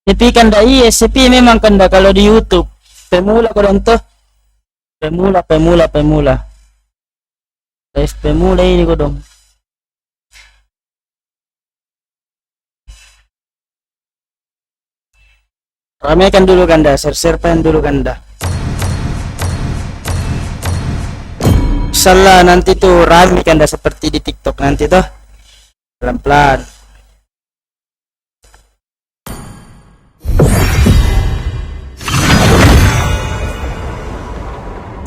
Sepi kan dah, iya sepi memang kan dah kalau di YouTube. Pemula ko dong to. Pemula. Guys, pemula ini ko dong. Ramaikan dulu kan dah, share-sharekan dulu kan dah. Salah nanti tuh rame kan dah seperti di TikTok nanti tuh. Pelan-pelan.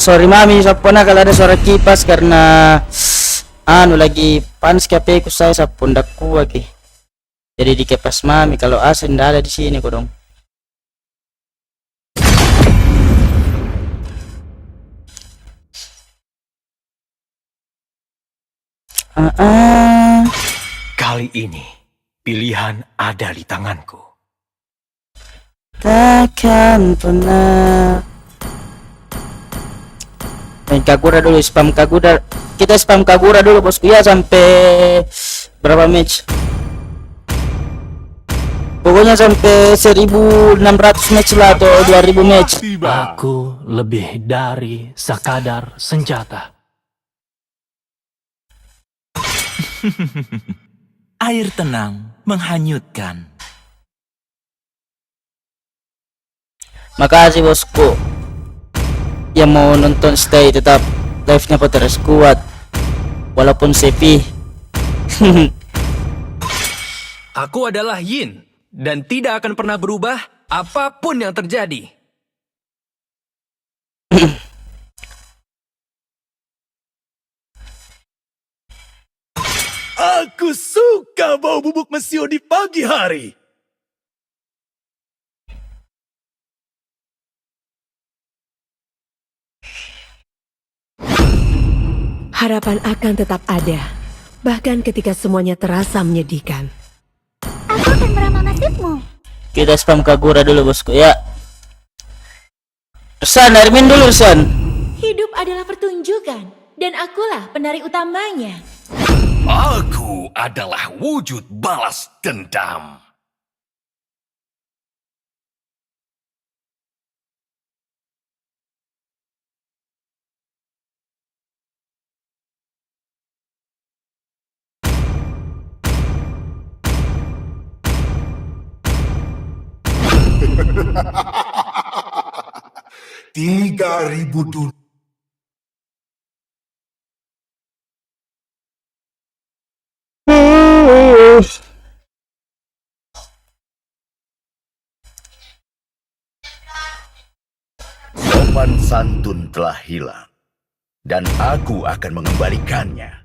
Sorry mami, sapona kalau ada suara kipas karena anu lagi panas HP ku saya sapundak ku lagi. Jadi dikepas mami, kalau AC ndak ada di sini kok dong. Kali ini pilihan ada di tanganku. Takkan pernah. Main Kagura dulu, spam Kagura. Kita spam Kagura dulu bosku ya sampai berapa match? Pokoknya sampai 1600 match lah atau 2000 match. Aku lebih dari sekadar senjata. Air tenang menghanyutkan. Makasih bosku. Yang mau nonton stay tetap live-nya terus kuat walaupun sepi. Aku adalah Yin dan tidak akan pernah berubah apapun yang terjadi. Aku suka bau bubuk mesio di pagi hari. Harapan akan tetap ada, bahkan ketika semuanya terasa menyedihkan. Aku akan meramal nasibmu. Kita spam Kagura dulu bosku ya. San, Armin dulu San. Hidup adalah pertunjukan, dan akulah penari utamanya. Aku adalah wujud balas dendam. $3.000 Sopan santun telah hilang, dan aku akan mengembalikannya.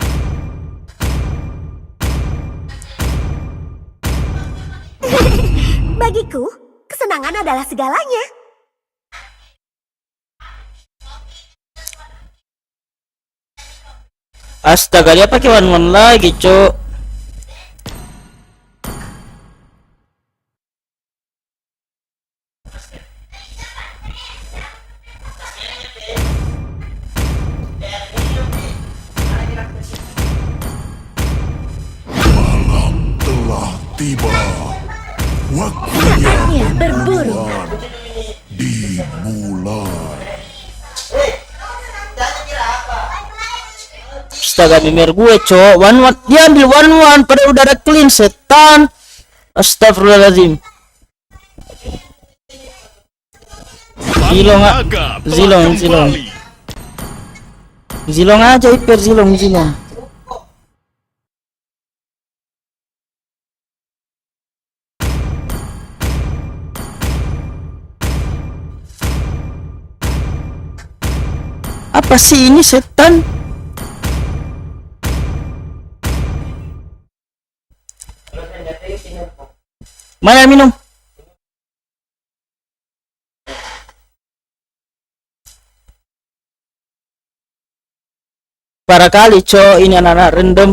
Bagiku, kesenangan adalah segalanya. Astaga, dia pakai one lagi, cok. Malam telah tiba. Waktunya Saatnya berburu. dimulai. Astaga, mimer gue, cok. One. Dia ambil one padahal udah ada clean setan. Astagfirullahaladzim. Zilong. Zilong aja, hiper Zilong. Apa sih ini setan? Mana minum? Parah kali, cok. Ini anak-anak random.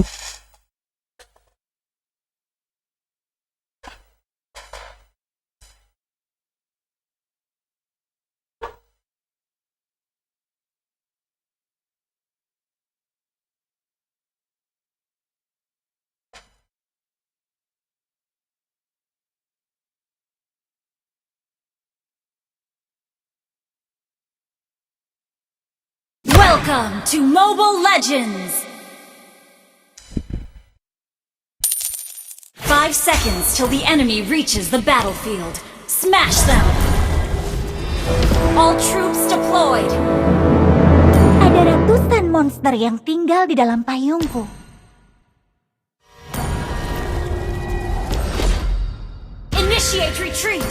Welcome to Mobile Legends! 5 seconds till the enemy reaches the battlefield. Smash them! All troops deployed! Ada ratusan monster yang tinggal di dalam payungku. Initiate retreat!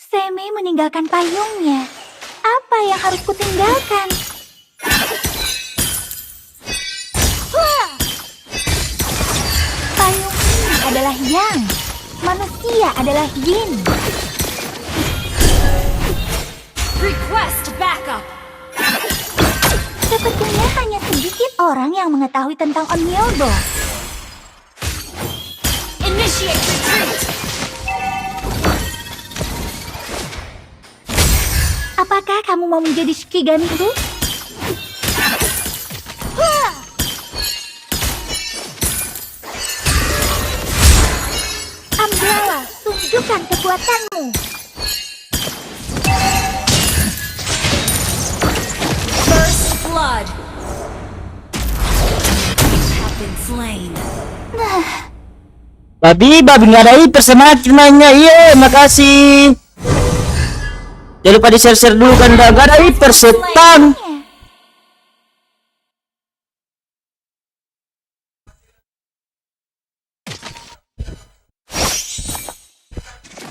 Semi meninggalkan payungnya. Apa yang harus kutinggalkan? Wah! Payung ini adalah Yang. Manusia adalah Yin. Request backup! Sepertinya hanya sedikit orang yang mengetahui tentang Onmyobo. Initiate retreat! Apakah kamu mau menjadi Shikigamiku? Wah! Umbrella, tunjukkan kekuatanmu. First blood! You have been slain. Babi nggak ada hiper semakin mainnya. Iya, makasih. Jangan lupa di share dulu kan, nggak ada hiper setan.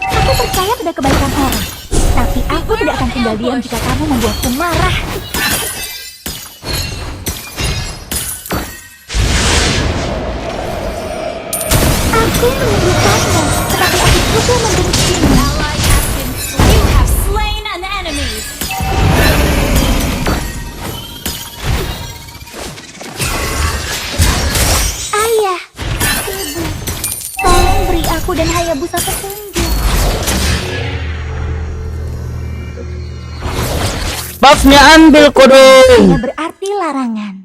Aku percaya pada kebaikan orang, tapi aku tidak akan tinggal diam jika kamu membuatku marah. Aku merindukanmu, tetapi aku juga membencimu. Ally has been slain. You have slain an enemy. Ayah, ibu, tolong beri aku dan Hayabusa petunjuk. Buffnya ambil kodong. Hanya berarti larangan.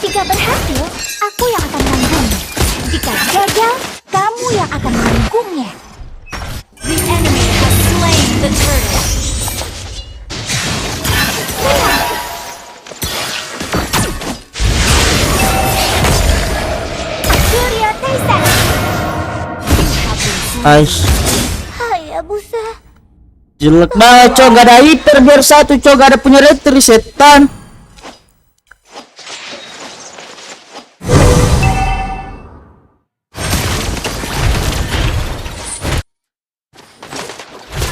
Jika berhasil, aku yang akan menanggungnya. Jika gagal, kamu yang akan menanggungnya. The enemy has slain the turtle. Surya Teisa. Aish, Hayabusa. jelek banget cok, nggak ada hiper biar satu cok, nggak ada punya retri setan.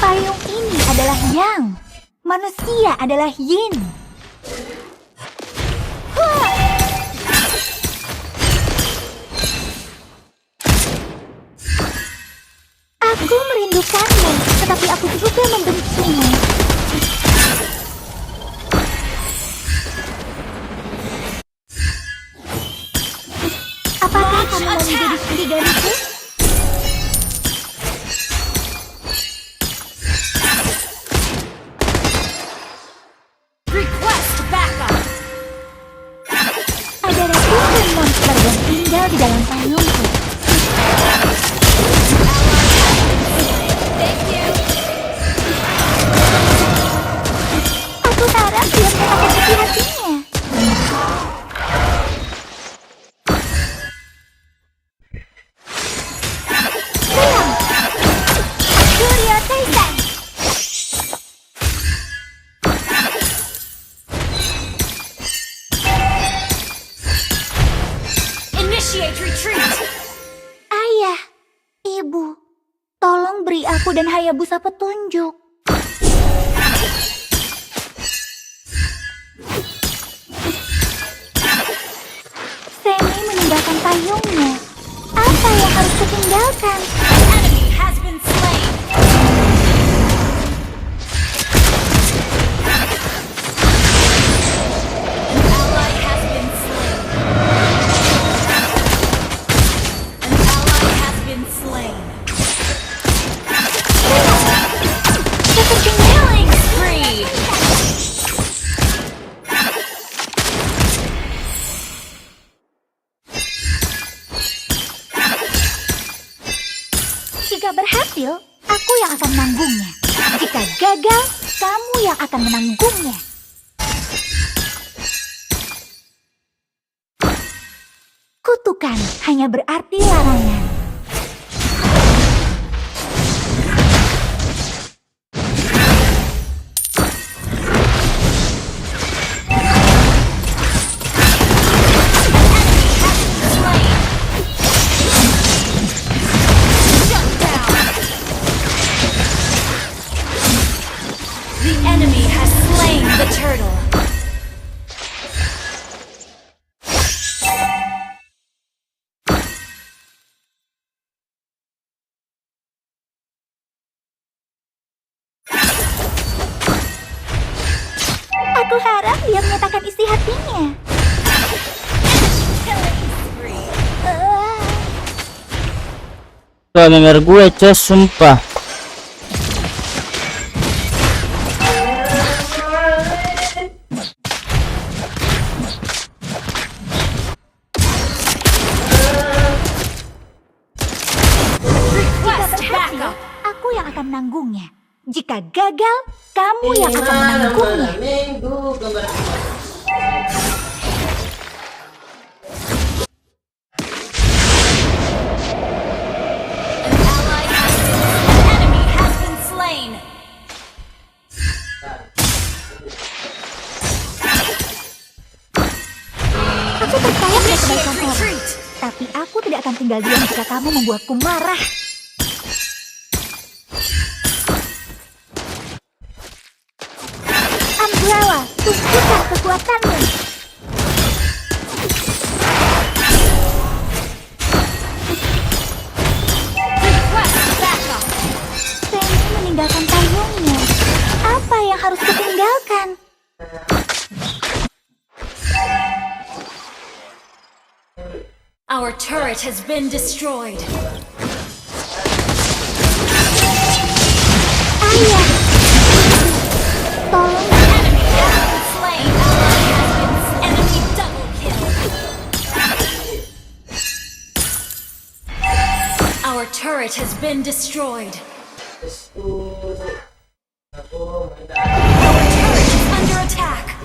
Payung ini adalah Yang. Manusia adalah Yin. Wah! Aku merindukanmu, tetapi aku juga membencimu. Apakah kamu mau menjadi Shikigamiku? Request backup. Ada ratusan monster yang tinggal di dalam payungku. Thank you. Aku harap dia mengatakan isi hatinya. Sayang, Surya Teisa. Initiate retreat. Ayah, ibu, tolong beri aku dan Hayabusa petunjuk. Semi meninggalkan payungnya. Apa yang harus kutinggalkan? An enemy has been slain. Ally has been slain. An ally has been slain. Killing spree. berhasil, aku yang akan menanggungnya. Jika gagal, kamu yang akan menanggungnya. Kutukan hanya berarti larangan. The enemy has slain the turtle. Aku harap dia menyatakan isi hatinya. Tuh member gue cos sumpah. Request backup. Aku yang akan menanggungnya. Jika gagal, kamu yang akan menanggungnya. Enemy has been slain. Aku percaya pada kebaikan Initiate orang. retreat. Tapi aku tidak akan tinggal diam jika kamu membuatku marah. Umbrella, tunjukkan kekuatanmu. Request backup. Penny meninggalkan payungnya. Apa yang harus kutinggalkan? Our turret has been destroyed. Ayah, tolong. Enemy has been slain. Ally has been enemy double kill. Our turret has been destroyed. Our turret is under attack.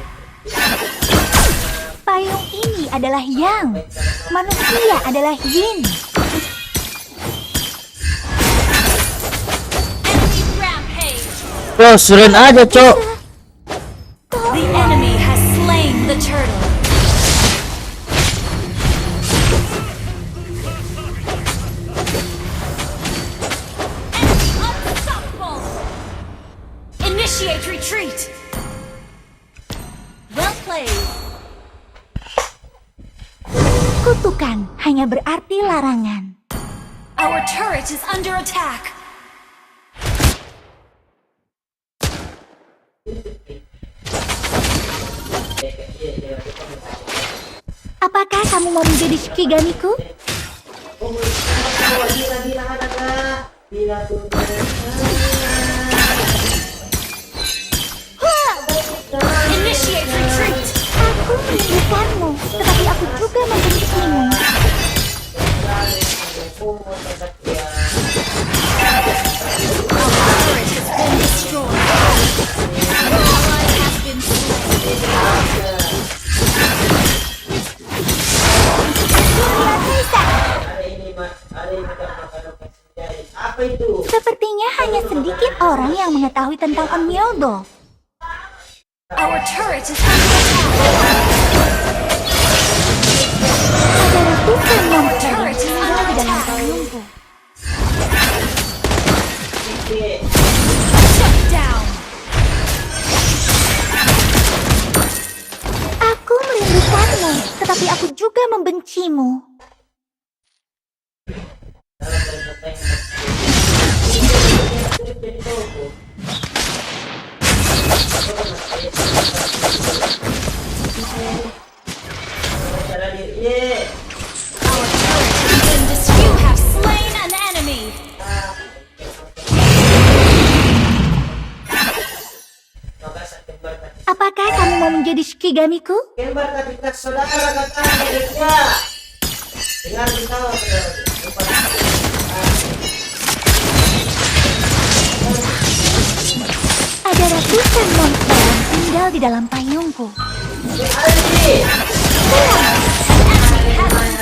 Payung ini adalah Yang. Manusia adalah Yin. Enemy rampage. Bro, suren aja cok. The enemy has slain the turtle. Enemy unstoppable. Initiate retreat. Well played. Kutukan hanya berarti larangan. Our turret is under attack. Apakah kamu mau menjadi Shikigamiku? Initiate retreat. Aku merindukanmu, tetapi aku juga membencimu. Our turret has been destroyed. Ally has been slain. Surya Kaisa, sepertinya hanya sedikit orang yang mengetahui tentang Onmyodo. Our turret is under attack. Ada ratusan monster Turret is yang under tinggal di dalam attack. payungku. Shut down. Aku merindukanmu, tetapi aku juga membencimu. Our turret has been destroyed. You have slain an enemy. Apakah kamu mau menjadi Shikigamiku? Ada ratusan monster yang tinggal di dalam payungku.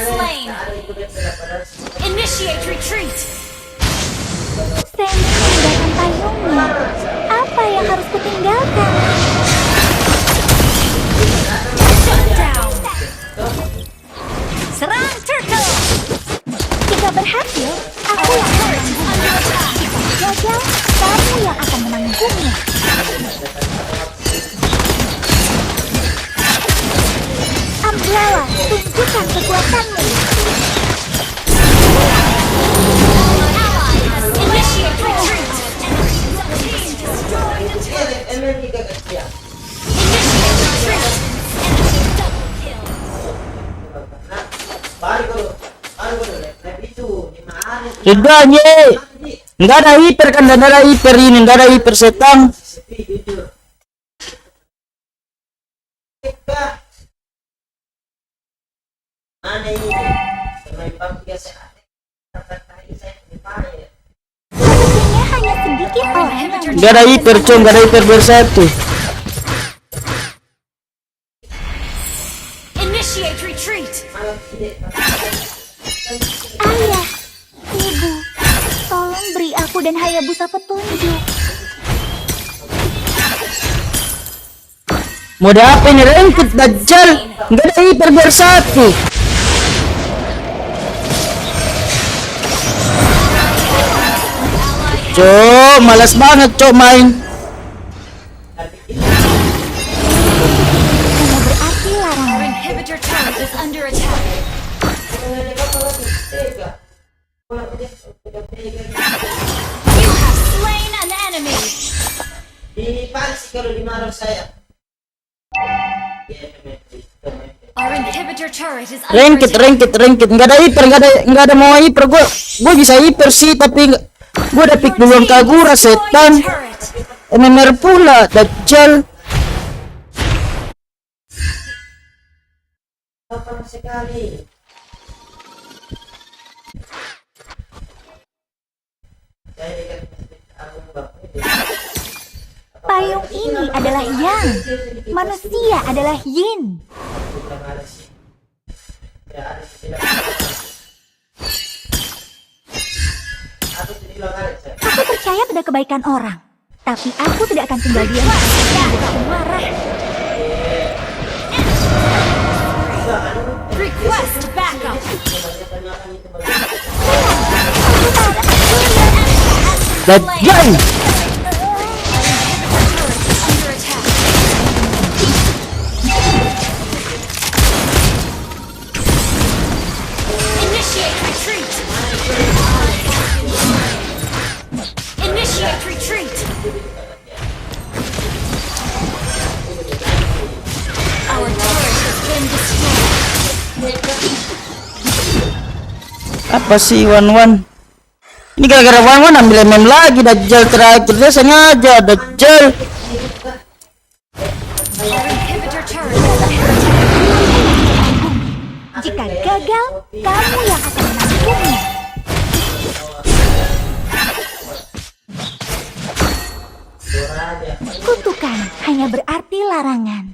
Slain. Initiate retreat. Sam meninggalkan payungnya. Apa yang harus kutinggalkan? Shut down. Serang turtle. Jika berhasil, aku yang akan menanggungnya. Jika gagal, kamu yang akan menanggungnya. Umbrella, tunjukkan kekuatanmu. Initiate retreat. Sudah nye. Enggak ada hiper kan, enggak ada hiper ini, enggak ada hiper setan. Sepertinya hanya sedikit orang yang Enggak ada hiper, Cung, enggak ada hiper bersatu. Initiate retreat. Ayah, ibu, tolong beri aku dan Hayabusa petunjuk. Mode apa ini, rengkut Dajjal? Enggak ada hiper bersatu. Cok, malas banget cok main. Hanya berarti Our larangan. inhibitor turret is under attack. You have slain an enemy. Our inhibitor turret is under attack. Rengkit, enggak ada hiper, enggak ada mau hiper. Gua bisa hiper sih, tapi gua udah pick duluan Kagura setan. MMR pula Dajjal. Payung ini adalah Yang, manusia adalah Yin. Aku percaya pada kebaikan orang, tapi aku tidak akan tinggal diam jika aku marah. Request backup. Dajjal. Under attack. Initiate retreat. Initiate retreat. Our turret has been destroyed. Apa sih Wan? Ini gara-gara Wan ambil MM lagi. Dajjal terakhir, dia sengaja Dajjal. Our inhibitor turret is under attack. Jika gagal, kamu yang akan menanggungnya. Kutukan hanya berarti larangan.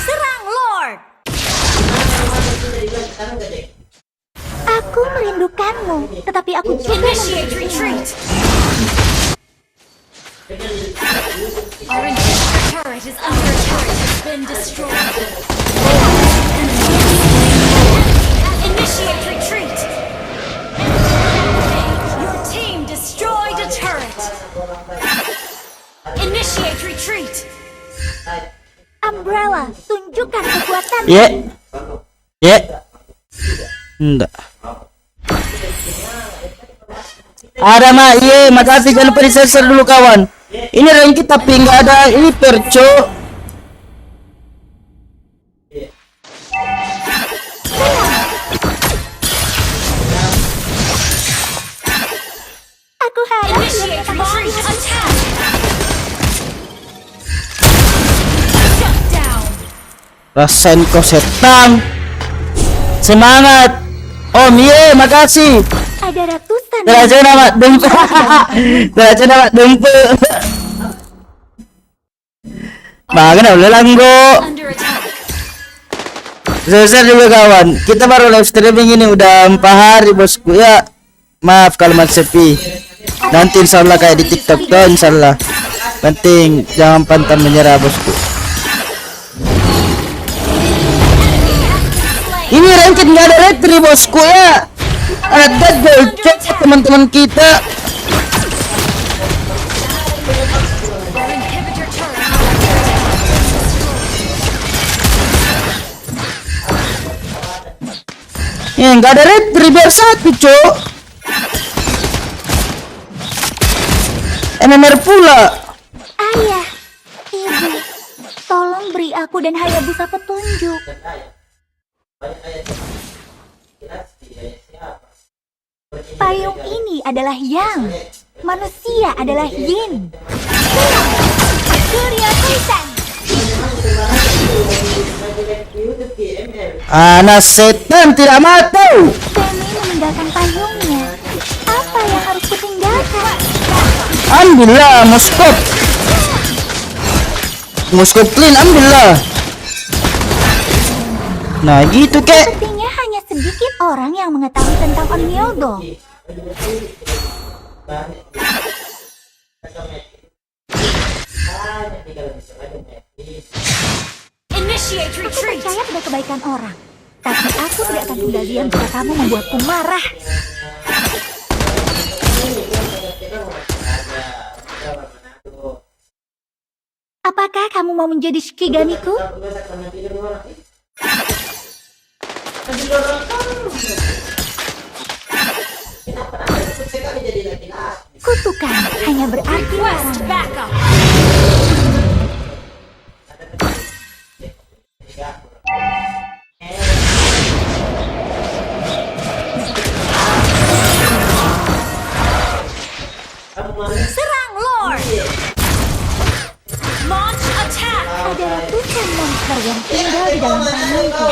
Serang Lord. Aku merindukanmu, tetapi aku juga Initiate retreat. Our inhibitor turret is under attack. Has been destroyed. Initiate retreat. Your team destroyed a turret. Initiate retreat. Umbrella, tunjukkan kekuatanmu. Ye. Enggak. Ada mah, iya, makasih, jangan lupa di-share dulu kawan. Ini rank tapi nggak ada hiper, cok. Aku harap dia Initiate tetap retreat. bahagia. Attack. Shut down. Rasain kau setan. Semangat. Om, ye, makasih. Ada ratusan. Derajat nama dempe. Derajat nama dempe. Makan udah langgo. Under attack. Selesai juga kawan. Kita baru live streaming ini udah 4 hari bosku ya. Maaf kalau masih sepi. Nanti insyaallah kayak di TikTok tuh insyaallah. Penting jangan pantang menyerah bosku. Ini ranked nggak ada retri bosku ya. Ada gold check teman-teman kita. Our inhibitor turret. Ya nggak ada retri biar satu cok. MMR pula. Ayah, ibu, tolong beri aku dan Hayabusa petunjuk. Payung ini adalah Yang, manusia adalah Yin. Surya Kaisan. Anak setan tidak mati. Demi meninggalkan payungnya. Apa yang harus kutinggalkan? Ambillah Moskop. Moskop clean ambillah. Nah gitu kek. Sepertinya hanya sedikit orang yang mengetahui tentang Onmyodo. Initiate Aku retreat. percaya pada kebaikan orang. Tapi aku tidak akan tinggal diam jika kamu membuatku marah. Apakah kamu mau menjadi Shikigamiku? Kutukan hanya berarti Request larang. backup. Serang Lord. Launch attack. Ada ratusan monster yang tinggal di dalam payungku.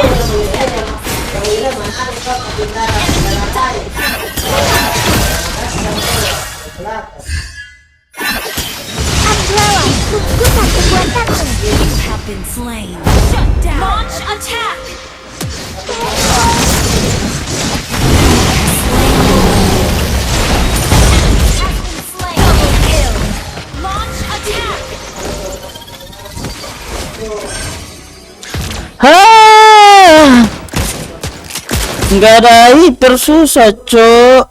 Umbrella, tunjukkan kekuatanmu. You have been slain. Shut down. Launch attack. Has been slain. Double kill. Launch attack. Nggak ada hiper susah cok.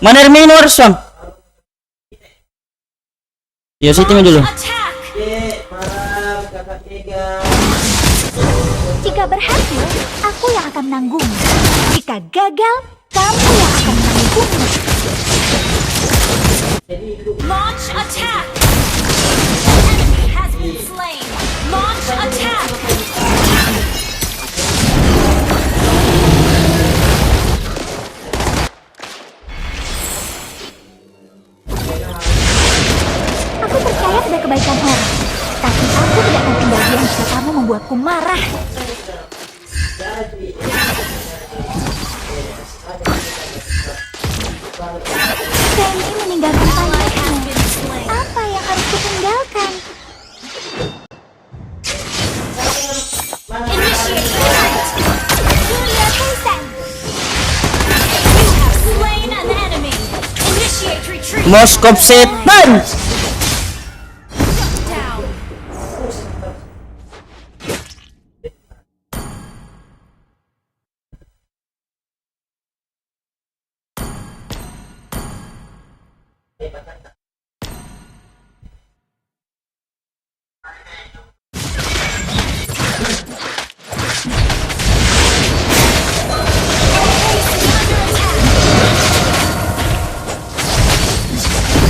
Mana minor Sam? Ya sih tinggal dulu. Attack. Jika berhasil, aku yang akan menanggungnya. Jika gagal, kamu yang akan menanggungnya. Launch attack. Enemy has been slain. Launch attack. Aku percaya pada kebaikan orang. Tapi aku tidak akan tinggal diam jika kamu membuatku marah. Demi meninggalkan payungnya. Apa yang harus kutinggalkan? Initiate retreat. Surya Kaisan. You have slain an enemy. Initiate retreat. Moskop setan. Down.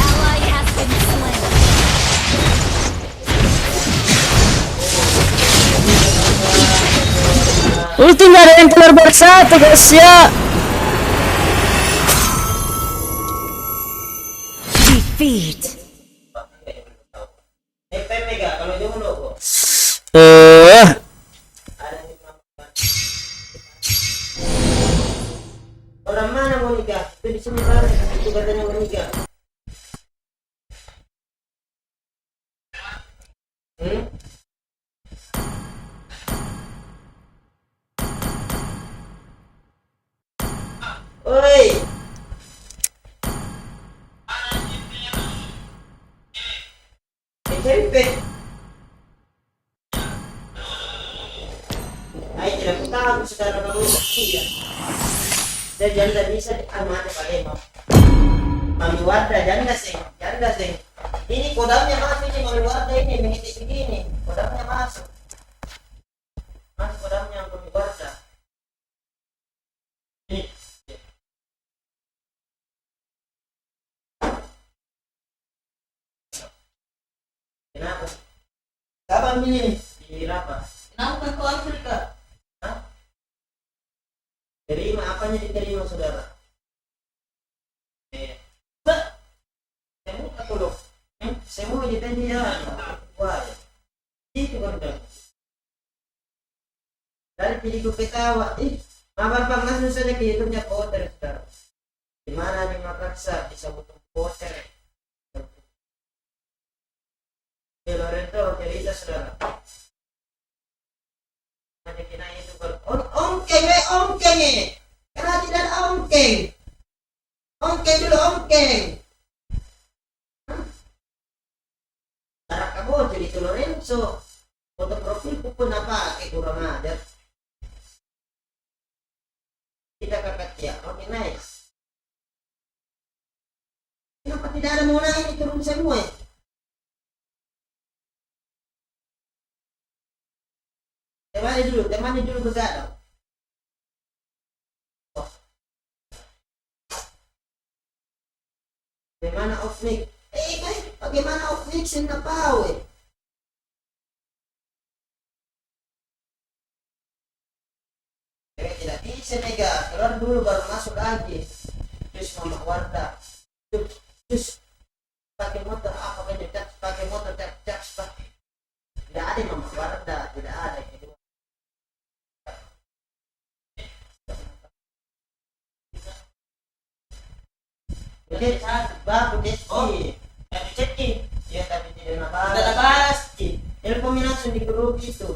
Ally has been slain. Ulti nggak ada yang keluar bersatu guys ya. defeat. Eh, Orang mana Monica? Itu di sini bareng. Itu katanya Monica. Oi. SMP. Ay, tidak tahu saudara kamu ya. Saya janda bisa diamati Pak Lemo. Mami Warda janda sih. Ini kodamnya masuk ini Mami Warda ini mengisi begini. Kodamnya masuk. Masuk kodamnya Mami Warda. Ini. Kenapa? Kapan ini? Di apa? Kenapa kau Afrika? Hah? Terima apanya diterima saudara? Semua tolong. Semua diterima ya. Wah. Itu kan. Dari jadi ku ketawa. Mama langsung saja ke YouTube-nya Potter saudara. Di mana di Makassar bisa butuh Potter. Lorenzo cerita saudara. Ada kena itu ongkeng. Karena tidak ada ongkeng. Ongkeng dulu ongkeng. Cara kamu jadi itu Lorenzo. Foto profilku pun apa? Kurang ajar. Tidak kakak ya. Oke nice. Kenapa tidak ada Mona ini turun semua? Temani dulu begadang. Bagaimana off mic? Bagaimana off mic sih tahu tidak bisa Mega, keluar dulu baru masuk lagi. Terus Mama Warda. Terus pakai motor apa kan? Pakai motor cap. Tidak ada Mama Warda, tidak ada. Baru Deski. Tapi ceki. Ya tapi tidak nabas. Tidak nabas. Telepon langsung di grup itu.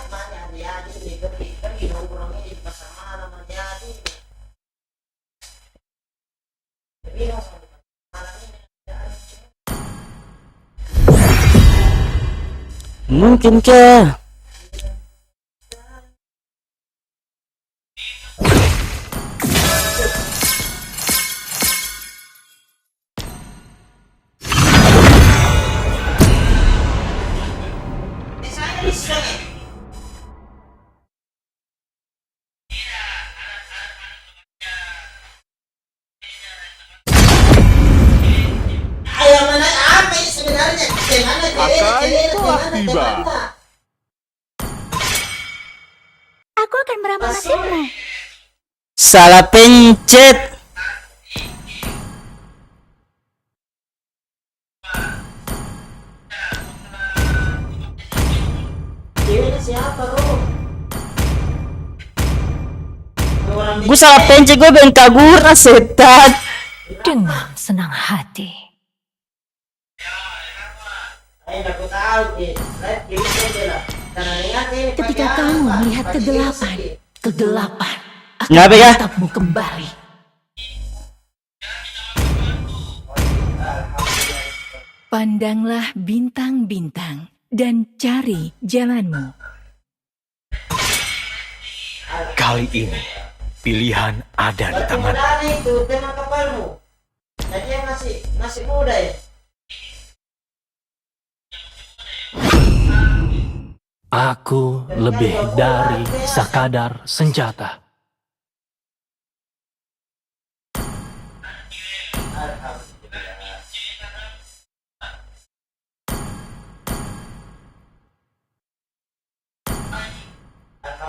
Mana dia di pergi nongkrong di pasar malam dia di. mungkinkah Aku akan meramalkanmu. salah pencet? Siapa Rom? Gue salah pencet, gue pengen kabur setan. Dengan senang hati. Aku tahu Ketika kamu melihat kegelapan akan Kenapa ya? menatapmu kembali. Pandanglah bintang-bintang dan cari jalanmu. Kali ini, pilihan ada di tangan. itu tema kapalmu. Tadi yang masih muda ya. Aku lebih dari sekadar senjata.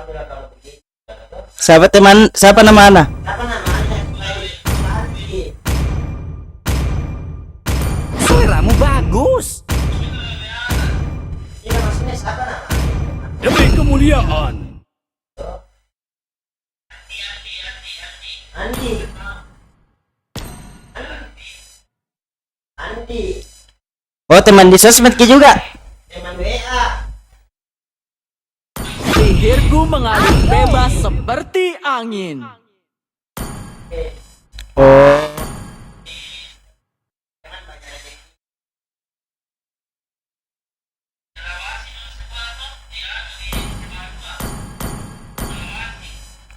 bilang kalau begitu. Siapa nama Ana? Apa namanya? Mandi. Seleramu bagus. Iya maksudnya siapa namanya? Demi kemuliaan. Andi. Andi. Oh, teman di sosmed Ki juga. Teman WA. Sihirku mengalir bebas seperti angin. Oh.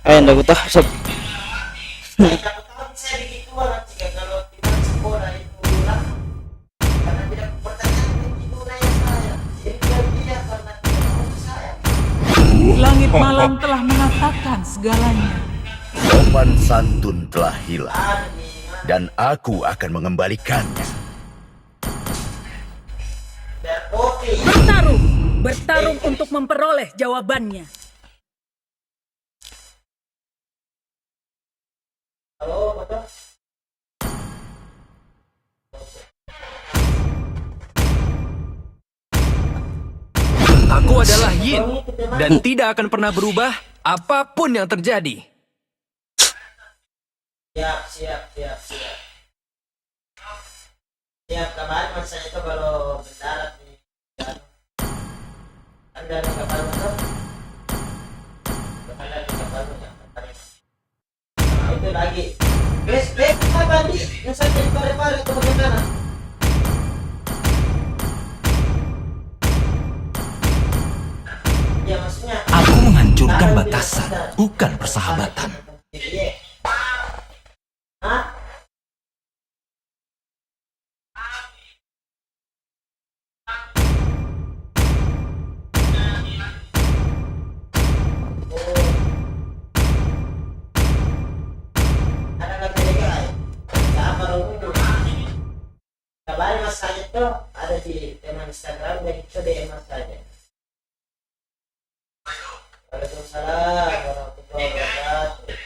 Ayo, ndak tahu. Sob. Takut-takut saya begitu orang jika kalau kita sekolah itu ulang karena tidak pertanyaan begitu nanya saya. Jadi dia karena tidak mau saya. Langit malam telah mengatakan segalanya. Sopan santun telah hilang. Dan aku akan mengembalikannya. Berkopi. Bertarung untuk memperoleh jawabannya. Halo, betul. Aku adalah Yin dan tidak akan pernah berubah apapun yang terjadi. Siap. Siap, kabarin mas saya itu kalau mendarat nih. Anda ada kabar betul? Anda ada kabar ya? Nah, itu lagi. Back apa nih? Yang saya jadi pare-pare itu bagaimana? Ya maksudnya. Aku menghancurkan batasan, bukan persahabatan. Iya. Hah? Ada nggak kira-kira? Siapa dulu? Kabarin mas saja tuh ada di teman Instagram dan itu DM mas saja. Waalaikumsalam warahmatullahi wabarakatuh.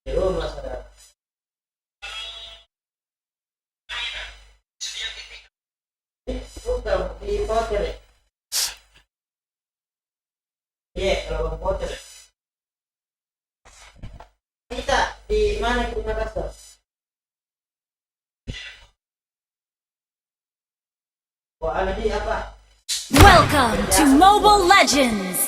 Di rumah saudara. Bukan di hotel. Iya, kalau hotel. Kita di mana kita kasar? Wah, ada di apa? Welcome to Mobile Legends!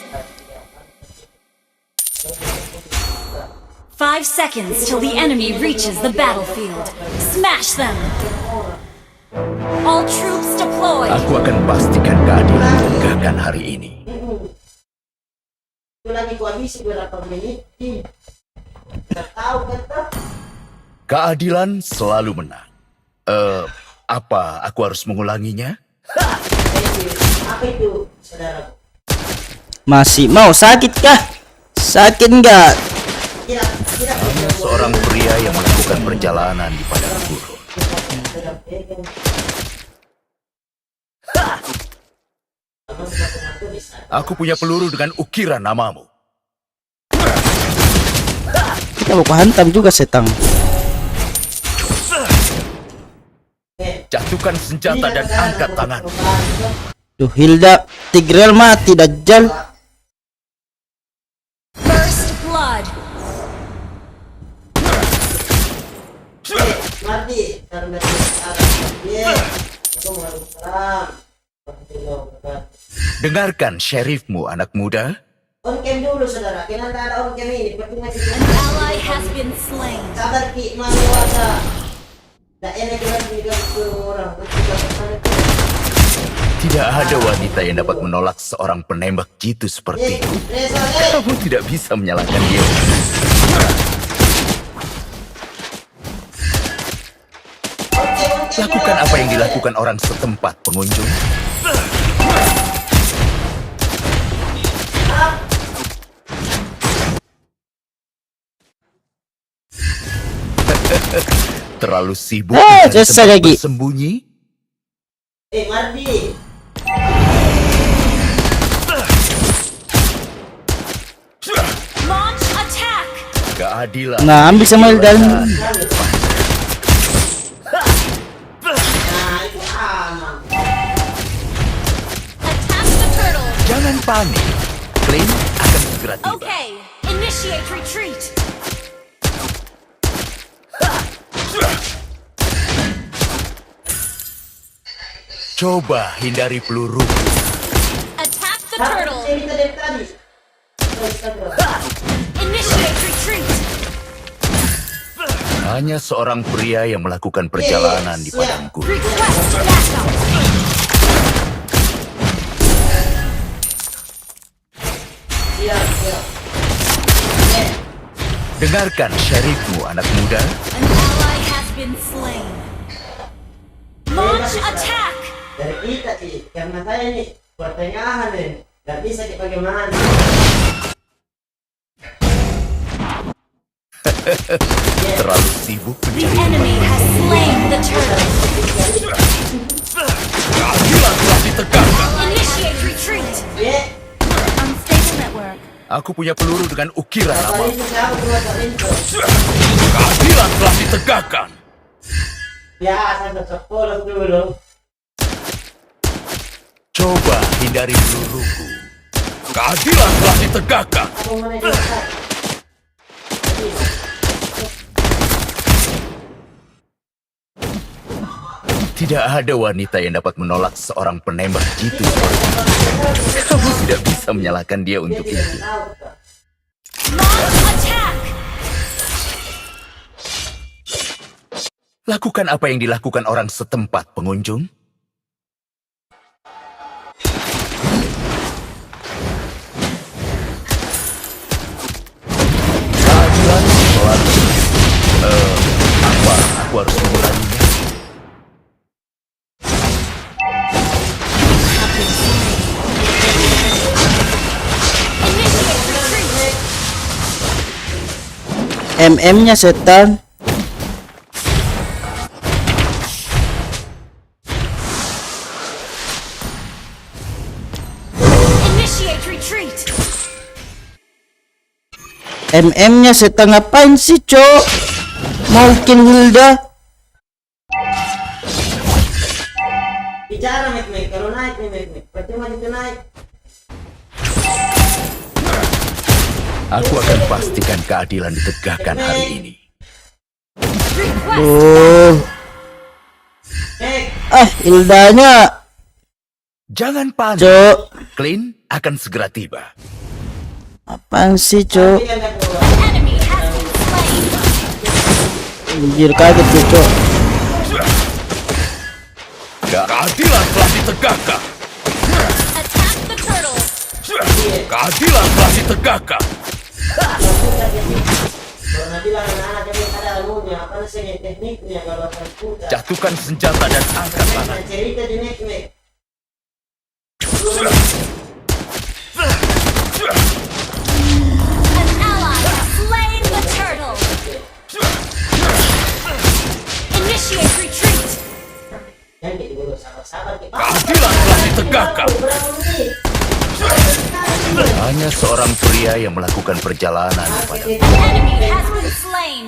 5 seconds till the enemy reaches the battlefield. Smash them! All troops deployed! Aku akan pastikan keadilan tegakkan hari ini. Itu lagi gua habisi berapa menit? Gak tahu kata. Keadilan selalu menang. Apa aku harus mengulanginya? Apa itu, saudara? Masih mau sakit kah? Sakit enggak? Tidak. Hanya seorang pria yang melakukan perjalanan di padang gurun. Aku punya peluru dengan ukiran namamu. Kita mau hantam juga setang. Jatuhkan senjata dan angkat tangan. Duh, Hilda, Tigreal mati Dajjal. First blood! Mati, karena Dengarkan syarifmu, anak muda. On cam dulu, saudara. Kenapa ada on cam ini? Percuma kita. An ally has been slain. Sabar ki, mamiwasa. Tak enak kita juga orang. Tidak ada wanita yang dapat menolak seorang penembak jitu seperti itu. Kamu tidak bisa menyalahkan dia. Lakukan apa yang dilakukan orang setempat, pengunjung. Terlalu sibuk mencari selesai tempat lagi. bersembunyi. Mardi. Keadilan. Nah, ambil sama Ildan. Nah, itu aman. Attack the turtle. Jangan panik. Clint akan segera tiba. Okay, initiate retreat. Coba hindari peluru. Attack the Tapi turtle. cerita dari tadi. Initiate retreat. Hanya seorang pria yang melakukan perjalanan di padang gurun. Request backup. Siap, siap. Dengarkan syarifmu, anak muda. An ally has been slain. Launch attack. Dari kita sih, karena saya ini pertengahan nih, nggak bisa dipakai mana. Terlalu sibuk The mencari enemy has slain the turtle. keadilan telah ditegakkan. Initiate retreat. Ya, Unstable network. Aku punya peluru dengan ukiran kali amal. itu saya keluar dari itu. Keadilan telah ditegakkan. Biasa sepuluh dulu. Coba hindari peluruku. Keadilan telah ditegakkan. Aku mana dia? Tidak ada wanita yang dapat menolak seorang penembak jitu seperti itu. Kamu tidak bisa menyalahkan dia untuk itu. Launch attack. Lakukan apa yang dilakukan orang setempat, pengunjung. Keadilan selalu. Apa aku harus mengulanginya? Initiate retreat. MM-nya setan. Initiate retreat. MM-nya setan ngapain sih, Cok? Mau kill Hilda? Bicara Mek, kalau naik nih Mek, percuma itu naik. Aku akan pastikan keadilan ditegakkan hari ini. Request. Duh. Mek, Hildanya, Jangan panik. Cok. Clint akan segera tiba. Apaan sih, Cok? dia nggak keluar. Enemy has been slain. Anjir, kaget ya, Cok. Keadilan telah ditegakkan. Attack the turtle. Keadilan telah ditegakkan. Kalau nanti bilang anak-anak yang ada anunya, apa sih tekniknya kalau akan putar. Jatuhkan senjata dan angkat tangan. Cerita di Mek. An ally has slain the turtle. Initiate retreat. Yang gitu dulu, sabar-sabar. Keadilan telah ditegakkan. Berapa menit? Hanya seorang pria yang melakukan perjalanan pada The enemy has been slain.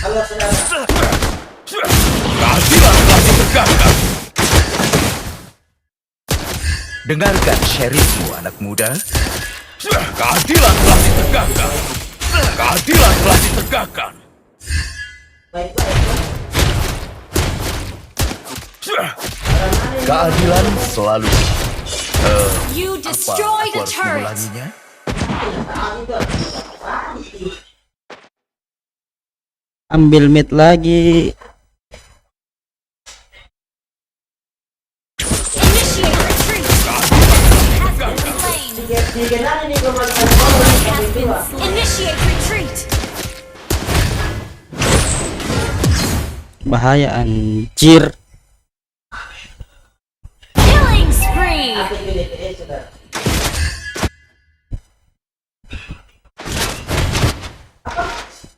Halo saudara. keadilan telah ditegakkan. Dengarkan syarifmu, anak muda. Keadilan telah ditegakkan. Keadilan telah ditegakkan. Baik-baik. Keadilan selalu. You Apa destroy aku the harus turret. mengulanginya? Ambil mid lagi. Initiate retreat. Has been slain. Has been slain. Initiate retreat. Bahaya anjir. Killing spree.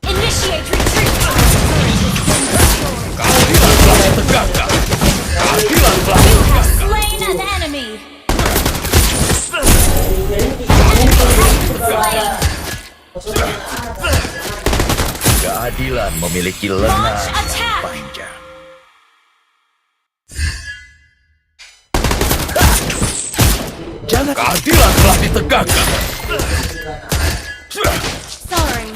Initiate retreat. Keadilan telah ditegakkan. Keadilan telah You have ditegakkan. slain an enemy. Enemy has been slain. Keadilan memiliki lengan Launch attack. panjang. Jangan. Keadilan telah ditegakkan. Sorry.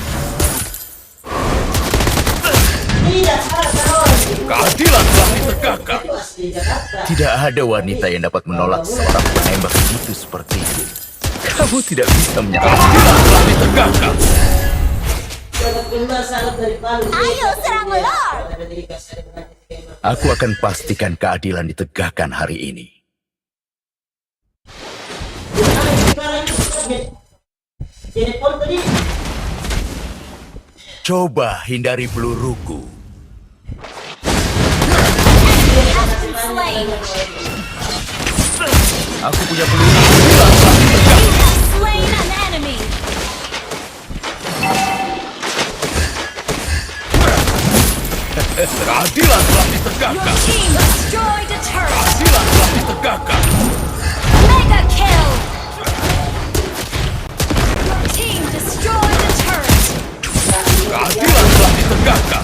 Tidak salah kawan. Keadilan telah ditegakkan. Itu asli Jakarta. Tidak ada wanita yang dapat menolak seorang penembak itu seperti itu. Kamu tidak bisa menyerah. Keadilan telah ditegakkan. Dapat kembar salut dari Palu. Ayo serang Lord. Ada dikasih dengan skema. Aku akan pastikan keadilan ditegakkan hari ini. Jadi pon tadi. Coba hindari peluruku. Slain. Aku punya peluru. Slain an enemy. Keadilan telah ditegakkan. Your team destroyed a turret. Keadilan telah ditegakkan. Mega kill. Your team destroyed a turret. Keadilan telah ditegakkan.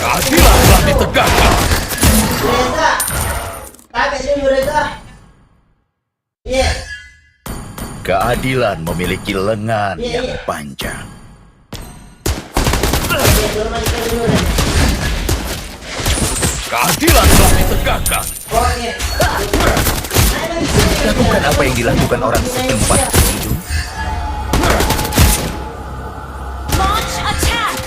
Keadilan telah ditegakkan. Reza. Pakai dulu Reza. Iya. Keadilan memiliki lengan Iya, yang iya. panjang. Iya, normalkan dulu Reza. Keadilan telah ditegakkan. Oke. Lakukan apa yang dilakukan orang setempat. Launch attack.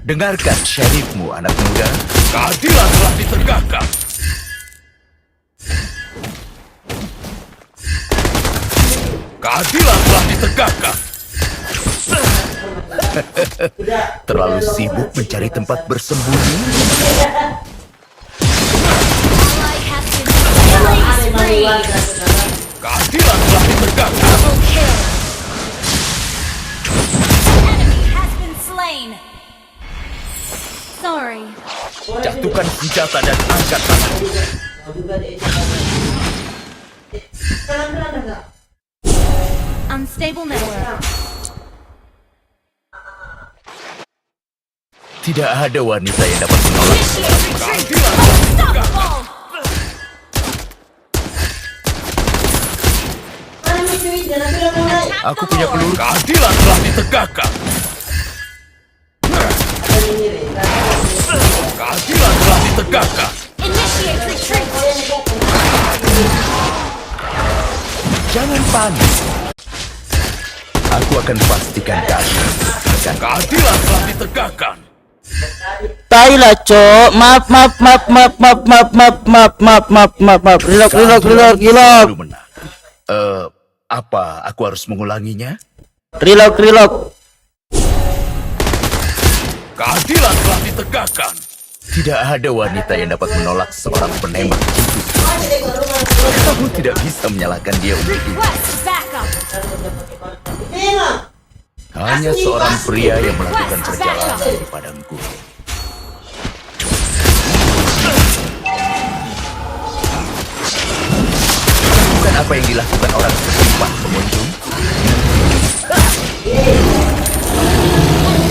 Dengarkan syarifmu, anak muda. Keadilan telah ditegakkan. Keadilan telah ditegakkan. Terlalu sibuk mencari tempat bersembunyi. Ally has been killing spree. Keadilan telah ditegakkan. Double kill. Enemy has been slain. Sorry. Jatuhkan senjata dan angkat tangan. Unstable network. Tidak ada wanita yang dapat menolak. Initiate retreat. Unstoppable. Aku punya peluru. Keadilan telah ditegakkan. Keadilan telah ditegakkan. Initiate retreat. Jangan panik. Aku akan pastikan keadilan. Keadilan telah ditegakkan. Tai lah, Cok. Maaf. Reload. Baru menang. Apa aku harus mengulanginya? Reload. Keadilan telah ditegakkan. Tidak ada wanita yang dapat menolak seorang penembak jitu. Kamu tidak bisa menyalahkan dia untuk itu. Request backup. Hanya seorang pria yang melakukan perjalanan di padang gurun. Bukan apa yang dilakukan orang setempat, pengunjung.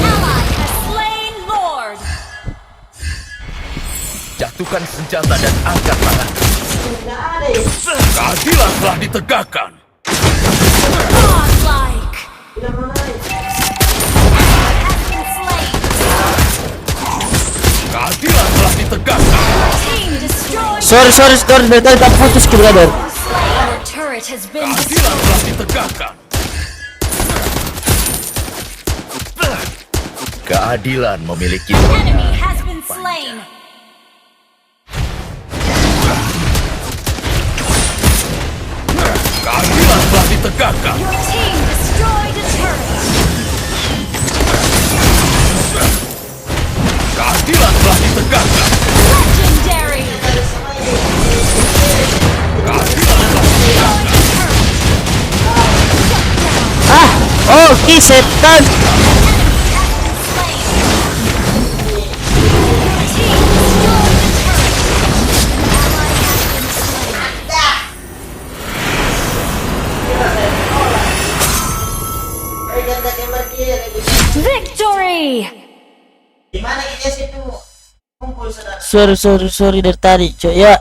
Ally has slain Lord. Jatuhkan senjata dan angkat tangan. Keadilan telah ditegakkan. Godlike. Has been slain. Keadilan telah ditegakkan. Team destroyed. Sorry, dari tadi tak putus ki, brother. Slain. Your turret has been Keadilan destroyed. telah ditegakkan. Keadilan memiliki Enemy has been slain. Keadilan telah ditegakkan. Your team destroyed a turret. Keadilan telah ditegakkan. Legendary. Keadilan telah ditegakkan. Oh, setan. sorry dari tadi coy ya.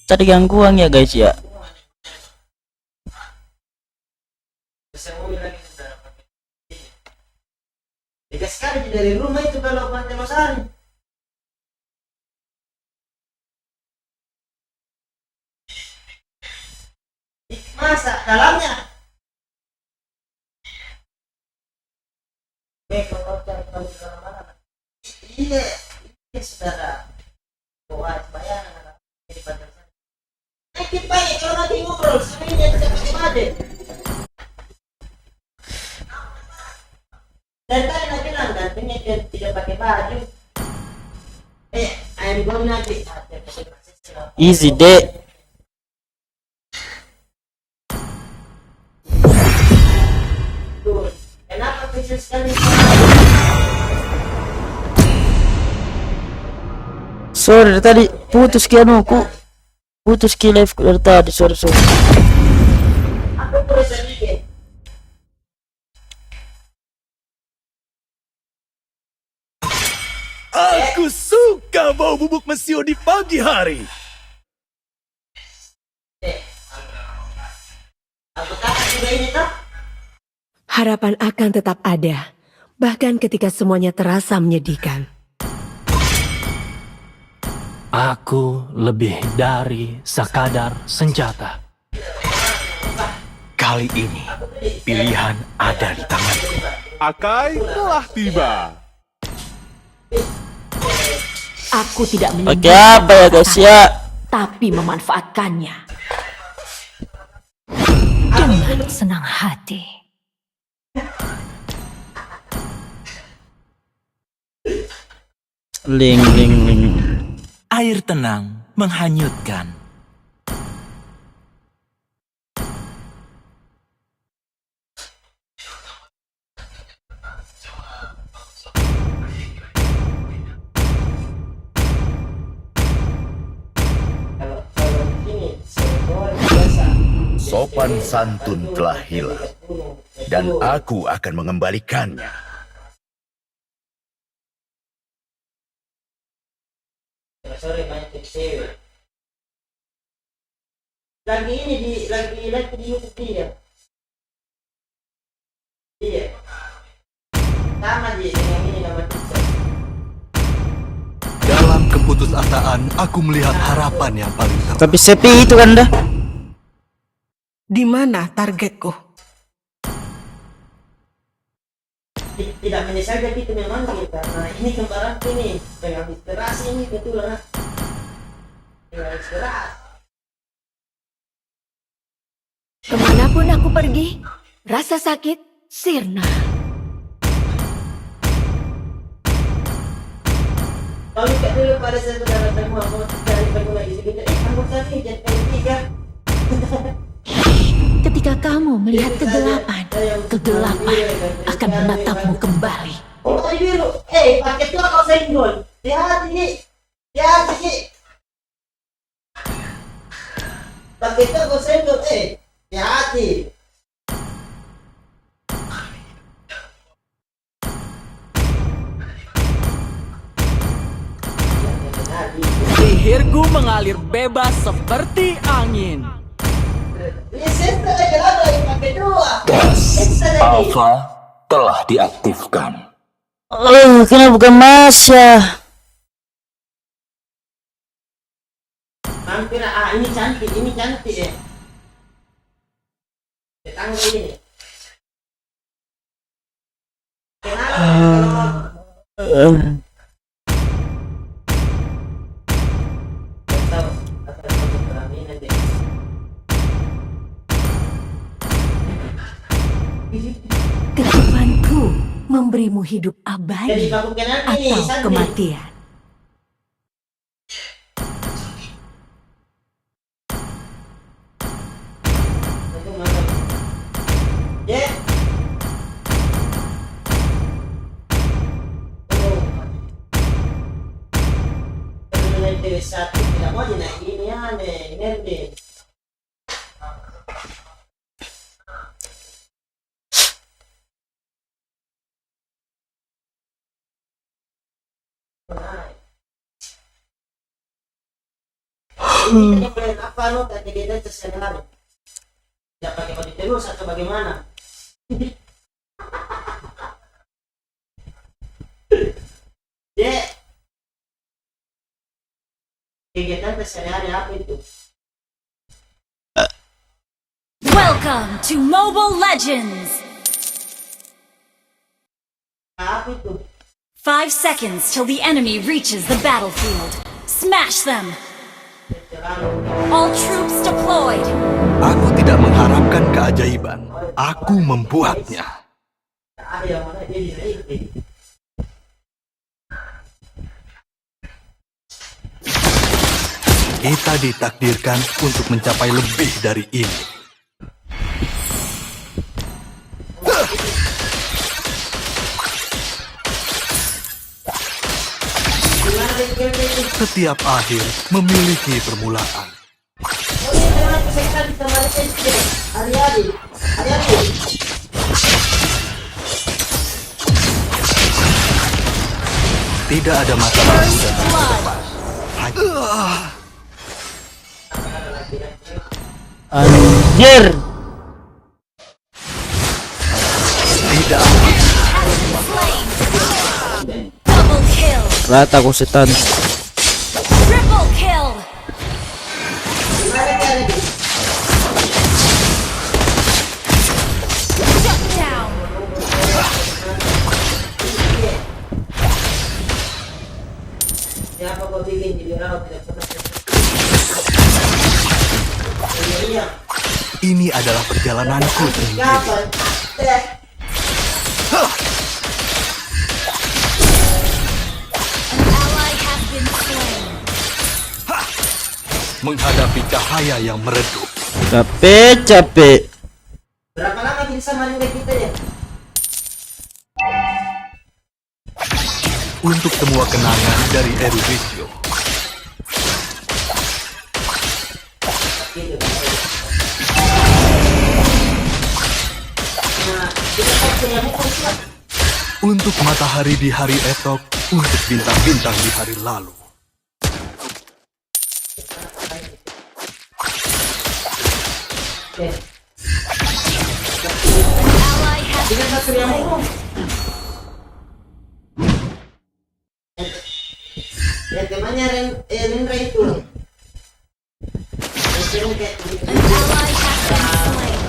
Tadi gangguan ya guys ya. Dekat sekali dari rumah itu kalau Pantai Losari. Masa dalamnya? Kalau cari tahu di mana? Iya, saudara. Wah, bayang di Pantai Losari. Kita banyak kalau nanti ngobrol, sama ini tidak pakai made. Dan tadi nak bilang gantengnya tidak pakai baju. I'm going nanti. Easy dek. Kenapa kecil sekali? Sorry dari tadi putus kianuku. Putus ki live dari tadi sorry. Aku terus sedikit. Aku suka bau bubuk mesio di pagi hari. Aku takut juga ini tak? Harapan akan tetap ada, bahkan ketika semuanya terasa menyedihkan. Aku lebih dari sekadar senjata. Kali ini, pilihan ada di tanganku. Akai telah tiba. Aku tidak Oke menyembunyikan apa ya guys ya. tapi memanfaatkannya. Dengan senang hati. Ling. Air tenang menghanyutkan. Sopan santun telah hilang, dan aku akan mengembalikannya. Sore banyak cewek. Lagi ini lagi di YouTube dia. Iya. Sama dia dengan ini nama TikTok. Dalam keputusasaan, aku melihat harapan yang paling terang. Tapi sepi itu kan dah. Di mana targetku? Tidak menyesal jadi itu memang kita. Nah ini kembaran ini dengan inspirasi ini betul lah. Dengan inspirasi. Kemanapun aku pergi, rasa sakit sirna. Kalau kita dulu pada saya sudah bertemu aku cari pengguna di sini. Kamu tadi jadi tiga. Ketika kamu melihat kegelapan akan menatapmu kembali. Oh biru, pakai tua kau senggol. Hati-hati, hati-hati. Pakai tua kau senggol, hati-hati. Sihirku mengalir bebas seperti angin. Alpha telah diaktifkan. Kenapa bukan Masya? Hampir ini cantik ya. Tangga ini. Kehidupanku memberimu hidup abadi Jadi baku kenal ini atau Sandi. kematian. Ya. Satu tidak mau dinaikin ya nih, ngerti? Ini plan apa no? Tadi dia tersendat. Tidak pakai baju terus atau bagaimana? Dek, kegiatan sehari-hari apa itu? Welcome to Mobile Legends! Apa itu? 5 seconds till the enemy reaches the battlefield. Smash them! All troops deployed! Aku tidak mengharapkan keajaiban. Aku membuatnya. Ada yang mana dia bisa ikut? Kita ditakdirkan untuk mencapai lebih dari ini. Setiap akhir memiliki permulaan. Tidak ada masa lalu dan masa depan. Anjir. Tidak. Double kill! Rata ko setan. Triple kill! Shut down! Siapa kau bikin jadi rawat tidak pernah? Iya. Ini adalah perjalananku sendiri. Kapan? Ally has been slain. Menghadapi cahaya yang meredup. Capek. Berapa lama bisa main kita ya? Untuk semua kenangan dari Eruditio. Untuk matahari di hari esok, untuk bintang-bintang di hari lalu. Ally has been slain. Ya temannya Rendra itu. An ally has been slain.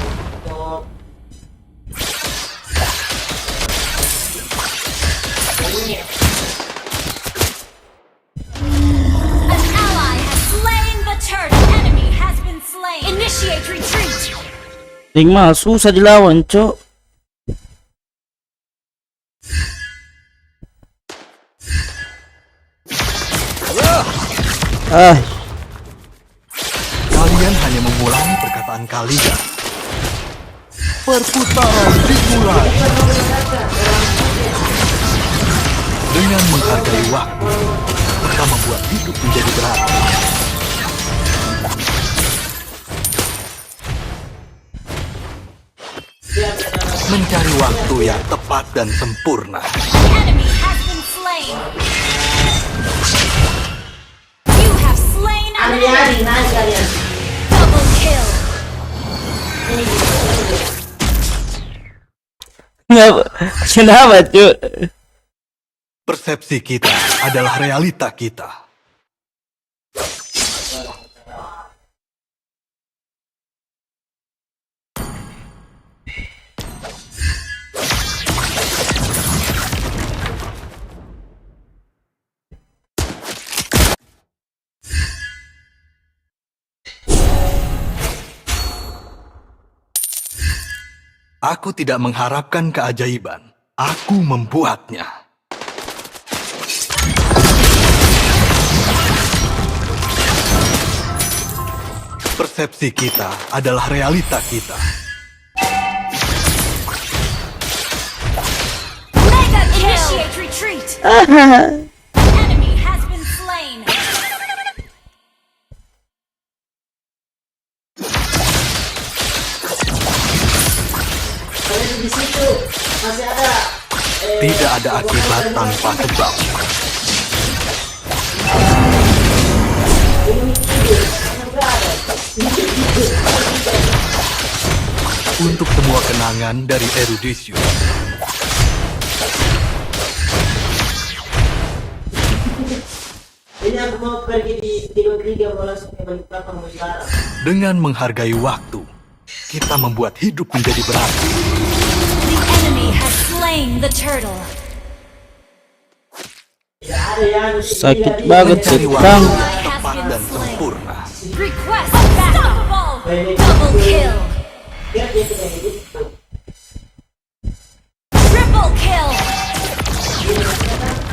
An ally has slain the turtle. Enemy has been slain. Initiate retreat. Ting mah susah dilawan, cok. Kalian hanya mengulangi perkataan kalian. Perputaran dimulai. Dengan menghargai waktu, mereka membuat hidup menjadi berarti. Mencari waktu yang tepat dan sempurna. An enemy has been slain. You have slain an enemy. naik kalian. Double kill. Kenapa, cok? Persepsi kita adalah realita kita. Aku tidak mengharapkan keajaiban. Aku membuatnya. Persepsi kita adalah realita kita. Mega kill. Initiate retreat. Enemy has been slain. Kalian di situ masih ada. Tidak ada akibat tanpa sebab. Untuk semua kenangan dari Erudisius. Ini aku mau pergi di tidur 3 mau langsung ke Balikpapan mau sekarang. Dengan menghargai waktu, kita membuat hidup menjadi berarti. The enemy has slain the turtle. Tidak ada yang Sakit banget sih, Bang. Tepat dan sempurna. Request unstoppable. Double kill. Biar dia tidak hidup. Triple kill.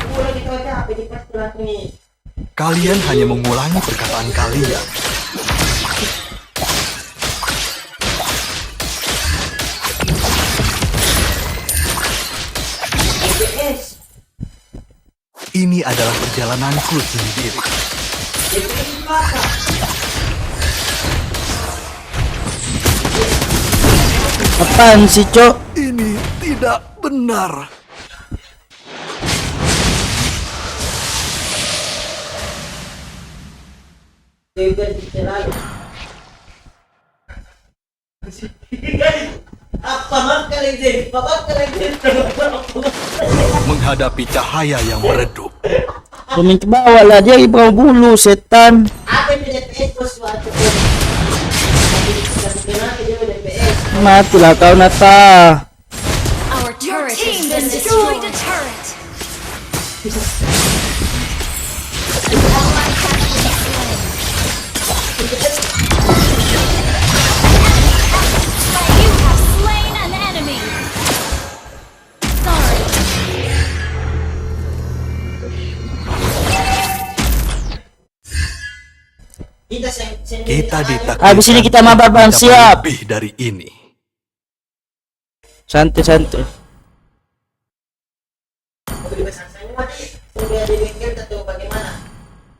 Aku lagi tahu apa di pas telat nih. Kalian hanya mengulangi perkataan kalian. Ini adalah perjalananku sendiri. Apaan sih, Cok? Ini tidak benar. Juga dicerai. Apa makan ini? Apa makan ini? Menghadapi cahaya yang meredup. Komen ke bawah lah, dia ibrah bulu, setan. Apa yang DPS sesuatu? Matilah kau, Nata. Our turret has been destroyed. A turret. You have slain an enemy. Sorry. Kita ditakdirkan Habis ini kita mabar, Bang. mencapai Siap. lebih dari ini. Santai-santai.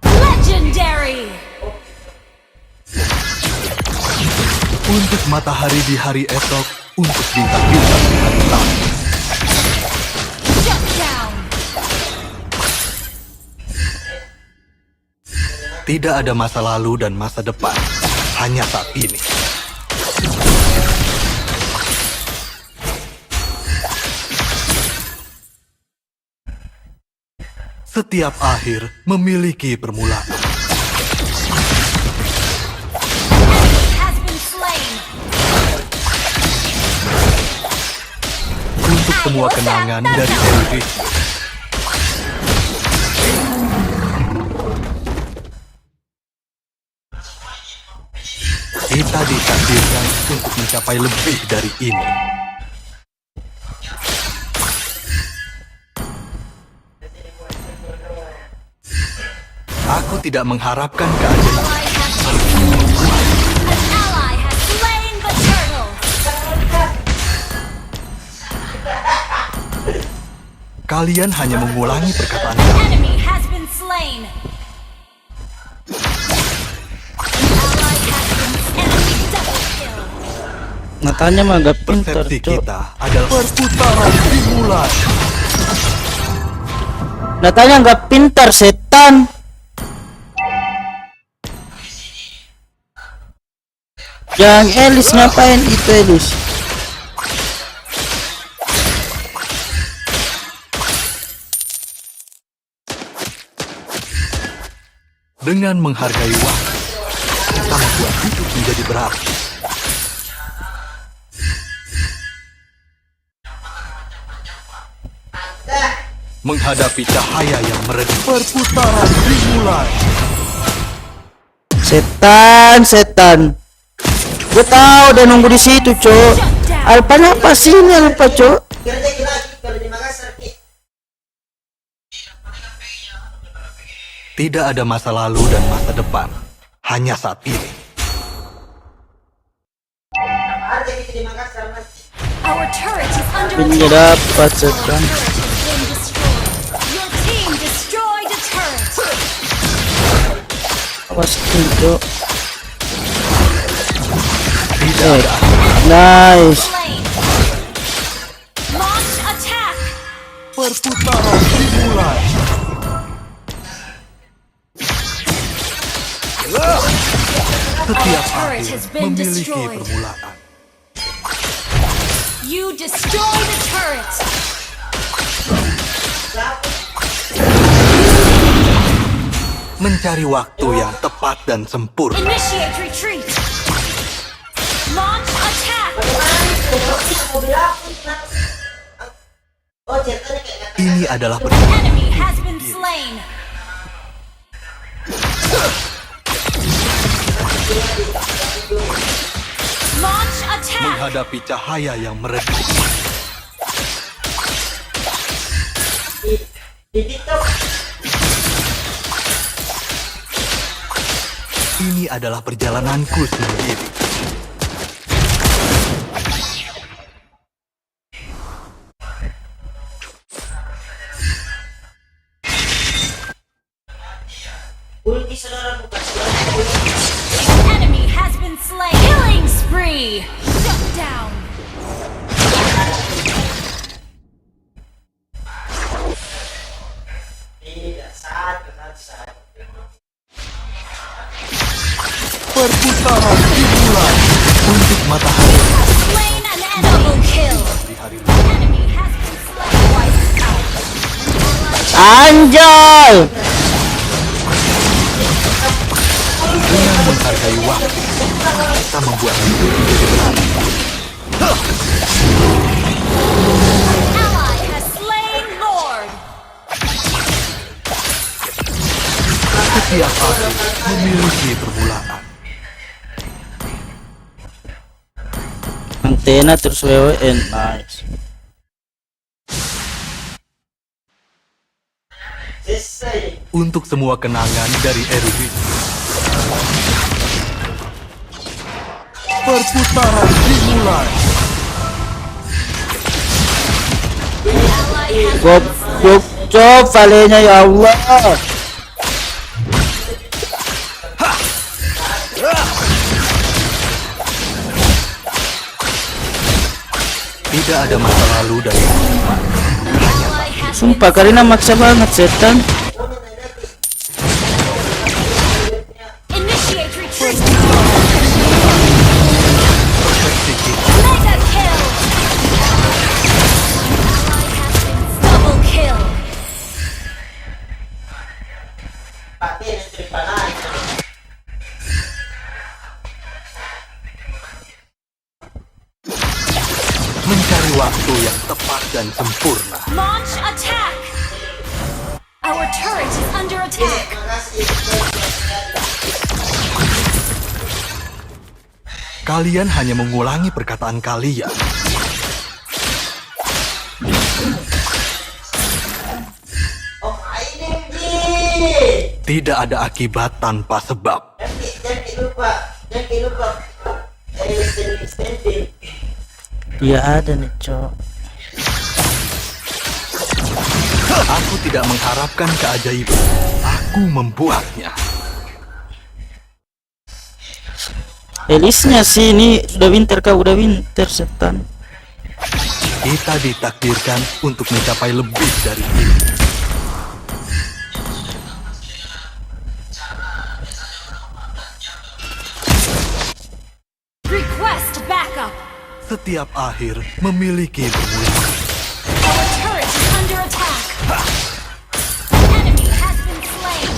Legendary. Untuk matahari di hari esok, untuk bintang-bintang di hari Sabtu. Shut down. Tidak ada masa lalu dan masa depan, hanya saat ini. Setiap akhir memiliki permulaan. Has been slain. Untuk semua kenangan dari Erudisius. Kita ditakdirkan untuk mencapai lebih dari ini. Aku tidak mengharapkan keajaiban. An ally has slain the turtle. Kalian hanya mengulangi perkataan. Enemy has been slain. Ally has been enemy double kill. Natanya mah gak pintar, Persepsi Cok. kita adalah perputaran dimulai. Natanya gak pintar, setan. Yang Elis ngapain itu, Elis? Dengan menghargai waktu, kita membuat hidup menjadi berarti. Menghadapi cahaya yang meredup, perputaran dimulai. Setan. Gue tahu udah nunggu di situ, Cok. Alpanya apa sih ini, Alpa, Cok? Kerja lagi kalau di Makassar. Tidak ada masa lalu dan masa depan, hanya saat ini. Ada gitu di Makassar, Mas. Our turret is under Ini attack. dapat, setan. Turret has been destroyed. Your team destroyed a turret. Awas itu, Cok. Tidak ada. Nice. Slain. Launch attack. Perputaran dimulai. Setiap turret akhir has been memiliki destroyed. permulaan. You destroy the turret. Mencari waktu yang tepat dan sempurna. Initiate retreat. Launch attack. Oh, ceritanya kayak Ini adalah The enemy has been slain. Launch attack. menghadapi cahaya yang meredup. di TikTok. Ini adalah perjalananku sendiri. Ulti saudara bukan Enemy has been slain. Killing spree. Shut down. tidak satu. Perputaran dimulai untuk matahari. Slain an enemy. Double kill. Enemy has been slain. Wiped out. Anjay. Dengan menghargai waktu, kita membuat hidup menjadi berarti. Ally has slain Lord. Setiap akhir memiliki permulaan. Antena terus WWN. Nice. Selesai. Untuk semua kenangan dari erudit. Perputaran dimulai. Goblok cop valenya ya Allah. Tidak ada masa lalu dan Sumpah Karina maksa banget setan. Initiate retreat. Mega kill. Ally has been double kill. Pakai istri panai. mencari waktu yang tepat dan sempurna. Launch attack. Our turret is under attack. Kalian hanya mengulangi perkataan kalian. Oh, ini Tidak ada akibat tanpa sebab. jangan lupa. Standing. Dia ada nih cok. Aku tidak mengharapkan keajaiban. Aku membuatnya. Elisnya sih ini udah winter kau, udah winter setan. Kita ditakdirkan untuk mencapai lebih dari ini. Request backup. Setiap akhir memiliki permulaan. Our turret is under attack. Enemy has been slain.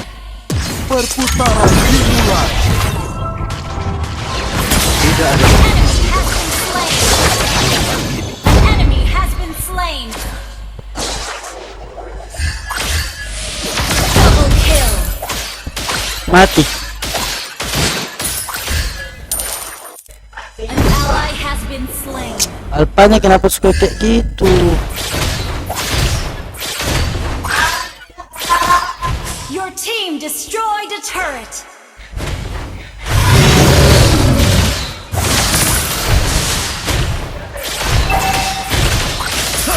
Perputaran dimulai. Tidak ada Enemy has been slain. Double kill. Mati. An ally has been slain. Alpanya kenapa suka kayak gitu? Your team destroyed a turret.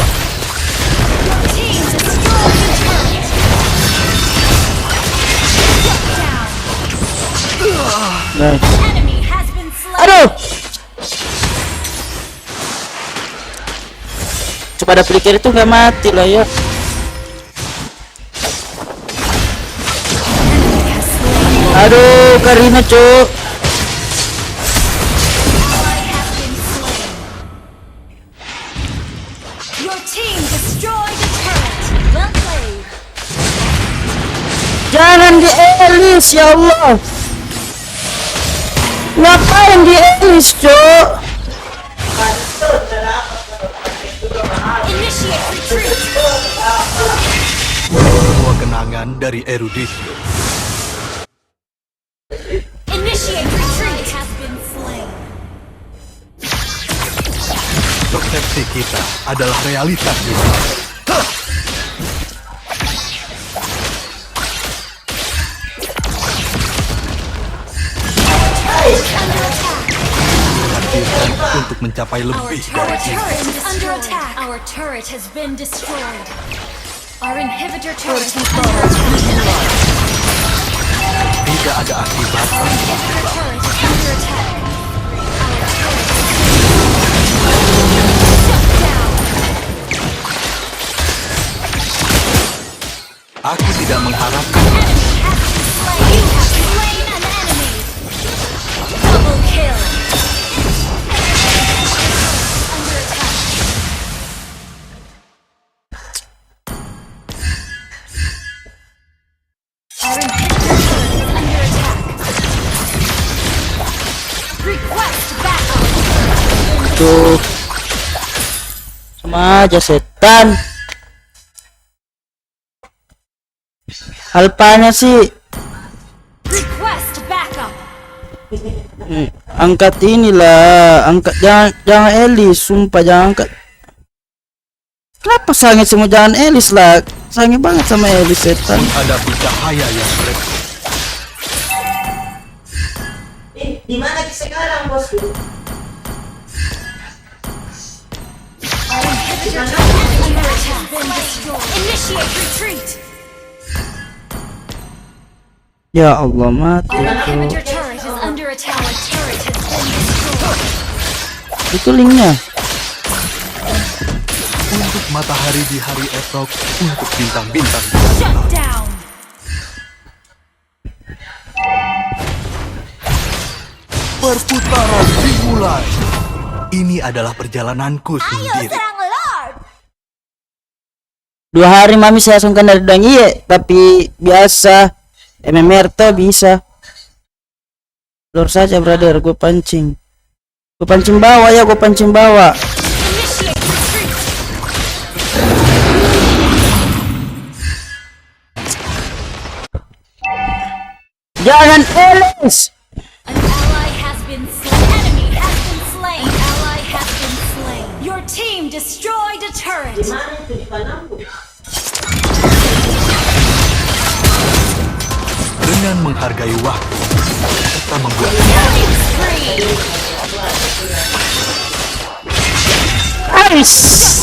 Your team destroyed a turret. Shut down. Nice. Enemy has been slain. Aduh. Coba ada flicker itu nggak mati lah ya. Aduh Karina cok. Jangan di Elis, ya Allah. Ngapain di Elis, Cok? Initiate retreat. Semua kenangan dari erudisio. Initiate retreat. Has been slain. Persepsi kita adalah realitas kita. Menghadirkan untuk mencapai Our lebih turret dari has ini. been under attack. Our turret has been destroyed. Our inhibitor turret is under attack. Tidak ada akibat. Our inhibitor turret is under attack. Aku tidak mengharapkan You have slain an enemy. Double kill. Under attack. Our inhibitor turret is under attack. Request backup. Tuh. Sama aja setan. Alpanya sih Request backup. angkat inilah, angkat jangan Elis, sumpah jangan angkat. Kenapa sange semua jangan Elis lah? Sange banget sama Elis setan. menghadapi cahaya yang berbeda. Di mana kita sekarang, bosku? Our inhibitor turret has been destroyed. Initiate retreat. Ya Allah, mati Our itu. inhibitor turret is under attack. Our turret has been destroyed. Itu linknya. Untuk matahari di hari esok, untuk bintang-bintang. Shut down. Perputaran dimulai. Ini adalah perjalananku sendiri. Lord. 2 hari mami saya sungkan dari dang iya, tapi biasa MMR tuh bisa. Lur saja brother, gue pancing. Gue pancing bawah ya, gue pancing bawah. Initiate retreat. Jangan Elis. An ally has been slain. Enemy has been slain. Ally has been slain. Your team destroyed a turret. Di mana itu di Panambu? Dengan menghargai waktu, kita membuat Killing spree. Ais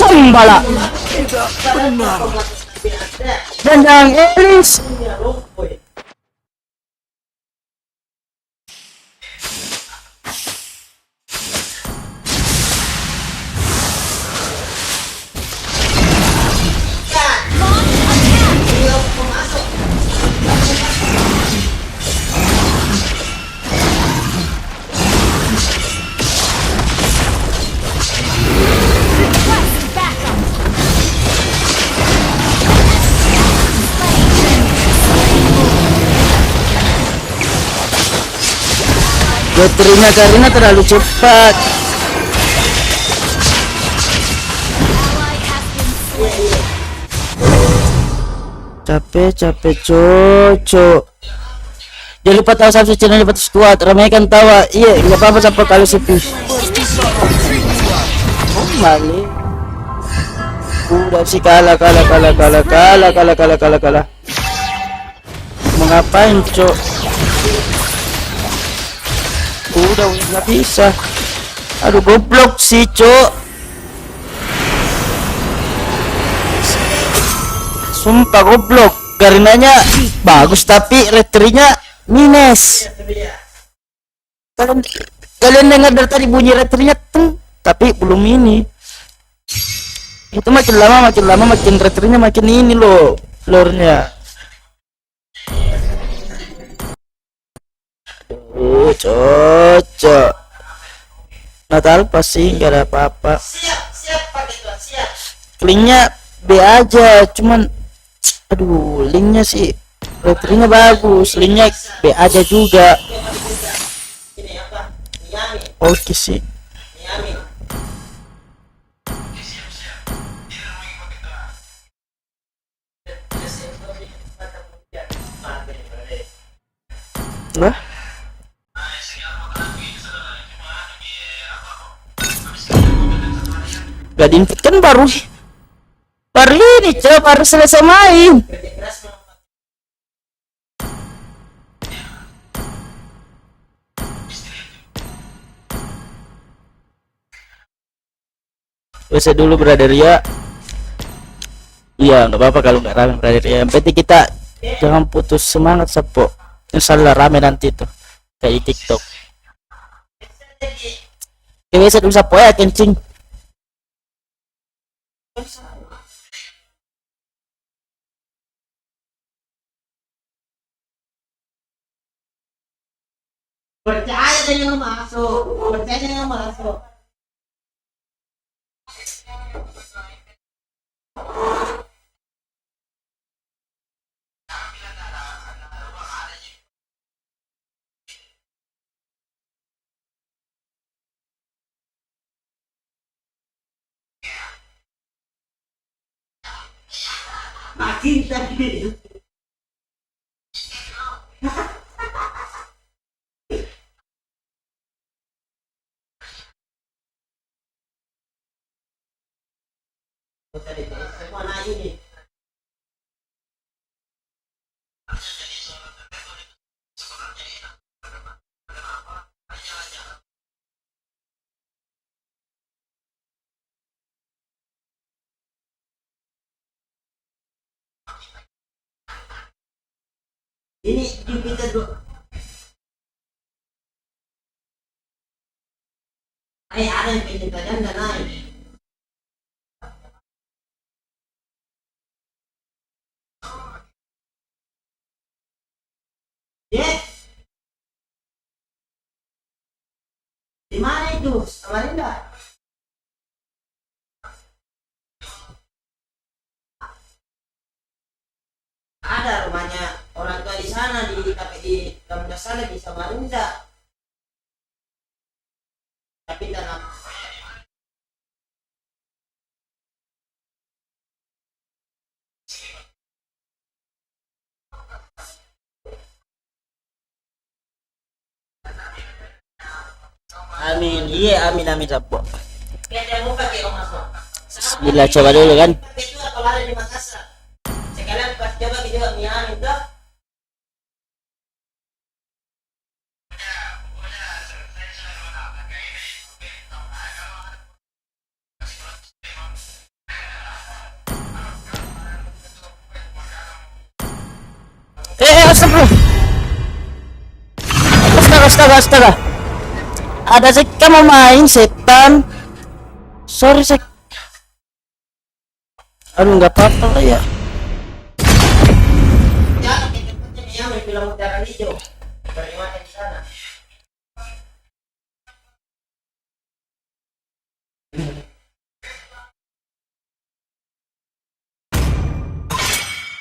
sembala. Dan jangan Elis. Request backup. Loterinya Karina terlalu cepat. Ally has been slain. Capek cocok. Jangan lupa tahu subscribe channel Lepas Squad, ramaikan tawa. Iya, nggak apa-apa sampai kalau sepi. Oh, balik. Udah sih kalah. Mau ngapain, cok? Udah nggak bisa. Aduh, goblok sih, cok. Sumpah goblok. Karinanya bagus tapi retrinya minus. Kalian dengar dari tadi bunyi retrinya teng, tapi belum ini. Itu makin lama makin retrinya makin ini loh, lore-nya. Cocok. Natal pasti nggak ada apa-apa. Siap pakai tuan, siap. Linknya B aja, cuman aduh linknya sih Baterainya bagus, linknya B aja juga. Ini apa? Miami. Oke sih. Miami. Lah. Gak diinput kan baru ini coba baru selesai main. Biasa dulu brother ya. Iya nggak apa-apa kalau nggak rame brother ya. Yang penting kita jangan putus semangat Sapo. Insyaallah rame nanti tuh kayak di TikTok. Oke biasa dulu Sapo ya kencing. Percaya dan yang masuk. Percaya dan yang masuk. Makin tadi. Semua naik ini. Ini Jupiter dulu. Ada yang penciptanya nggak naik. Di mana itu? Samarinda. Ada rumahnya orang tua di sana di kampung sana di Samarinda. Tapi tanah Amin, iya amin amin Sapo. kayak dia mau pakai orang masuk. Bismillah coba dulu kan. Itu kalau ada di Makassar. Sekalian pas coba kita juga Miami tuh. Astagfirullah. Astaga. Ada sih kamu main setan. Sorry sek. Aduh nggak apa-apa lah ya. Jangan ke tempatnya Miami bilang Mutiara Hijau. Bagaimana di sana?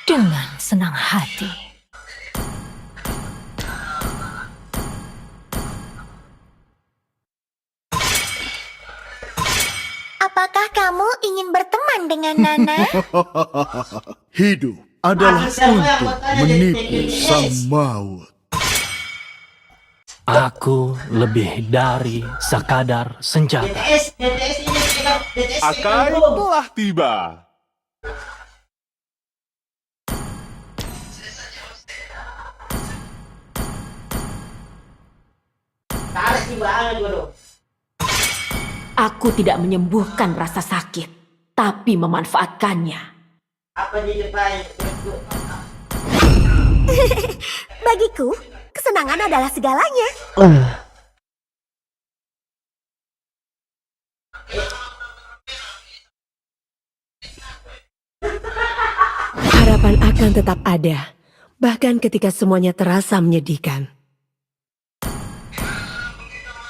Dengan senang hati. Apakah kamu ingin berteman dengan Nana? Hidup adalah untuk menipu sang maut. Aku lebih dari sekadar senjata. DTS ini DTS Akai telah tiba. Tarik di banget dulu. Aku tidak menyembuhkan rasa sakit, tapi memanfaatkannya. Apa di depan? Bagiku, kesenangan adalah segalanya. Harapan akan tetap ada, bahkan ketika semuanya terasa menyedihkan.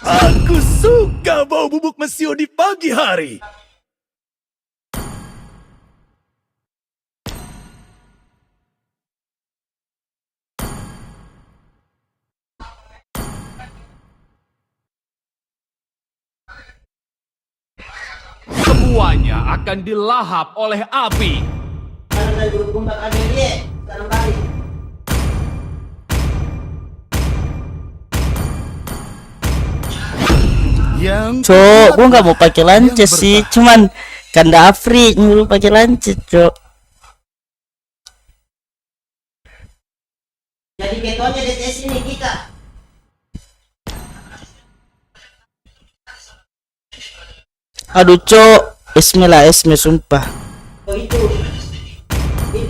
Aku suka bau bubuk mesio di pagi hari. Semuanya akan dilahap oleh api. Sekarang dari grup kumbak ada dia. Sekarang balik. Yang Cok, gua nggak mau pakai lance sih, cuman Kanda Afri nyuruh pakai lance, Cok. Jadi ketuanya DTS ini kita. Aduh, Cok. Esme lah, Esme sumpah. Oh itu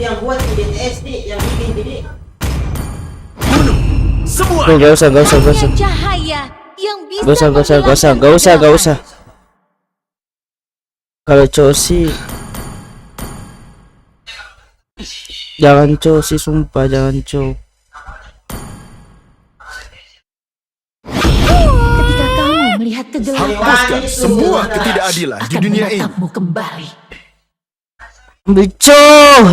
yang buat di DTS nih, yang bikin jadi. Semua. Gak usah. Cahaya yang bisa Gak usah. Kalau Cok sih, jangan Cok sih, sumpah jangan Cok. Ketika kamu melihat kegelapan, hapuskan semua ketidakadilan di akan dunia ini. menatapmu kembali. Cok.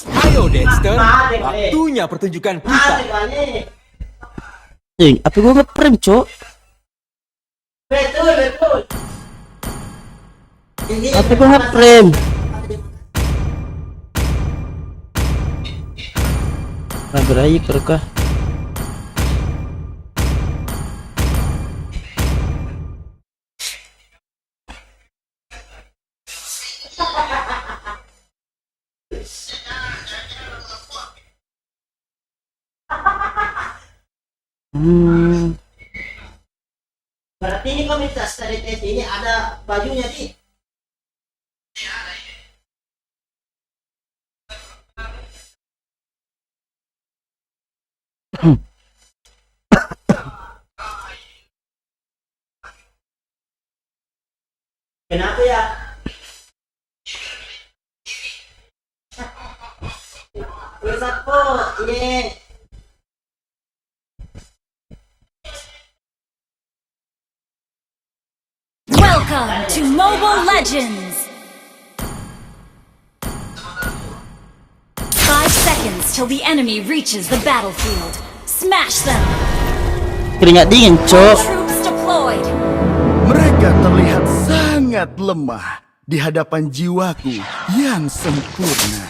Ayo Dexter, waktunya pertunjukan kita. Apa gua nge-frame, Cok? Betul. Apa gua nge-frame? Nah, berakhir berkah. Berarti ini komunitas dari DTS ini ada bajunya sih. Kenapa ya? Pusat po, ini. Welcome to Mobile Legends! 5 seconds till the enemy reaches the battlefield. Smash them! Keringat dingin, All Cok. troops deployed! Mereka terlihat sangat lemah di hadapan jiwaku yang sempurna.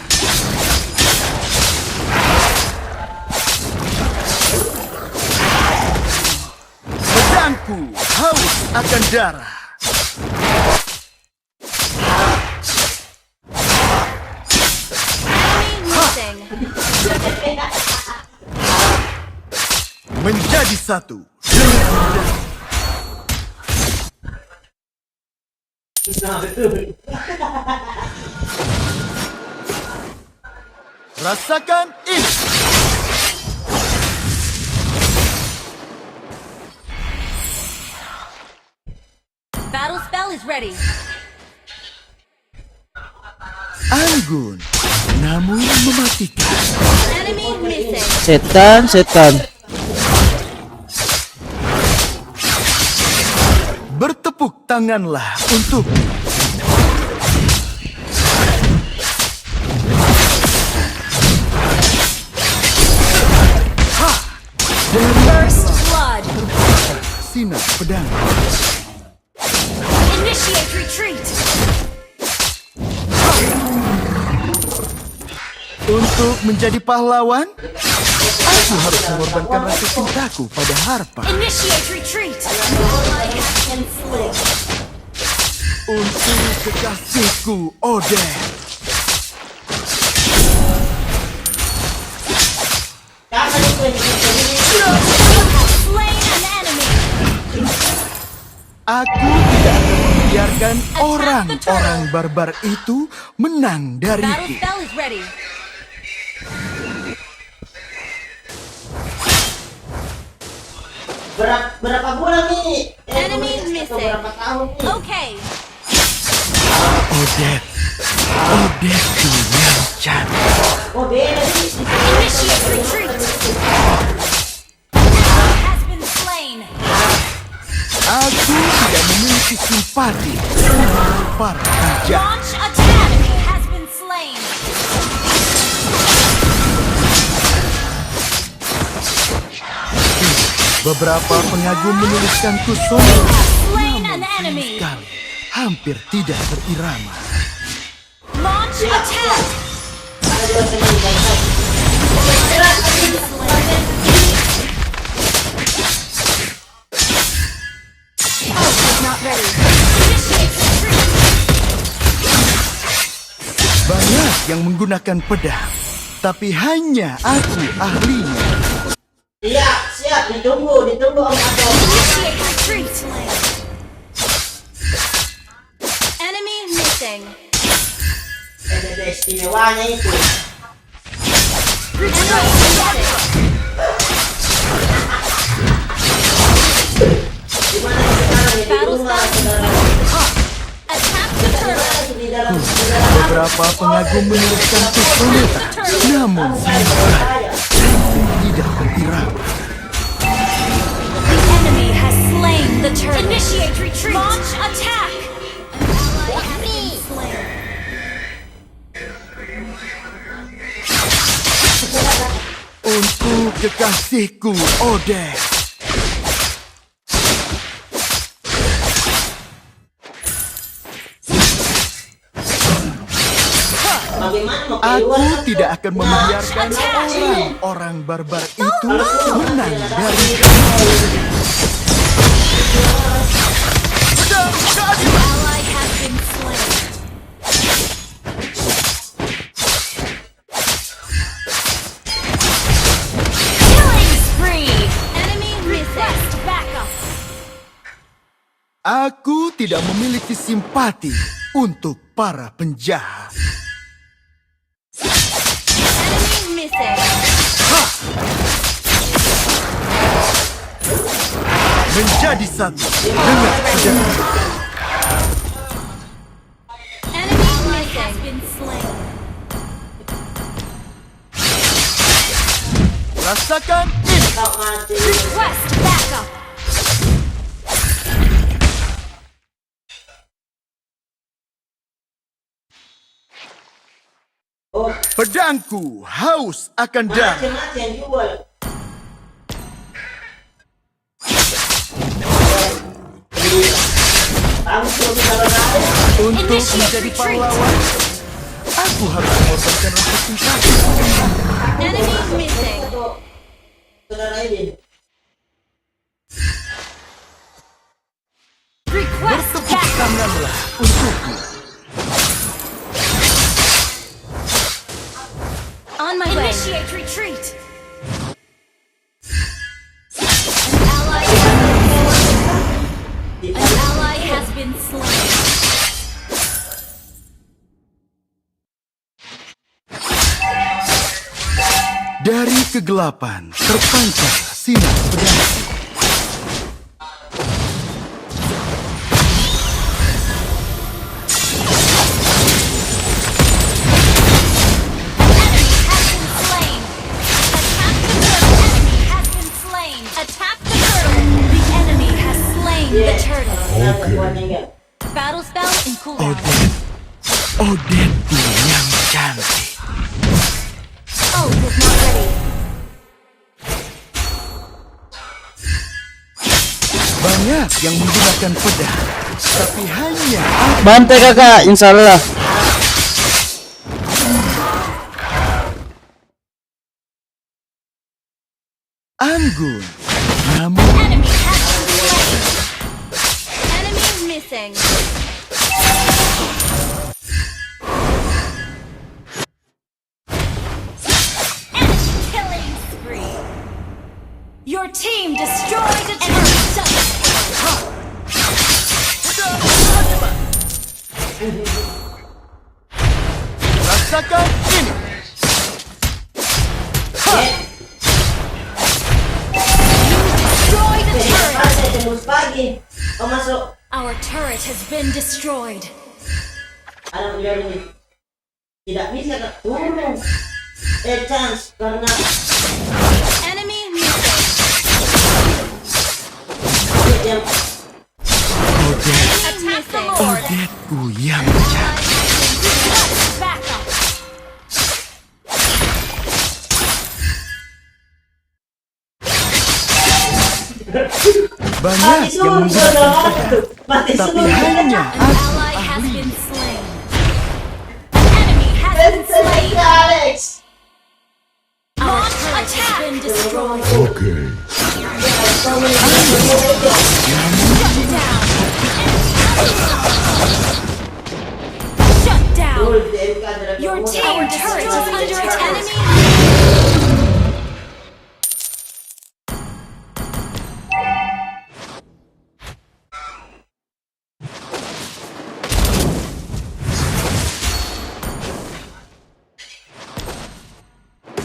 Pedangku haus akan darah. Menjadi satu. Rasakan ini. Battle spell is ready. Anggun, namun mematikan. Enemy missing. Setan. Bertepuk tanganlah untuk First blood. sinar pedang. Initiate retreat. Untuk menjadi pahlawan, aku harus mengorbankan rasa cintaku pada Harpa. Initiate retreat. Untuk kekasihku, Odette. Slain an enemy. Aku tidak akan membiarkan orang-orang barbar itu menang Battle dariku. spell is ready. Berapa bulan nih? Enemy Atau missing. berapa tahun nih? Okay. Odette yang cantik. Oh beda sih. Initiate retreat. Has been slain. Aku tidak memiliki simpati untuk para penjahat. Launch attack. Has been slain. Beberapa pengagum menuliskanku sombong, Slain an sayang enemy. sekali, hampir tidak berirama. Launch attack. Banyak yang menggunakan pedang, tapi hanya aku ahlinya. Siap, ditunggu Om Ato. Initiate retreat. Enemy missing. Ada istimewanya itu. Gimana sekarang ya di rumah, saudara? Attack the turtle. Di dalam Beberapa pengagum menuliskan kesulitan, namun sayang tidak berirama. The enemy has slain the turtle. Initiate retreat. Launch attack. Untuk kekasihku, Odette. bagaimana mau Aku keluar? tidak akan membiarkan orang barbar itu menang dari Ally has been slain. Killing spree. Enemy request backup. Aku tidak memiliki simpati untuk para penjahat. Enemy missing. Menjadi satu dengan pedang. Enemy missing. Has been slain. Rasakan ini. Kau mati. Request backup. Oh, Pedangku haus akan darah. macam-macam yang jual. Langsung kalau ada. Untuk Initiate menjadi retreat. pahlawan, aku harus mengorbankan rasa cintaku. Enemy missing. Saudara ini. Request backup. Tanganlah untukku. On my way. Initiate retreat. An ally has been slain. Dari kegelapan terpancar sinar pedangku. Attack the turtle. The enemy has slain the turtle. Battle spell in cooldown. Odetku yang cantik. Ult is not ready. Banyak yang menggunakan pedang, tapi hanya aku. Bantai kakak, insyaallah. Anggun, namun Enemy has been slain. Enemy missing. Enemy killing spree. Your team destroyed a turret. rasakan ini. Destroy the turret. Saya tembus pagi. Kau masuk. Our turret has been destroyed. Ada bilang ini. Tidak bisa tak turun. Chance karena Enemy missing. yang Attack the Lord. Odetku yang cantik. Request backup. Banyak yang menggunakan pedang, Mati tapi semua. hanya An ally has been slain. An enemy has been slain. Alex. Our turret has been destroyed. Shut down. Your team turret is under attack.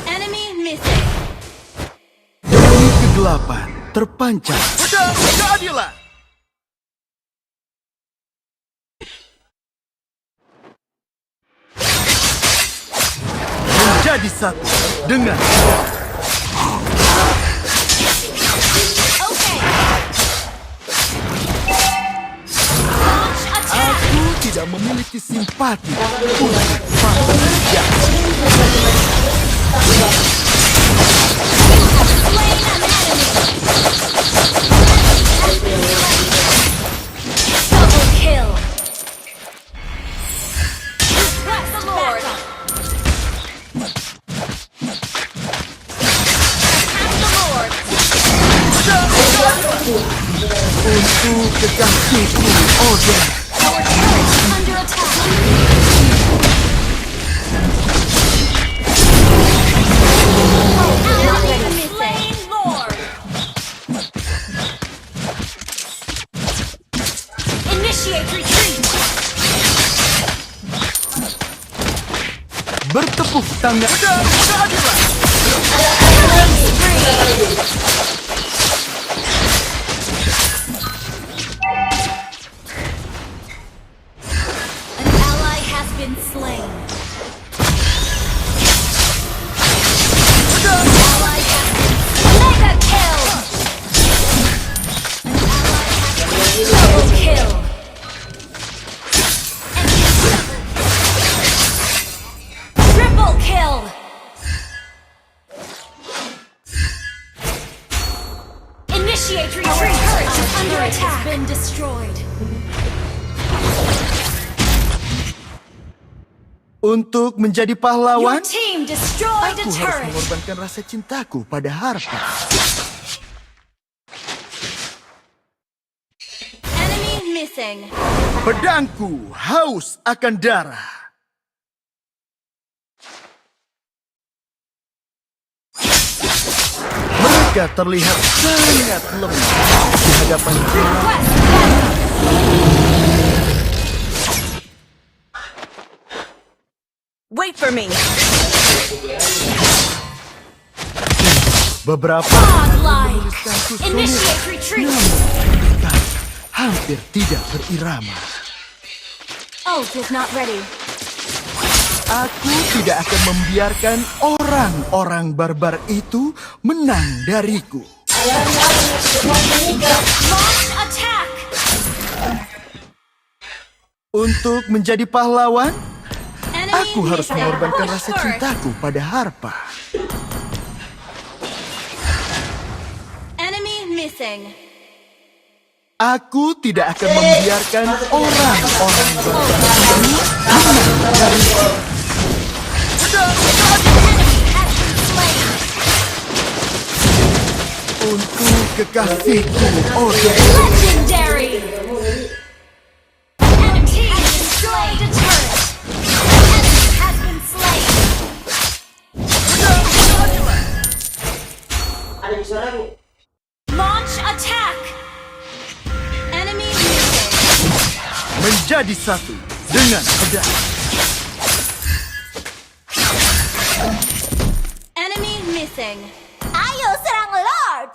Enemy missing. Dari kegelapan terpancar pedang keadilan. Menjadi satu dengan Okay. Launch attack. aku tidak memiliki simpati untuk manusia. Slain an enemy. Double kill. Bless the Lord. Attack the Lord. Untuk kekasihku, Odin. Our turret is under attack. Enemy slain Lord. Initiate retreat. Bertepuk tangan pedang keadilan. An ally has been slain. An ally has been mega kill. An ally has been double kill. Triple kill. Initiate retreat. Our turret is under attack. Has been destroyed. Untuk menjadi Your pahlawan, team destroyed a aku harus turret. mengorbankan rasa cintaku pada harpa. Enemy missing. Pedangku haus akan darah. Mereka terlihat sangat lemah di hadapan Request backup. Wait for me. beberapa Godlike. menuliskan Initiate retreat. namun hampir tidak berirama. Ult is not ready. Aku tidak akan membiarkan orang-orang barbar itu menang dariku. Launch attack. Untuk menjadi pahlawan, Enemy aku harus missing. mengorbankan Push rasa first. cintaku pada harpa. Enemy missing. Aku tidak akan membiarkan orang-orang barbar itu menang dariku. Untuk kekasihku, Odin. Legendary. Enemy has destroyed a turret. Enemy has been slain. Ada di suara Bu. Launch attack. Enemy missing. Menjadi satu dengan pedang. Enemy missing. Ayo serang Lord!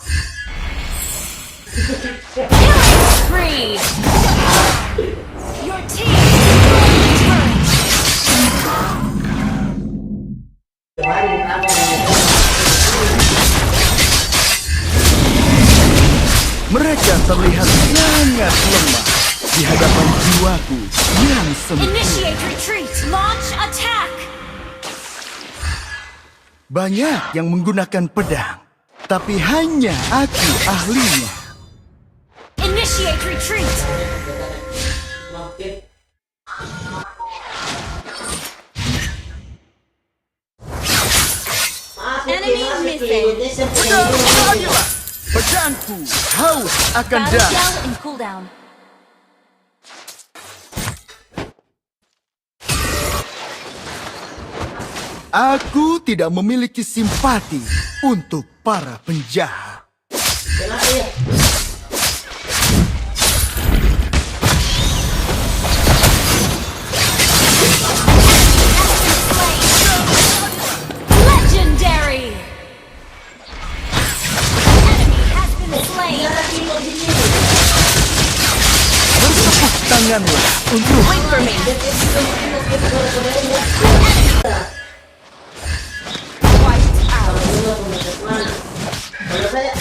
Killing spree. Your team destroyed the turret. Mereka terlihat sangat lemah di hadapan jiwaku yang sempit. Initiate retreat. Launch attack. Banyak yang menggunakan pedang, tapi hanya aku ahlinya. Initiate retreat. Enemy missing. Pedangku haus akan Battle darah. gel in cooldown. Aku tidak memiliki simpati untuk para penjahat. Legendary. Enemy has been slain. Bertepuk tanganlah untuk Wait for me. Kalau saya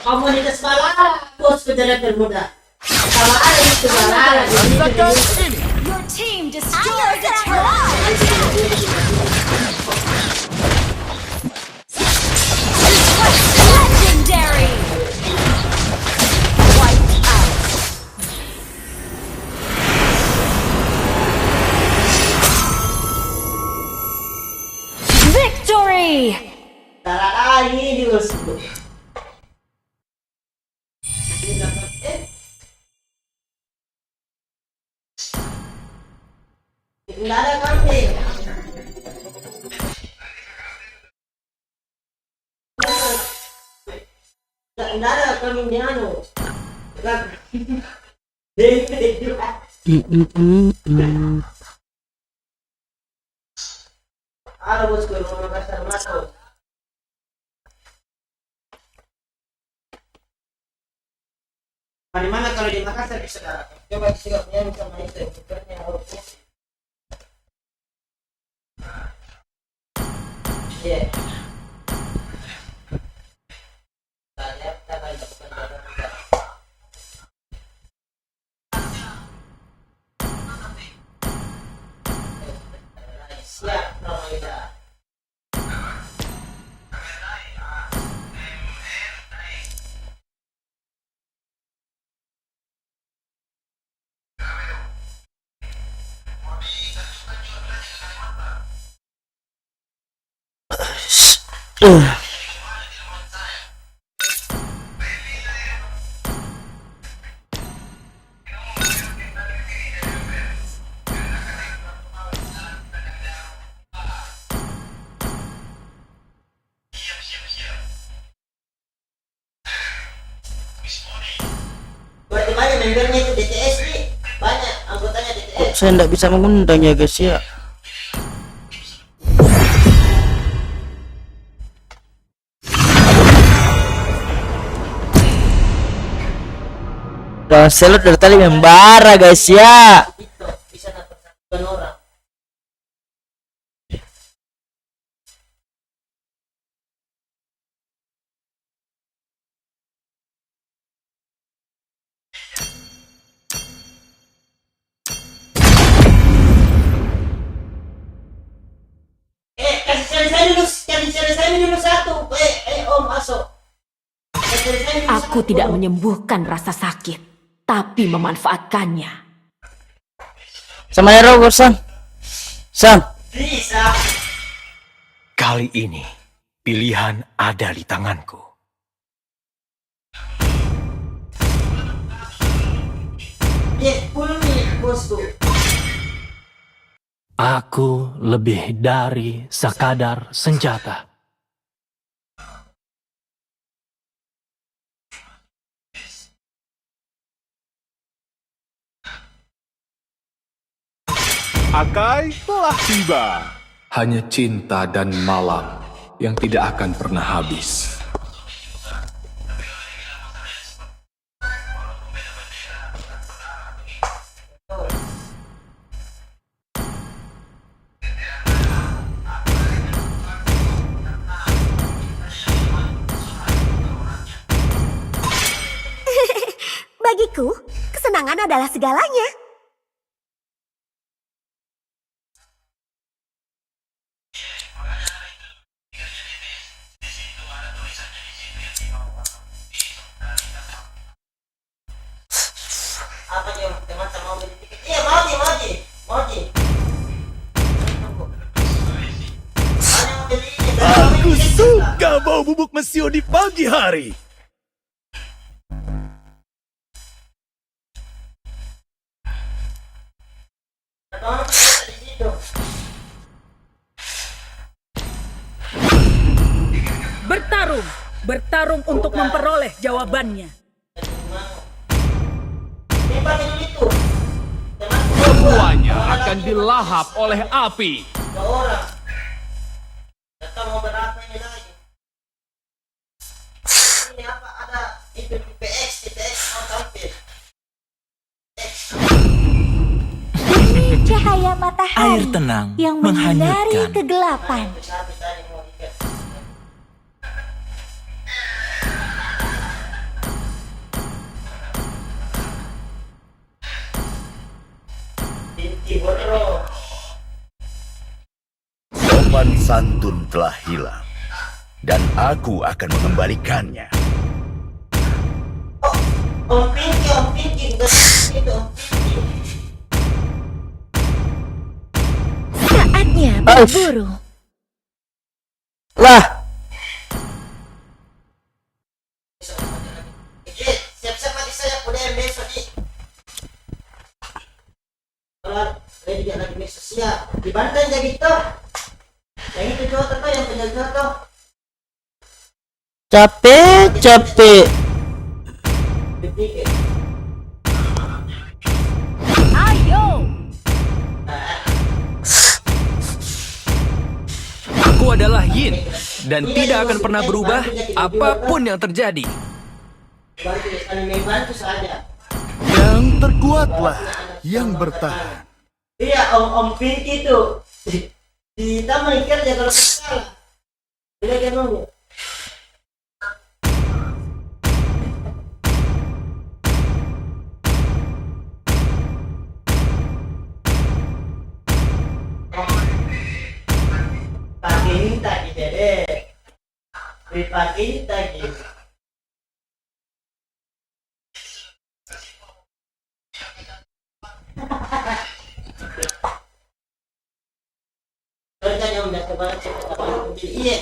komunitas balala, bos kejaran termuda. Kalau ada itu balala, rasakan ini. Your team destroyed the turret. Legendary. Wiped out. Victory. balala ini bosku. Tidak ada kambing. Tidak ada kambing di anu. Ada bosku rumah Makassar masuk. Mana kalau di Makassar bisa dapat? Coba siapnya sama itu, bukannya harusnya. Iya. Saya kata itu bukan dapat. Siap, Romaida. Berarti banyak membernya itu DTS nih, banyak anggotanya DTS. Saya tidak bisa mengundang ya guys ya. Dan selut dari tadi membara guys ya. Bisa dapat satu orang. Kasih saya dulu satu. Om masuk. Aku tidak menyembuhkan rasa sakit, tapi memanfaatkannya. Sama hero Sang. Sang. Bisa. Kali ini, pilihan ada di tanganku. Ya, 10 menit bosku. Aku lebih dari sekadar senjata. Akai telah tiba. Hanya cinta dan malam yang tidak akan pernah habis. Bagiku, kesenangan adalah segalanya. Apa bau bubuk mesio di pagi hari? Bertarung. Bertarung untuk memperoleh jawabannya. Semuanya akan dilahap oleh api. Mau berapa ini lagi? Ini apa ada itu IPX mau tampil. Demi cahaya matahari Air tenang yang menyinari menghanyutkan. kegelapan. Sopan santun telah hilang, dan aku akan mengembalikannya. Om Pinky, itu Om Pinky. Saatnya berburu. Lah, Siap-siap mati saya udah besok nih. Kalau saya juga lagi besok siap. Dibantai aja gitu. Yang itu cowok tuh yang penjaga tuh. capek. Ayo. Aku adalah Yin dan tidak akan pernah berubah apapun yang terjadi. Bantu saja. Yang terkuatlah yang bertahan. Iya Om Pinky itu di taman kerja kalau salah. Tidak kenal. Pakai tadi deh. Dipakai tadi. Iya.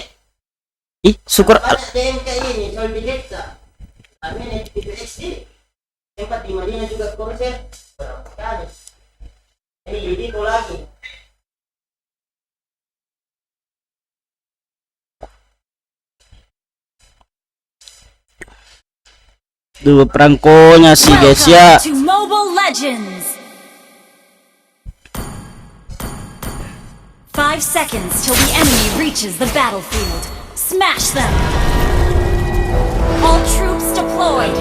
Ih, syukur. Banyak DMK ini soal biletsa. Kami nih PPXD. Sempat di Madinah juga konser berapa kali. Ini Yudiko lagi. Dua perangkonya sih guys ya. To Mobile Legends. 5 seconds till the enemy reaches the battlefield. Smash them! All troops deployed.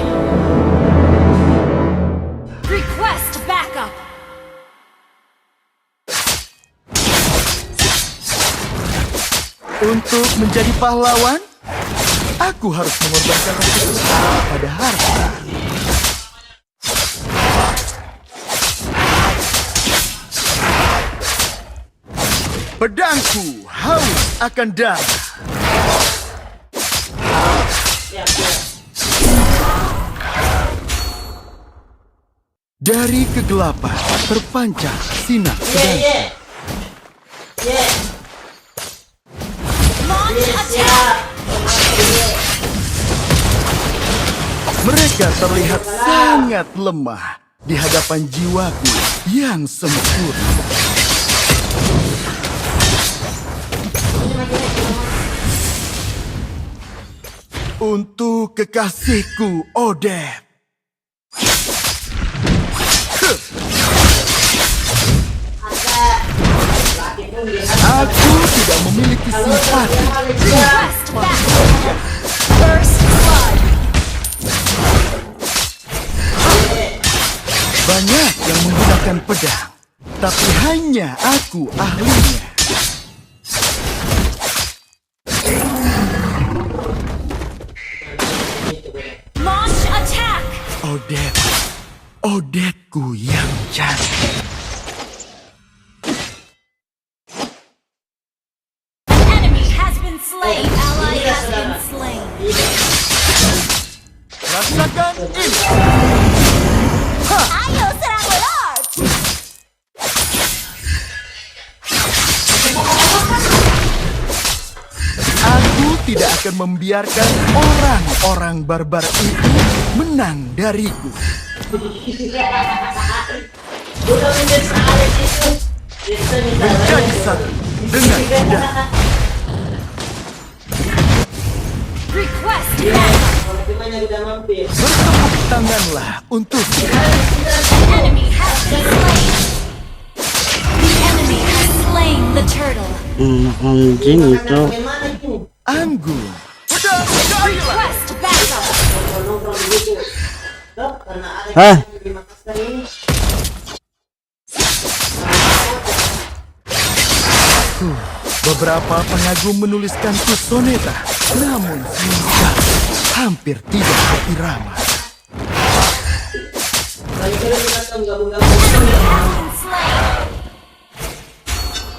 Request backup. Untuk menjadi pahlawan, aku harus mengorbankan rasa pada harta. Pedangku haus akan darah. Dari kegelapan terpancar sinar pedang. Launch attack! Mereka terlihat sangat lemah di hadapan jiwaku yang sempurna. Untuk kekasihku Odette. Aku tidak memiliki simpati. Request backup. First blood. Banyak yang menggunakan pedang, tapi hanya aku ahlinya. Launch attack! Odette, Odetteku yang cantik. Enemy has been slain. Ally has been slain. Rasakan ini. Ayo serang Lord. Aku tidak akan membiarkan orang-orang barbar itu menang dariku. Menjadi satu dengan mudah. Request backup. Bertepuk tanganlah untuk Enemy has been slain. The enemy has slain the turtle. Anjing itu. Anggun. Request backup. Hah? Beberapa pengagum menuliskanku soneta, namun singkat, hampir tidak berirama.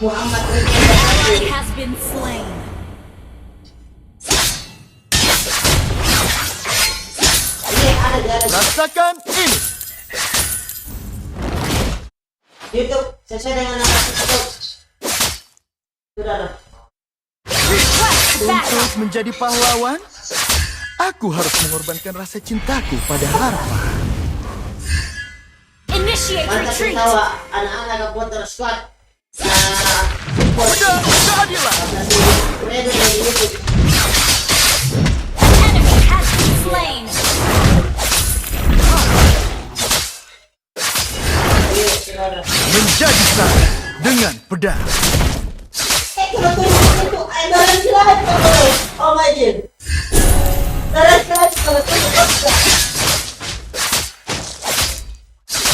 Ally has been slain. Rasakan ini. YouTube sesuai dengan nama YouTube. Sudah. Untuk menjadi pahlawan, aku harus mengorbankan rasa cintaku pada Harpa. Initiate Mantap retreat. tawa anak-anak Kapoter Squad. Sudah, keadilan. Ready dari YouTube. Enemy has been slain. Menjadi satu dengan pedang. Kalau tunjuk itu, darah silat kalau oh my god. Darah silat kalau tunjuk.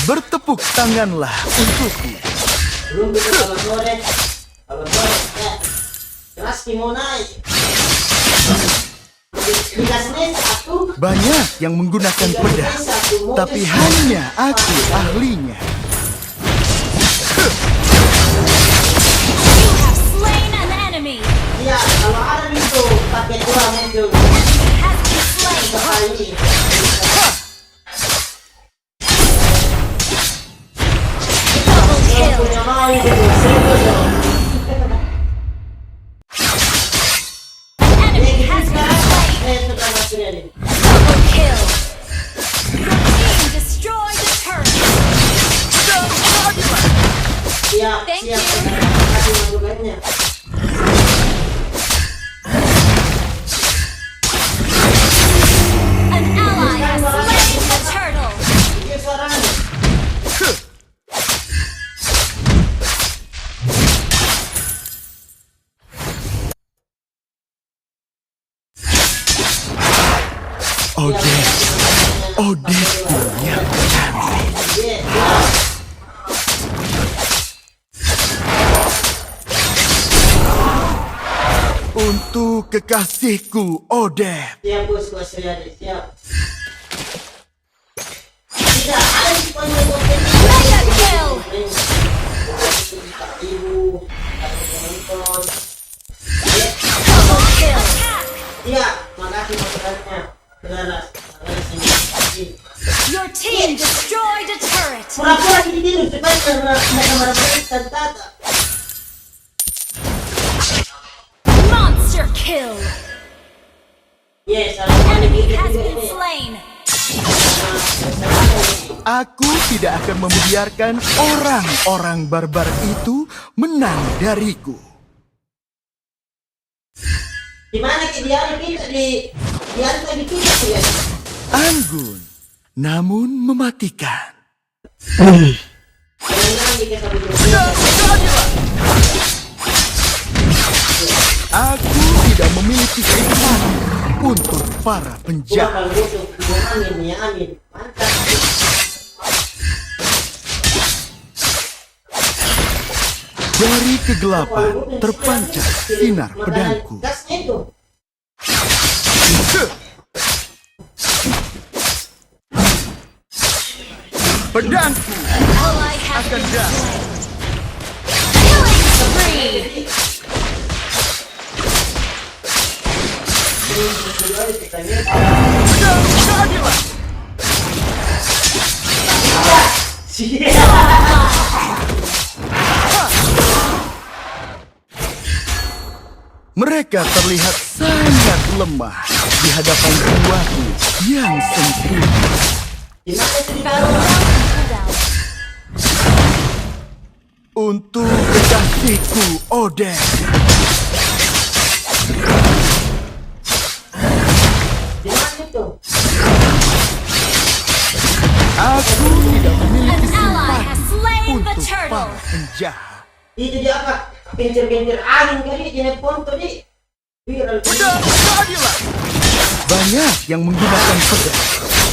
Bertepuk tanganlah untukku. Belum bisa kalau sore. Kalau sore ya. Keras kimonai. Dikasihnya satu. Banyak yang menggunakan pedang, tapi hanya aku ahlinya. You have slain an enemy. Ya, kalau ada itu pakai dua muncul. Has been slain. Sekali. Double kill. Punya mau itu serius dong. Enemy has been slain. Sudah masuk ini. Double kill. Team destroy the turret. Siap, Thank siap. you. Kasih masukannya. An ally has slain the turtle. Ini suaranya. Odetku yang cantik. Untuk kekasihku, Odet. Siap bos, bos Riyadi, siap. Tidak ada di panggung Mega kill. Ibu, penonton. Double kill. Iya, makasih masukannya. Saudara, sini. Your team destroyed a turret. Pura-pura di tidur supaya mereka merepotkan tata. Monster kill. Yes, Enemy has been slain. Aku tidak akan membiarkan orang-orang barbar itu menang dariku. Di mana kita di antara kita tuh ya? Anggun, namun mematikan. Aku tidak memiliki simpati untuk para penjahat. Amin, ya amin. Mantap. Dari kegelapan terpancar sinar pedangku. Gasnya itu. Pedangku Ally has akan been datang. slain. Killing spree. Pedang keadilan. Mereka terlihat sangat lemah di hadapan jiwaku yang sempurna. Untuk kekasihku Odette. Aku tidak memiliki simpati untuk para penjahat. Itu dia apa? Kincir-kincir angin kali jenis ponto di. Pedang keadilan. Banyak yang menggunakan pedang,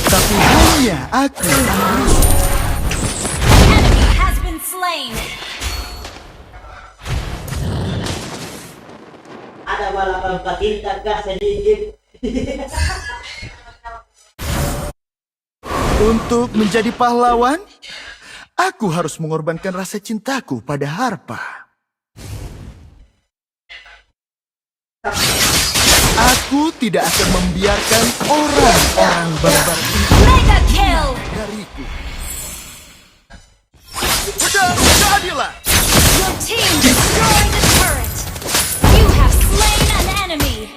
tapi hanya aku yang berusaha. Enemy has been slain. Ada balapan patinta kah sedikit. Untuk menjadi pahlawan, aku harus mengorbankan rasa cintaku pada Harpa. Aku tidak akan membiarkan orang-orang barbar itu Mega kill. dariku. Pedang keadilan. Your team destroyed the turret. You have slain an enemy.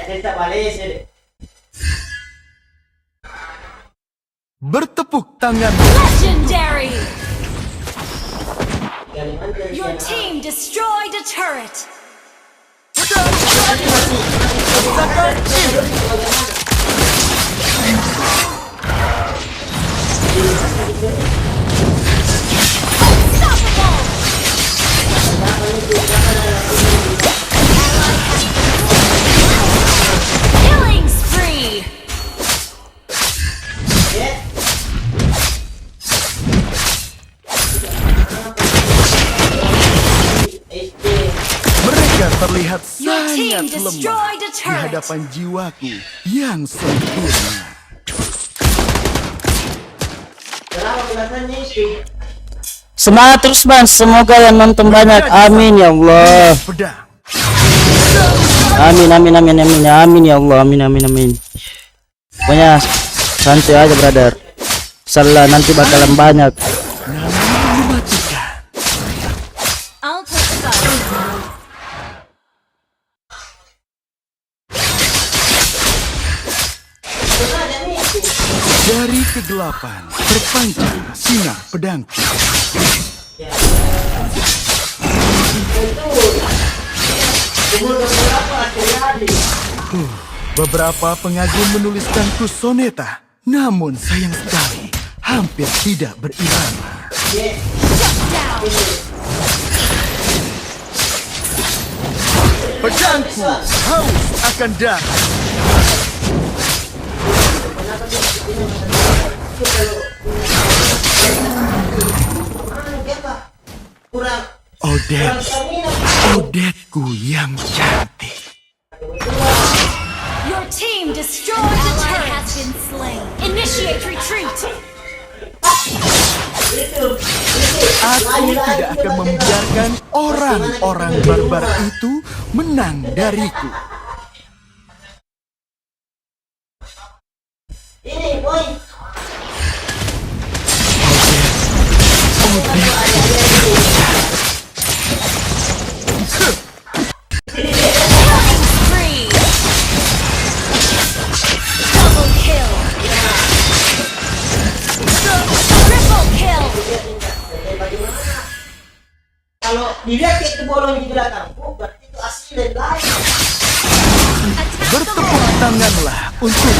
Kita balik sih. Bertepuk tangan. Legendary. Your team destroyed a turret. Killing spree. Mereka terlihat Your team sangat lemah destroyed a di turret. hadapan jiwaku yang sempurna. Semangat terus bang, semoga yang nonton banyak. Amin ya Allah. Pedang. Amin amin amin amin amin ya Allah, amin amin amin. Pokoknya santai aja brother. Salah nanti bakalan banyak. I'll take the gun. Dari kegelapan terpancar sinar pedangku. Beberapa pengagum menuliskanku soneta, namun sayang sekali hampir tidak berirama. Pedangku haus akan darah. Odetteku yang cantik. Your team destroyed the turret. Has been slain. Initiate retreat. Aku tidak akan membiarkan orang-orang barbar itu menang dariku. Ini boy. Spree. Double kill. Triple kill. Kalau dilihat itu bolong di belakang, berarti itu asli dari lain. Bertepuk tanganlah untuk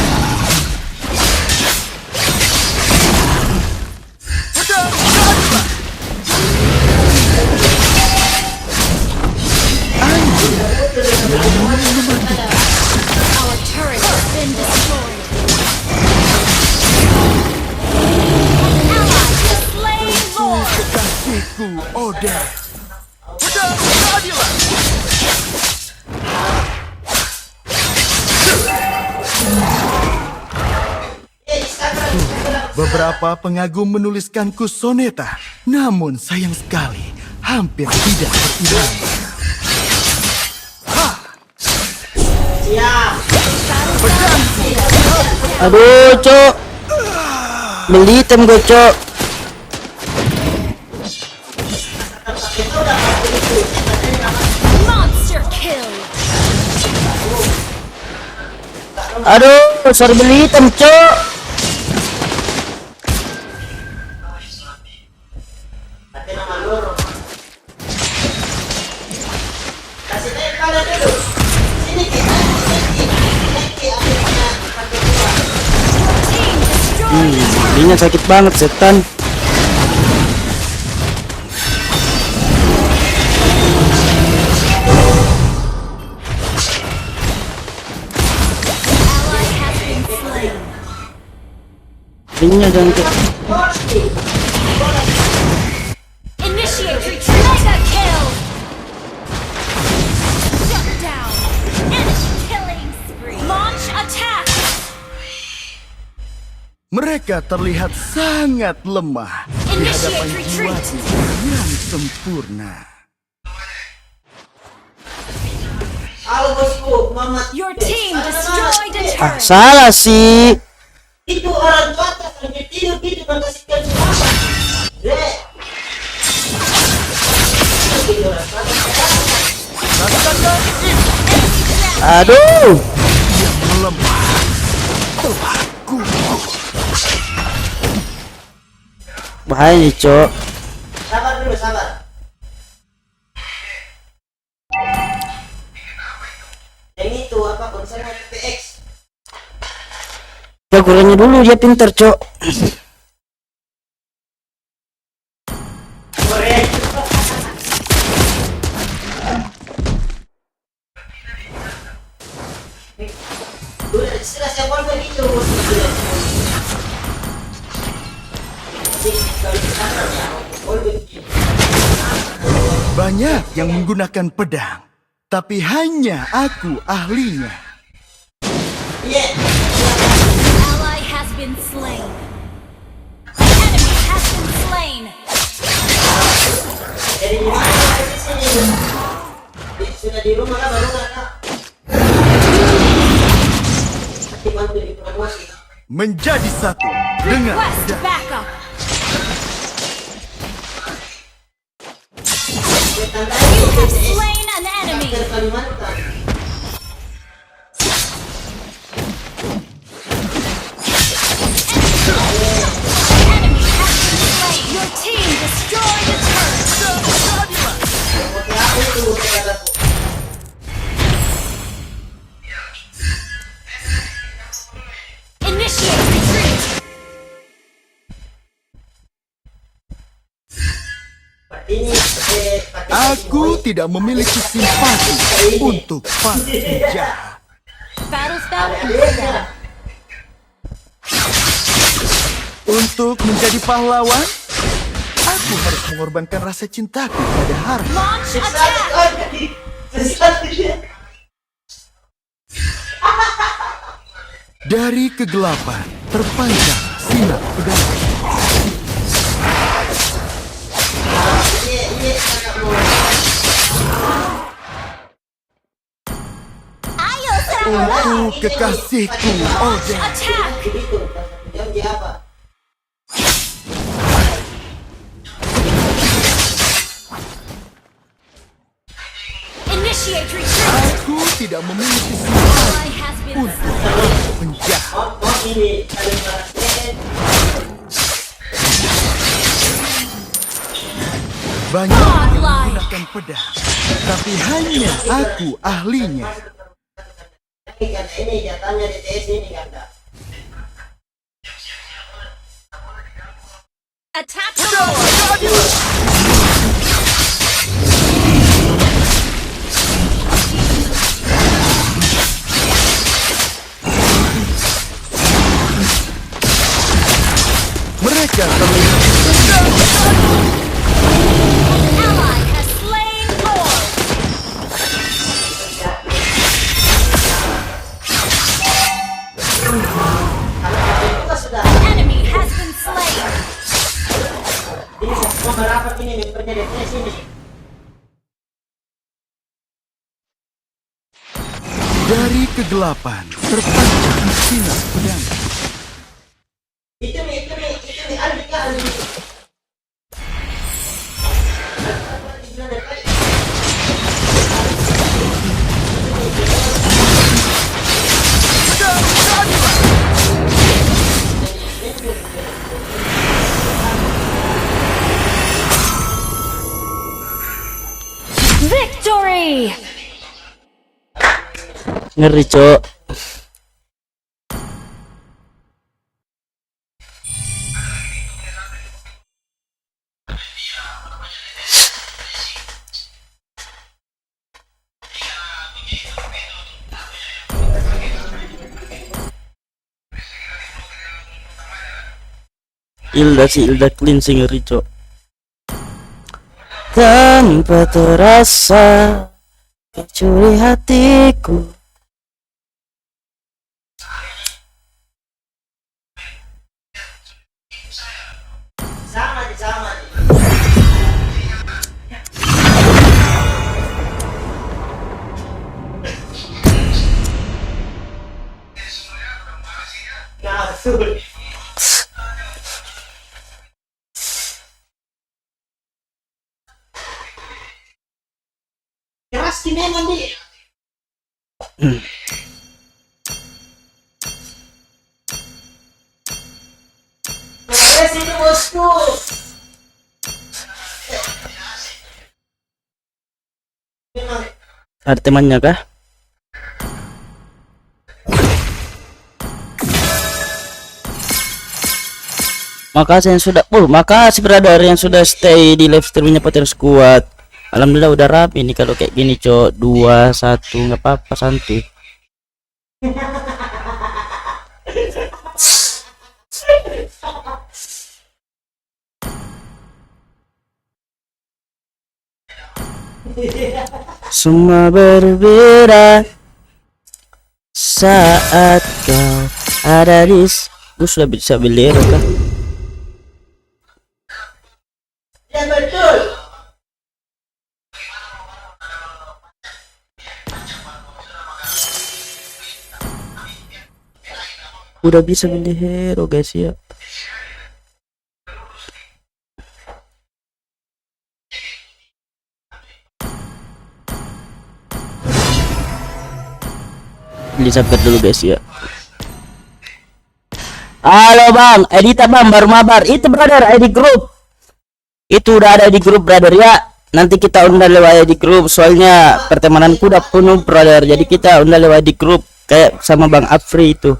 Our turret has been destroyed. An ally has slain Lord. kekasihku Odette. Pedang keadilan. Beberapa pengagum menuliskanku soneta, namun sayang sekali hampir tidak berirama. Aduh cok, beli item gue cok. Aduh, sorry beli hitam, cok. Tapi nama loro. Kasih tepal dulu. Sini kita. Ininya sakit banget setan. Ininya jangan ke Initiate retreat. Mega kill. Shut down. Enemy killing spree. Launch attack. Mereka terlihat sangat lemah di hadapan jiwaku yang sempurna. Halo bosku, Muhammad. Your team destroyed a turret. salah sih. Itu orang tua sampai tidur gitu mengkasihkan Muhammad. Dek. Aduh. Yang melemah telah gugur. Bahaya nih, cok. Sabar dulu, sabar. Yang itu apa konsernya PX? Jagorannya dulu dia pinter, cok. Udah istilah siapa begitu. Banyak yang menggunakan pedang, tapi hanya aku ahlinya. Ally has been slain. Enemy has been slain. Jadi gimana di sini? Sudah di rumah kan baru nggak? Nanti bantu di promosi. Menjadi satu dengan Request backup. You have slain an enemy. Enemy has been slain. Your team destroyed a turret. Initiate retreat. Aku tidak memiliki simpati untuk para penjahat. Battle spell completed. Untuk menjadi pahlawan, aku harus mengorbankan rasa cintaku pada harta. Launch attack. Dari kegelapan terpancar sinar pedang. Ayo serang Untuk kekasihku, Odin. Attack. Janji apa? Initiate retreat. Aku tidak memiliki simpati Ally has been untuk slain. penjahat. Oh ini saling perhatian. Banyak yang menggunakan pedang, tapi hanya aku ahlinya. Karena ini jatahnya di TS ini kan Kak. Attack the Lord. Mereka terlihat Ally has slain Lord. Enemy has been slain. Ini semua berapa ini mempernya di TS ini. dari kegelapan terpancar sinar pedang. Itu nih, Aldi Kak, Aldi. Ngeri, Cok. Hilda clean sih ngeri, Cok. Tanpa terasa kau curi hatiku. Sama. Ngasul. Keras di memang dia. Keras itu bosku. Ada temannya kah? Makasih brother yang sudah stay di live streamnya Potter Squad. Alhamdulillah udah rapi nih kalau kayak gini, Cok. 2 1 nggak apa-apa, santuy. Semua berbeda saat kau ada di. Gue sudah bisa beli kah? Ya betul. Udah bisa beli hero guys ya. Beli subscribe dulu guys ya. Halo bang, Edita bang baru mabar. Itu brother ID grup. Itu udah ada di grup brother ya. Nanti kita undang lewat di grup. Soalnya pertemananku udah penuh brother. Jadi kita undang lewat di grup kayak sama Bang Afri itu.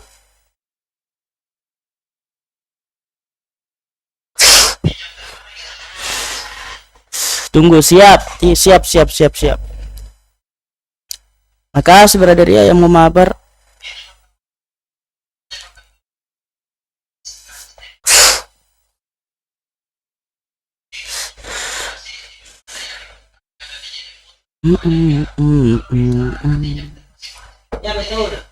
Tunggu, siap. Makasih brother ya yang mau mabar. Ya betul.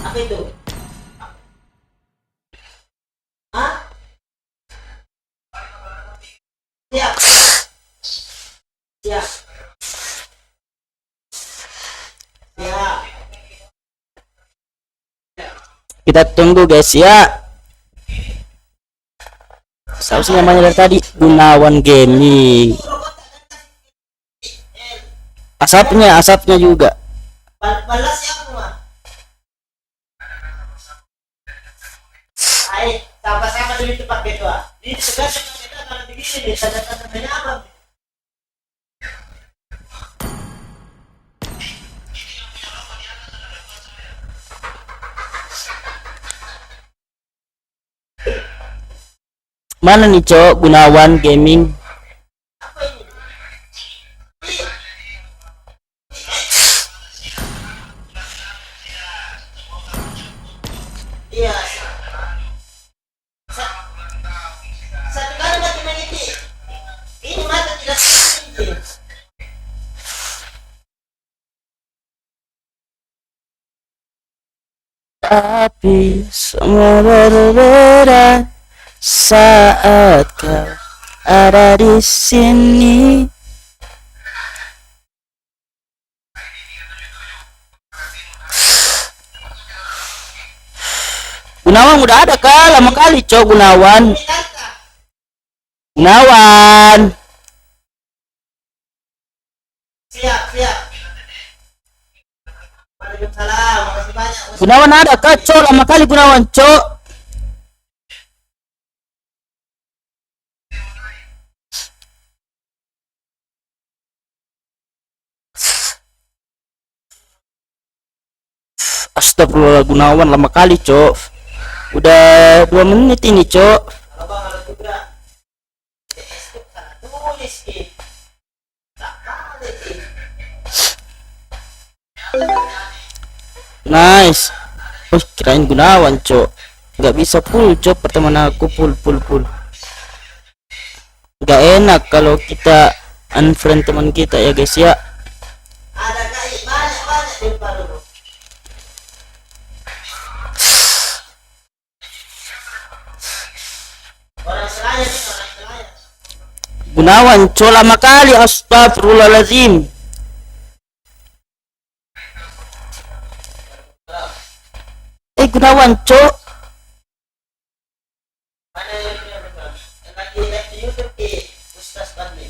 Apa itu? Hah? Siap. Siap. Siap. Kita tunggu guys ya. Siapa sih namanya dari tadi? Gunawan Gaming. Asapnya juga. Balas siapa mah? Ayo, sama-sama dulu cepat berdua. Ini tegas kita kalau begini nih, tanda-tandanya apa? Mana nih Cok? Gunawan Gaming. Iya. Satu kali mati meniti. Ini mata tidak meniti. Tapi semua berbeda saat kau ada di sini. Gunawan udah ada kah? Lama kali Cok Gunawan. Siap. Gunawan ada kah, Cok? Lama kali Gunawan, Cok. Astagfirullah, Gunawan lama kali, Cok. Udah 2 menit ini, Cok. Nice. Kirain Gunawan, Cok. Nggak bisa full, Cok. Pertemanan aku full. Nggak enak kalau kita unfriend teman kita ya, guys ya. Ada kayak banyak di depan dulu. Orang Selayar nih, orang Selayar. Gunawan, Cok, lama kali. Astagfirullahaladzim. Gunawan, Cok. Mana yang lagi live di YouTube di Ustaz Fadli.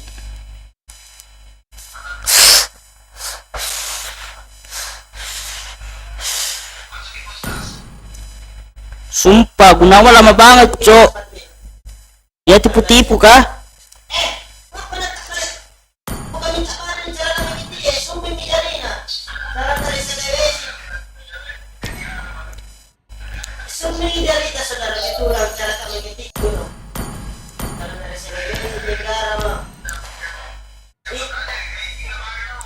Sumpah, Gunawan lama banget, Cok. Ya tipu-tipu kah? Bukan minta kemarin cara begitu ya, sumpah mijarina. Saran dari Selewesi. Sumpah mijarita saudara itu orang cara kami ketik dulu. Saran dari Selewesi negara mah.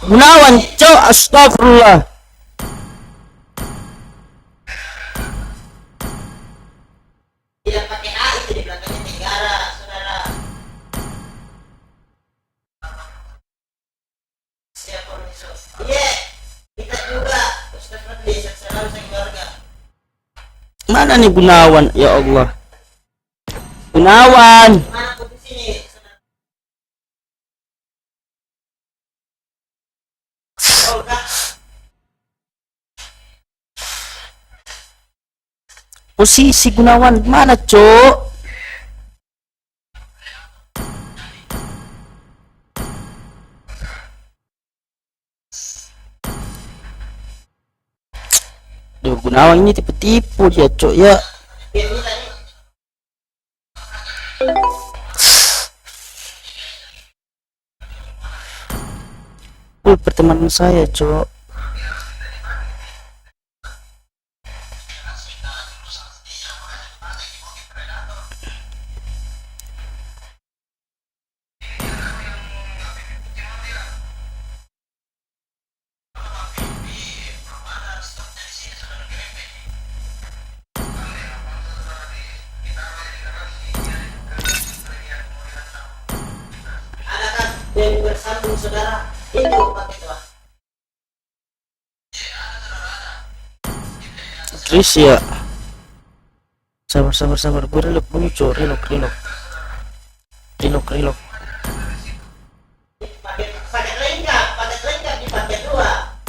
Gunawan, Cok. Astagfirullah. Tidak pakai A itu di belakangnya negara, saudara. Siapa musuh? Iya, kita juga. Ustaz Fadli, salam keluarga. Mana nih Gunawan? Ya Allah. Gunawan. Mana pun di sini. Posisi Gunawan mana, Cok? Duh, Gunawan ini tipu-tipu dia, Cok ya. Pertemanan saya, Cok. Dan bersambung saudara itu pakai doa. Terus ya. Sabar. Gue relok dulu, Cok. Relok. Pakai lengkap dipakai dua.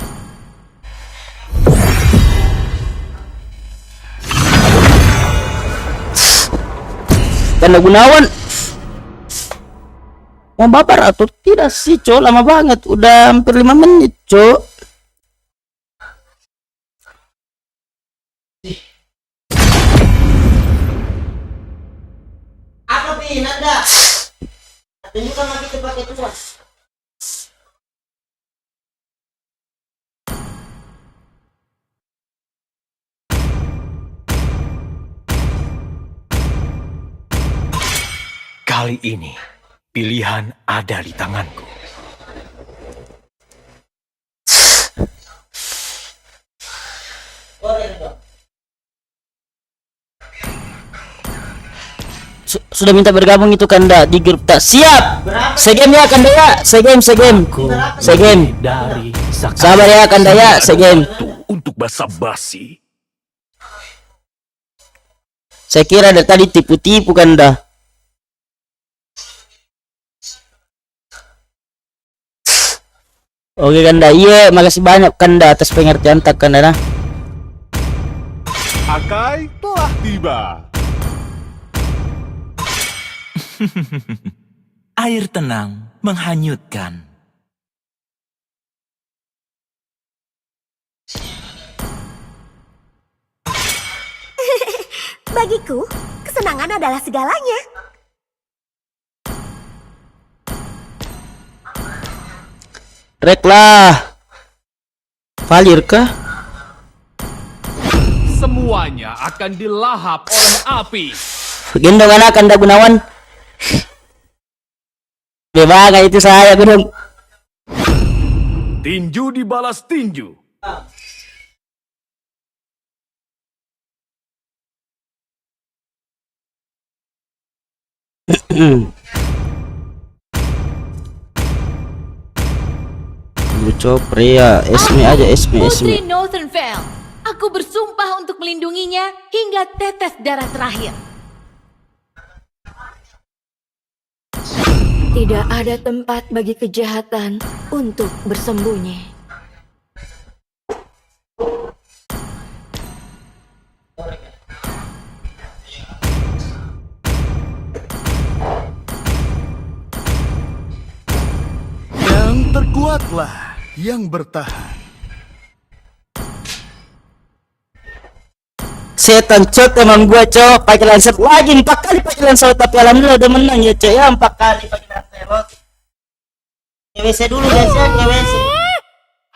Karena Gunawan mau baper atau tidak sih, Cok? Lama banget, udah hampir 5 menit, Cok. Apa Bin, Anda? Tunjukkan lagi itu pakai itu, Bos. Kali ini, pilihan ada di tanganku. Sudah minta bergabung itu Kanda di grup tak siap. Segame ya Kanda ya, segame. Dari Sabar ya Kanda ya, segame. Untuk basa-basi. Saya kira dari tadi tipu-tipu Kanda. Oke Kanda, iya makasih banyak Kanda atas pengertian tak Kanda nah. Akai telah tiba. Air tenang menghanyutkan. Bagiku, kesenangan adalah segalanya. Rek lah. Valir kah? Semuanya akan dilahap oleh api. Gendong anak Anda Gunawan. Bagaimana itu saya gendong. Tinju dibalas tinju. Lucu pria, Esme aja Esme. Putri Northernvale. Aku bersumpah untuk melindunginya hingga tetes darah terakhir. Tidak ada tempat bagi kejahatan untuk bersembunyi. Yang terkuatlah yang bertahan. Setan cok emang gua cok pakai lansat lagi 4 kali pakai lansat tapi alhamdulillah udah menang ya cok ya 4 kali pakai lansat. WC dulu guys ya WC.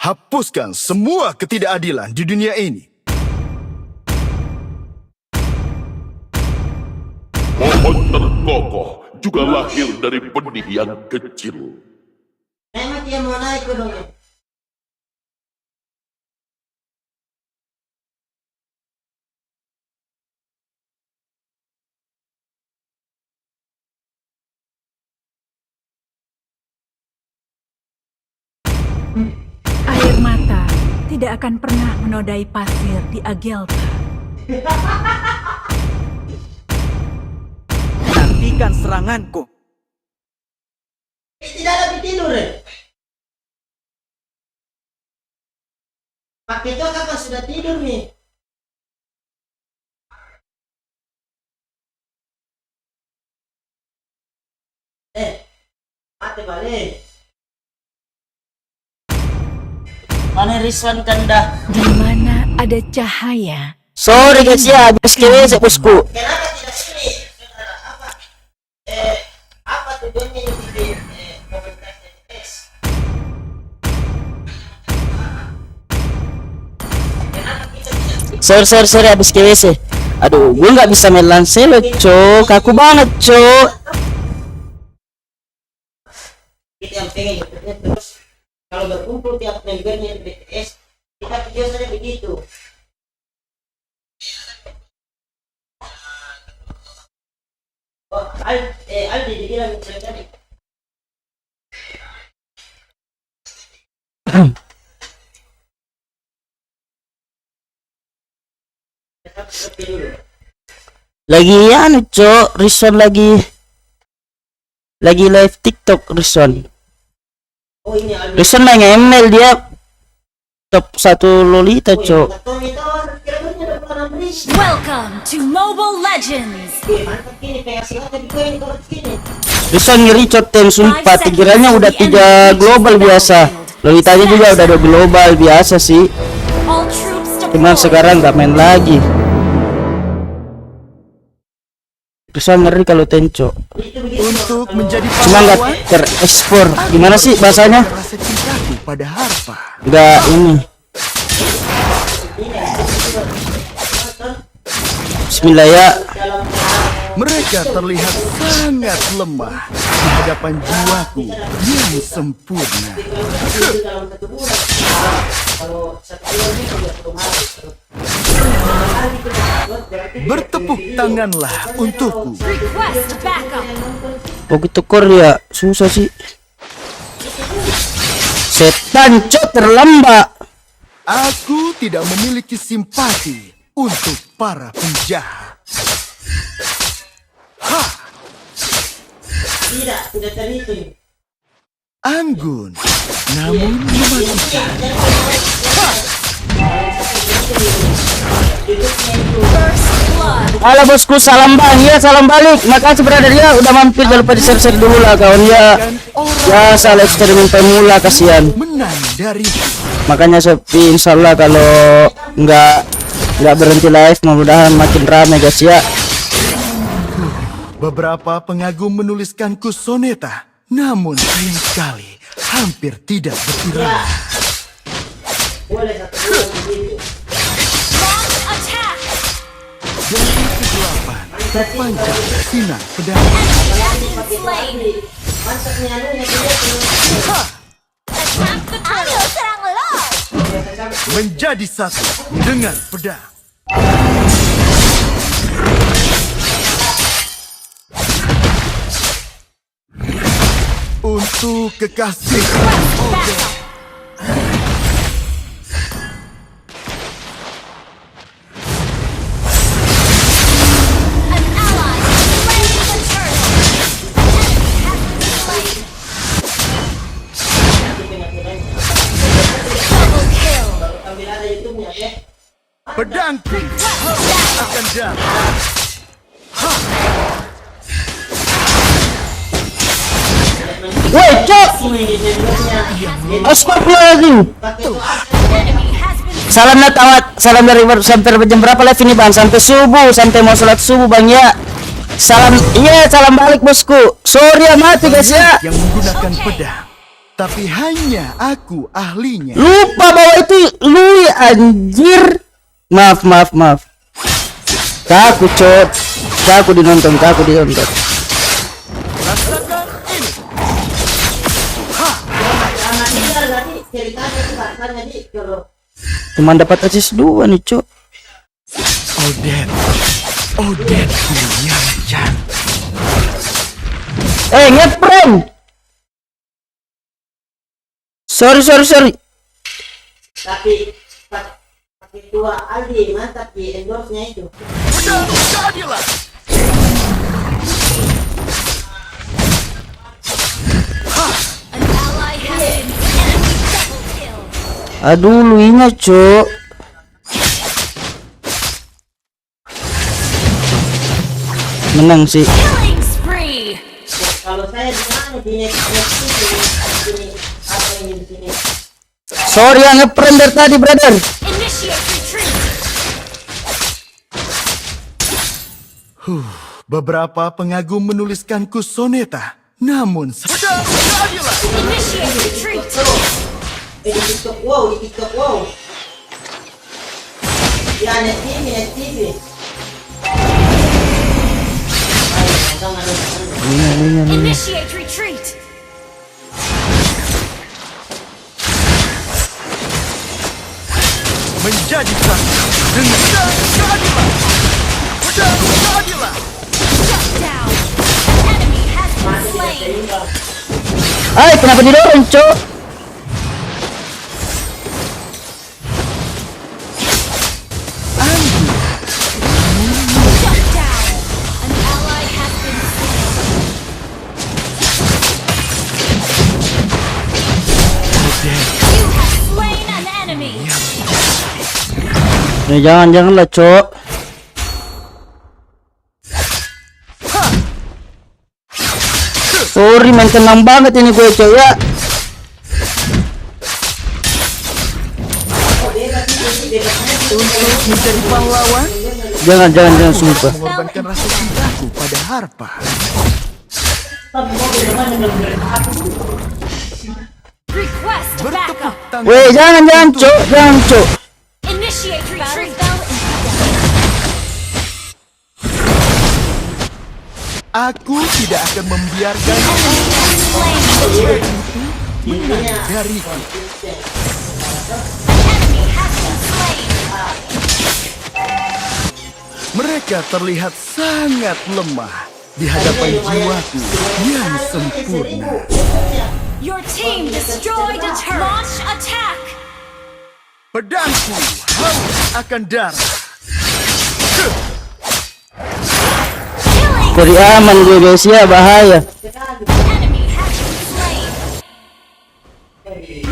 Hapuskan semua ketidakadilan di dunia ini. Pohon terkokoh juga lahir dari benih yang kecil. Emang dia mau naik dong ya? Air mata tidak akan pernah menodai pasir di Agelta. Nantikan seranganku. Tidak ada tidur ya? Pak Ketua kapan sudah tidur nih? Mati balik. Mana Rizwan Kanda? Di mana ada cahaya. Sorry guys ya habis WC bosku. Kenapa tidak ini? Apa? Apa tujuannya ini di komunitas TTS? Sorry habis WC. Aduh gua nggak bisa main Lancelo cok, kaku banget cok. Kita yang pengen terus kalau berkumpul tiap membernya di BTS kita video saja begitu. Oh, Aldi dibilang tadi. Lagi anu cok, Rizwan lagi live TikTok Rizwan. Oh ini Aldi. Rizwan main ML dia top 1 Lolita cok. Welcome to Mobile Legends. Rizwan ngeri cok tem sumpah, pikirannya udah 3 global biasa. Lolitanya juga udah 2 global biasa sih. Cuman sekarang gak main lagi. Rizwan ngeri kalau tenco. Untuk menjadi Cuma nggak pahlawan, terekspor. Gimana sih bahasanya? rasa cintaku pada Harpa. Nggak ini. Bismillah ya. Mereka terlihat sangat lemah di hadapan jiwaku yang sempurna. Bertepuk tanganlah untukku. Request backup. Oh gitu Korea susah sih. Setan cok terlambat. Aku tidak memiliki simpati untuk para penjahat. Tidak terhitung. Anggun, namun mematikan. Halo bosku, salam bang, ya salam balik. Makasih brother ya, udah mampir, jangan lupa di share dulu lah kawan ya. Ya salah eksperimen pemula kasihan. Menang dari Makanya sepi, insyaallah kalau nggak Nggak berhenti live, mudah-mudahan makin ramai guys ya. Beberapa pengagum menuliskanku soneta, namun sayang sekali hampir tidak berirama. Dari kegelapan terpancar sinar pedang. Ayo serang lo. Menjadi satu dengan pedang. Untuk kekasih. Pedangku akan datang. Woi cok, astagfirullahaladzim. Salam natawat, salam dari sampai jam berapa live ini bang? Sampai subuh, sampai mau sholat subuh bang ya. Salam, iya salam balik bosku. Sorry ya mati guys ya. Yang menggunakan pedang, tapi hanya aku ahlinya. Lupa bahwa itu lu anjir. Maaf. Kaku cok, kaku dinonton. Rasakan ini. Cuma dapat assist 2 nih cok. Odet punya can. Ngeprank. Sorry. Tapi pakai tua Aldi mantap di endorse-nya itu. Jadilah. Aduh lu ingat cok. Menang sih. Kalau saya di mana di next sini apa yang di sini? Sorry yang ngeprank dari tadi brother. Beberapa pengagum menuliskanku soneta, namun jadilah. Di TikTok wow. Ya net TV. Initiate retreat. Menjadi satu dengan jadilah. Jadilah. Shut down. Enemy has been slain. Hai kenapa didorong cok? Ya janganlah cok. Sorry main tenang banget ini gue cok ya. Untuk menjadi pahlawan, Jangan sumpah. mengorbankan rasa cintaku pada Harpa. Request backup. Weh jangan cok. Initiate retreat. Aku tidak akan membiarkan menang dariku. Mereka terlihat sangat lemah di hadapan jiwaku yang sempurna. Your team destroyed a turret. Launch attack. Pedangku haus akan darah. Dari aman gue guys ya, bahaya. Enemy has been slain.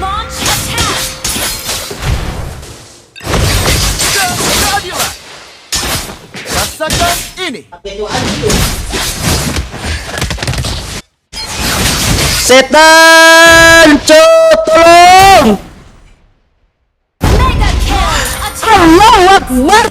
Launch attack. Jadilah. Rasakan ini. Setan cok tolong. Mega kill. Attack. Allahu Akbar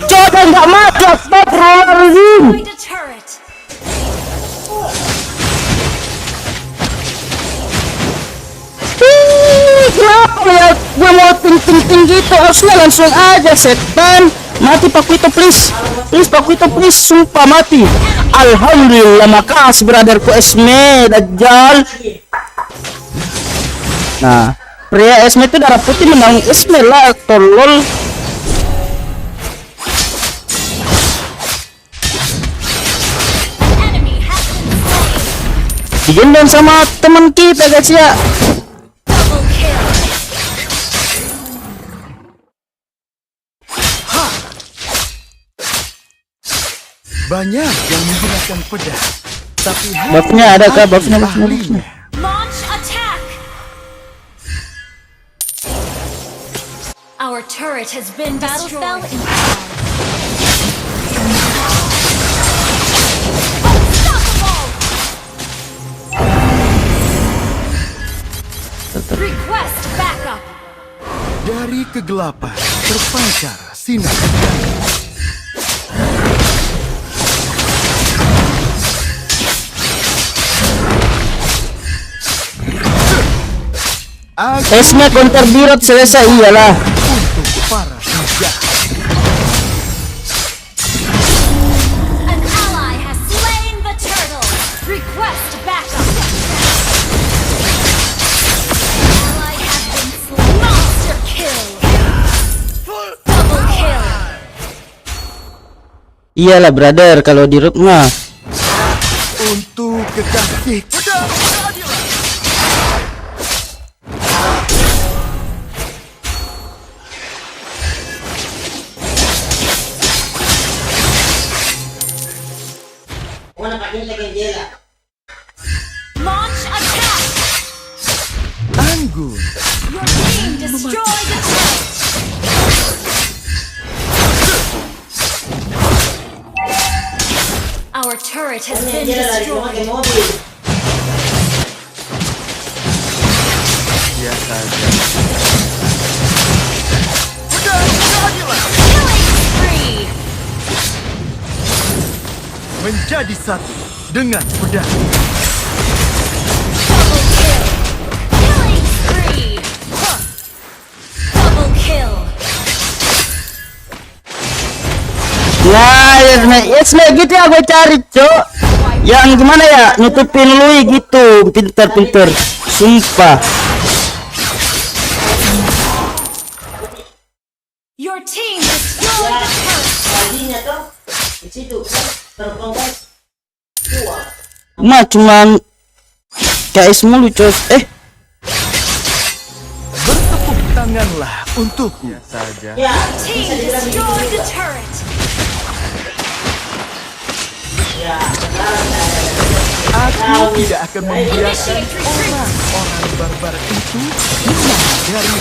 ya gue mau ting gitu, harusnya langsung aja setan. Mati Pakuito please, Pakuito please, sumpah mati. Alhamdulillah, makasih brotherku Esme Dajjal. Nah, pria Esme itu darah putih menang Esme lah, tolol. Digendong sama teman kita guys ya. Banyak yang menggunakan pedang, tapi buffnya ada kah? Buffnya. Launch attack! Our turret has been destroyed. Request backup. Dari kegelapan terpancar sinar. Esme counter birot selesai, iyalah. Untuk para penjahat. An ally has slain the turtle. Request backup. Ally has been slain. Monster kill. Double kill. Iyalah brother, kalau di root mah. Untuk kekasih pedang keadilan. Launch attack. Anggun. Your team destroyed the turret. Our turret has been destroyed. Biasa aja. Killing spree. Menjadi satu dengan pedang. Double kill. Killing spree. Double kill. Nah, Esme gitu ya gue cari cok. Yang gimana ya, nutupin lui gitu, pinter, sumpah. Your team destroyed the turret. Cuman KS mulu cok. Bertepuk tanganlah untukku. Saja. Your team destroyed the turret. Aku tidak akan membiarkan orang-orang barbar itu menang dari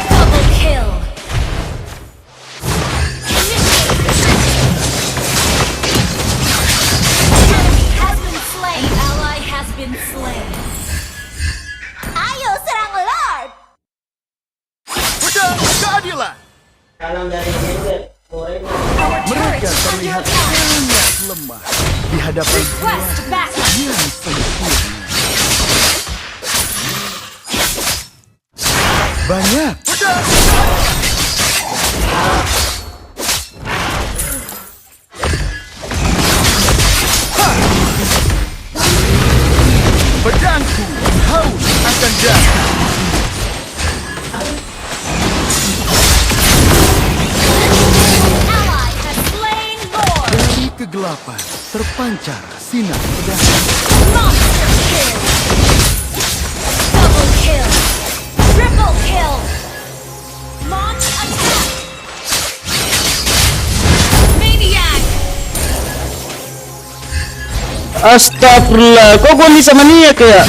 Double kill. Enemy has been slain. Ally has been slain. Ayo serang Lord. pedang keadilan. Mereka terlihat sangat lemah di hadapan Request backup. yang sempurna. Banyak pedang. Pedangku haus akan darah. Ally has slain Lord. Dari kegelapan terpancar sinar pedang. Monster kill. Double kill. Triple kill. Launch attack. Maniac. Astagfirullah, kok gue bisa maniak ya?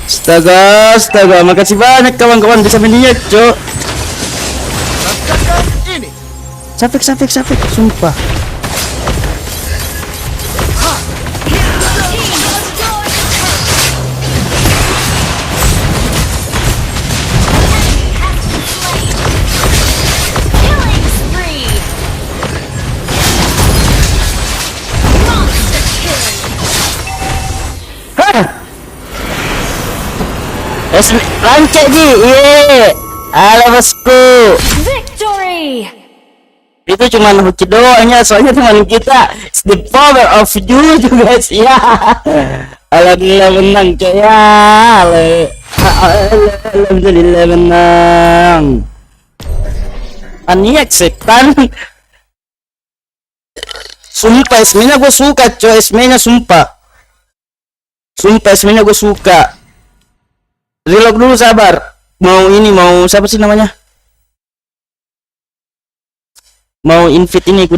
Astaga, makasih banyak kawan-kawan bisa maniak cok. Rasakan ini. Sapek, sumpah. Killing spree. Monster kill. Lancet Ji. Ye. Halo bosku. Victory! Itu cuma hoki doang ya, soalnya teman kita it's the power of you juga sih ya. Alhamdulillah menang coy ya. Alhamdulillah menang. Aniak setan. Sumpah esmenya gue suka coy, esmenya sumpah. Sumpah esmenya gue suka. Reload dulu sabar. Mau siapa sih namanya? Mau invite ini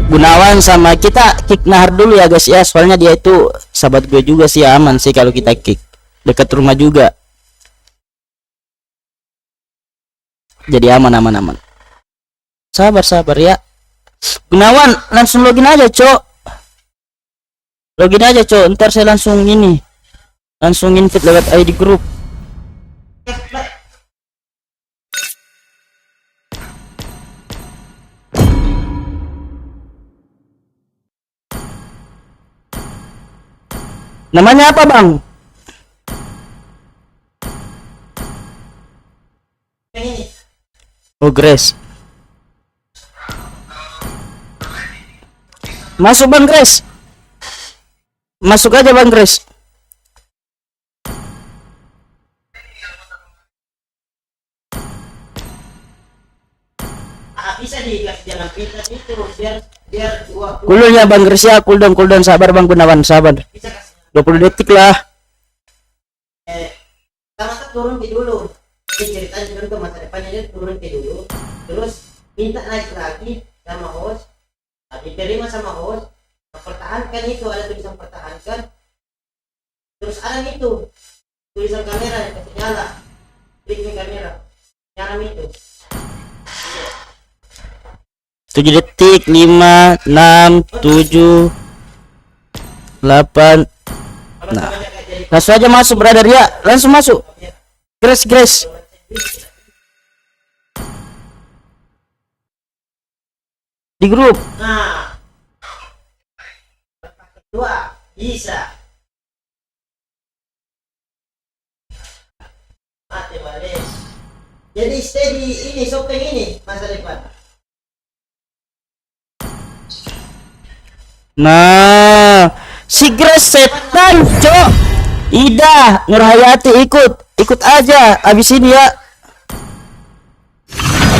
Gunawan sama kita kick Nahar dulu ya guys ya, soalnya dia itu sahabat gue juga sih, aman sih kalau kita kick, dekat rumah juga, jadi aman. Sabar ya Gunawan, langsung login aja cok, ntar saya langsung invite lewat ID grup. Namanya apa bang? Oh Grace. Masuk bang Grace. Masuk aja bang Grace. Bisa dikasih jalan pintas itu biar Cooldown ya bang Grace ya, cooldown sabar bang Gunawan, sabar. 20 detik lah. Sama turun ke dulu. Cerita juga ke masa depannya, dia turun ke dulu. Terus minta naik lagi sama host. Diterima sama host. Pertahankan itu, ada tulisan pertahankan. Terus ada itu tulisan kamera yang kasih nyala. Klik kamera. Nyala itu. 7 detik, 5, 6, 7, 8. Nah, langsung aja masuk brother ya, langsung masuk. Grace. Di grup. Nah, kedua bisa. Mati balik. Jadi stay di ini shopping ini masa depan. Nah, si Grace setan cok. Ida Nurhayati ikut aja abis ini ya.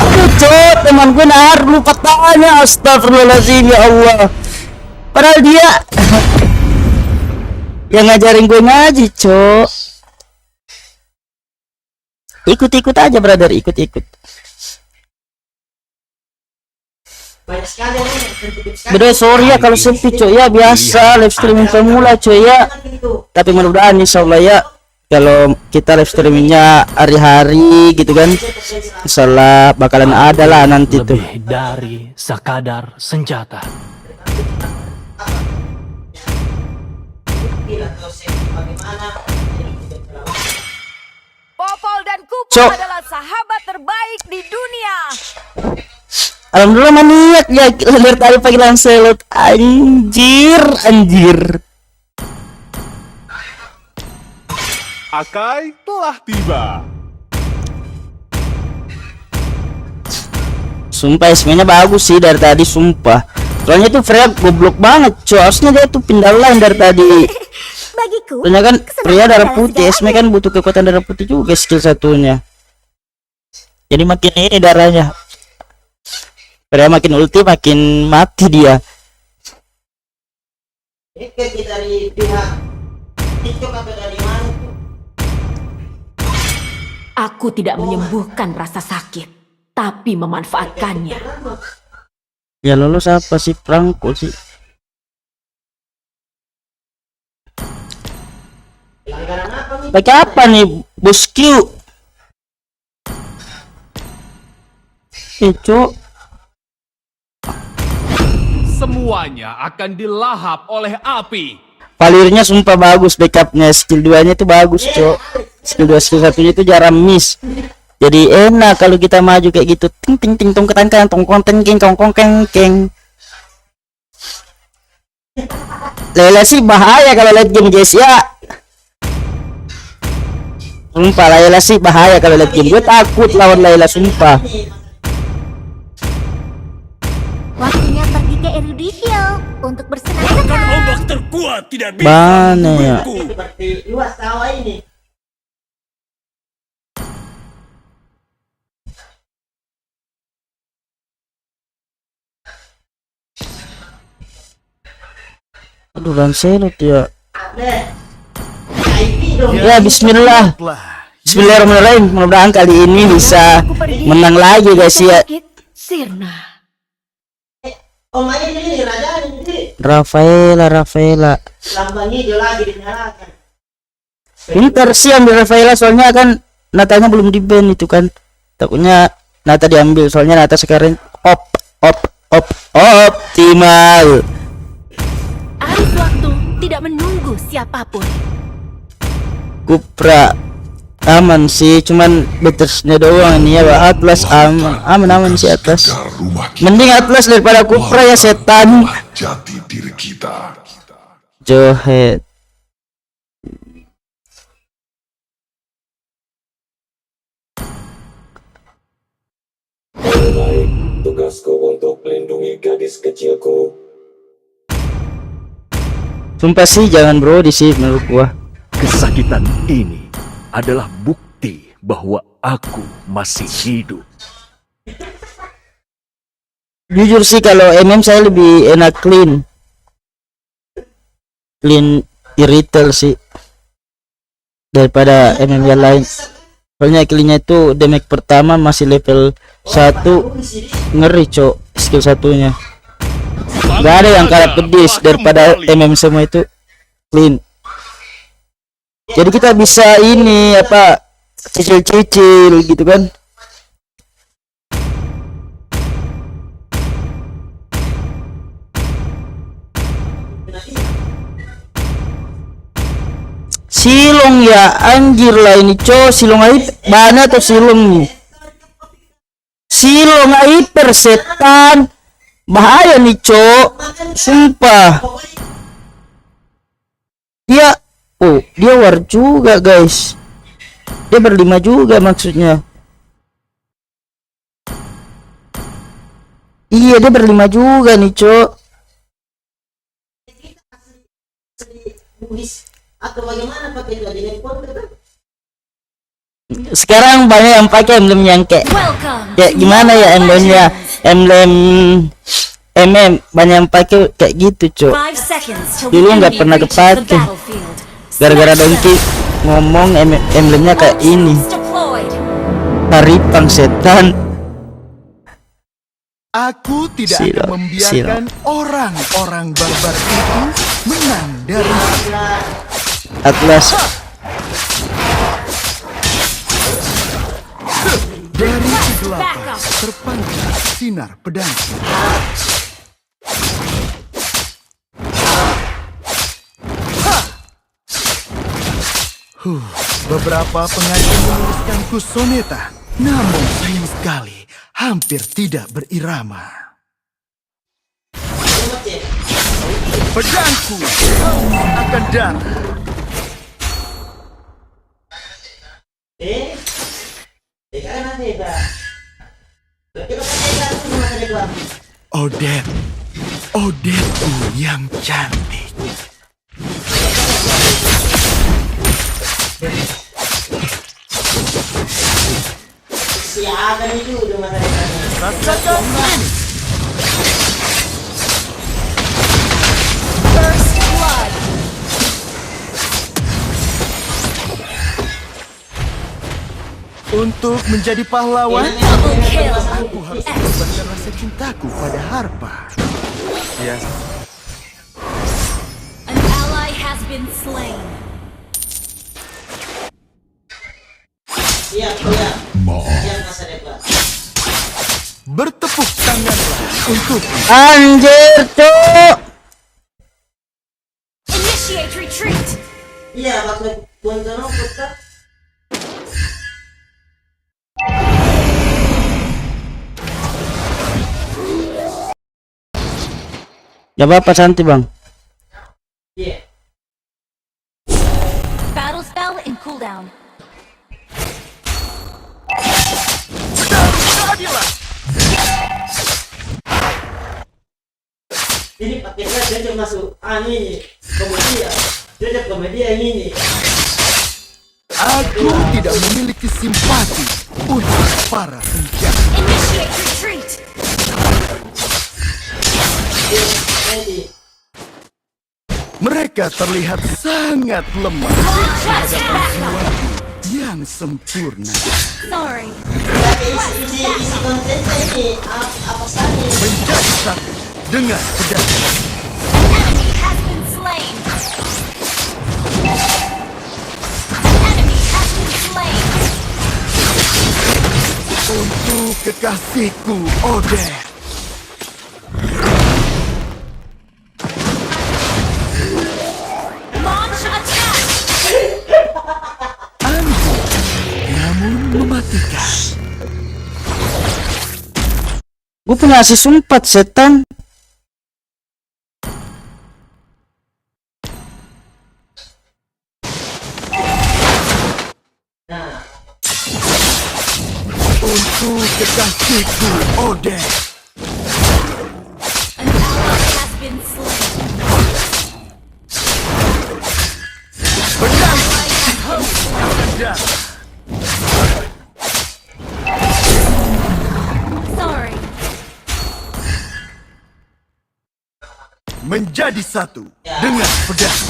Aduh cok, teman gue Nahar lupa tanya, astagfirullahaladzim ya Allah. Padahal dia yang ngajarin gue ngaji cok. Ikut aja brother, ikut. Banyak sekali Beda sorry ya kalau sepi coy ya, biasa live streaming pemula coy ya. Tapi mudah-mudahan insyaallah ya, kalau kita live streamingnya hari-hari gitu kan, insyaallah bakalan ada lah nanti tuh. Lebih dari sekadar senjata. Popol dan Kupo Cok. adalah sahabat terbaik di dunia. Alhamdulillah maniak ya, dari tadi pagi Lancelot anjir. Akai telah tiba. Sumpah SB-nya bagus sih dari tadi sumpah. Soalnya tuh Freya goblok banget coy, harusnya dia tuh pindah line dari tadi. Bagiku, soalnya kan Freya darah putih, SB kan butuh kekuatan darah putih juga skill satunya. Jadi makin ini darahnya. Freya makin ulti makin mati dia. Ini dari pihak TikTok atau dari mana tuh? Aku tidak menyembuhkan rasa sakit, tapi memanfaatkannya. Ya lolos apa sih Franco sih? Pakai apa nih bos Q? Cok. Semuanya akan dilahap oleh api. Valirnya sumpah bagus, backupnya skill 2 nya itu bagus cok. Skill 2 skill 1 nya itu jarang miss. Jadi enak kalau kita maju kayak gitu. Ting ting ting tong ketangkan tong konten king kong keng. Lela sih bahaya kalau late game guys ya. Sumpah Layla sih bahaya kalau lihat game. Gue takut lawan Layla sumpah. Waktunya pergi ke Eruditio untuk bersenang-senang. Ombak terkuat tidak bisa Mana ya? Seperti luas sawah ini. Aduh Lancelot ya. Deh. IP dong. Ya Bismillah. Bismillahirrahmanirrahim. Mudah-mudahan kali ini bisa menang lagi guys ya. Sirna. Om aja ini raja ini. Rafaela. Lambang hijau lagi dinyalakan. Pintar sih ambil Rafaela soalnya kan Natanya belum di ban itu kan. Takutnya Nata diambil soalnya Nata sekarang optimal. Arus waktu tidak menunggu siapapun. Kupra aman sih, cuman batersnya doang ini ya. Atlas aman sih Atlas. Mending Atlas daripada Kupra ya setan. Jati diri kita. Johet. Baik, tugasku untuk melindungi gadis kecilku. Sumpah sih jangan bro di sini menurut gua. Kesakitan ini adalah bukti bahwa aku masih hidup. Jujur sih kalau MM saya lebih enak clean irrital sih daripada MM yang lain. Soalnya cleannya itu damage pertama masih level 1 ngeri cok skill satunya. Gak ada yang kalah pedis daripada MM semua itu clean. Jadi kita bisa ini apa cicil gitu kan. Silong ya anjir lah ini cow. Silong aib mana atau silong nih? Silong hyper setan bahaya nih cow. Sumpah dia war juga guys. Dia berlima juga maksudnya. Iya dia berlima juga nih cow. Atau bagaimana pakai itu dengan konten kan? Sekarang banyak yang pakai emblem yang kayak gimana ya emblemnya MM banyak yang pakai kayak gitu cok. Dulu nggak pernah kepake gara-gara Dongki ngomong emblemnya kayak ini. Taripang setan. Aku tidak akan membiarkan orang-orang barbar itu menang dari Atlas. Dari kegelapan terpancar sinar pedang. Beberapa pengajar menuliskanku soneta, namun sayang sekali hampir tidak berirama. Pedangku akan darah. Odetku yang cantik. Siapa itu udah rasakan ini. First blood. Untuk menjadi pahlawan, aku harus mengorbankan rasa cintaku pada Harpa. An ally has been slain. Siap. Bertepuk tanganlah untuk Anjir cok. Initiate retreat. Iya, maksud Gonzalo kita. Ya apa santai bang. Iya. Battle spell in cooldown. Ini paketnya cocok masuk ini komedia. Cocok komedia yang ini. Aku tidak memiliki simpati untuk para penjahat. Initiate retreat. Mereka terlihat sangat lemah terhadap sesuatu yang sempurna. Sorry. Isi kontennya ini apa saja? Menjadi satu dengan pedang. Enemy has been slain. Enemy has been slain. Untuk kekasihku, Odette. Launch attack. Namun mematikan. Gue punya asis sumpat setan. Untuk kekasihku, Odette. An ally has been slain. Pedang Ally has hope. pedang. Sorry. Menjadi satu dengan pedang.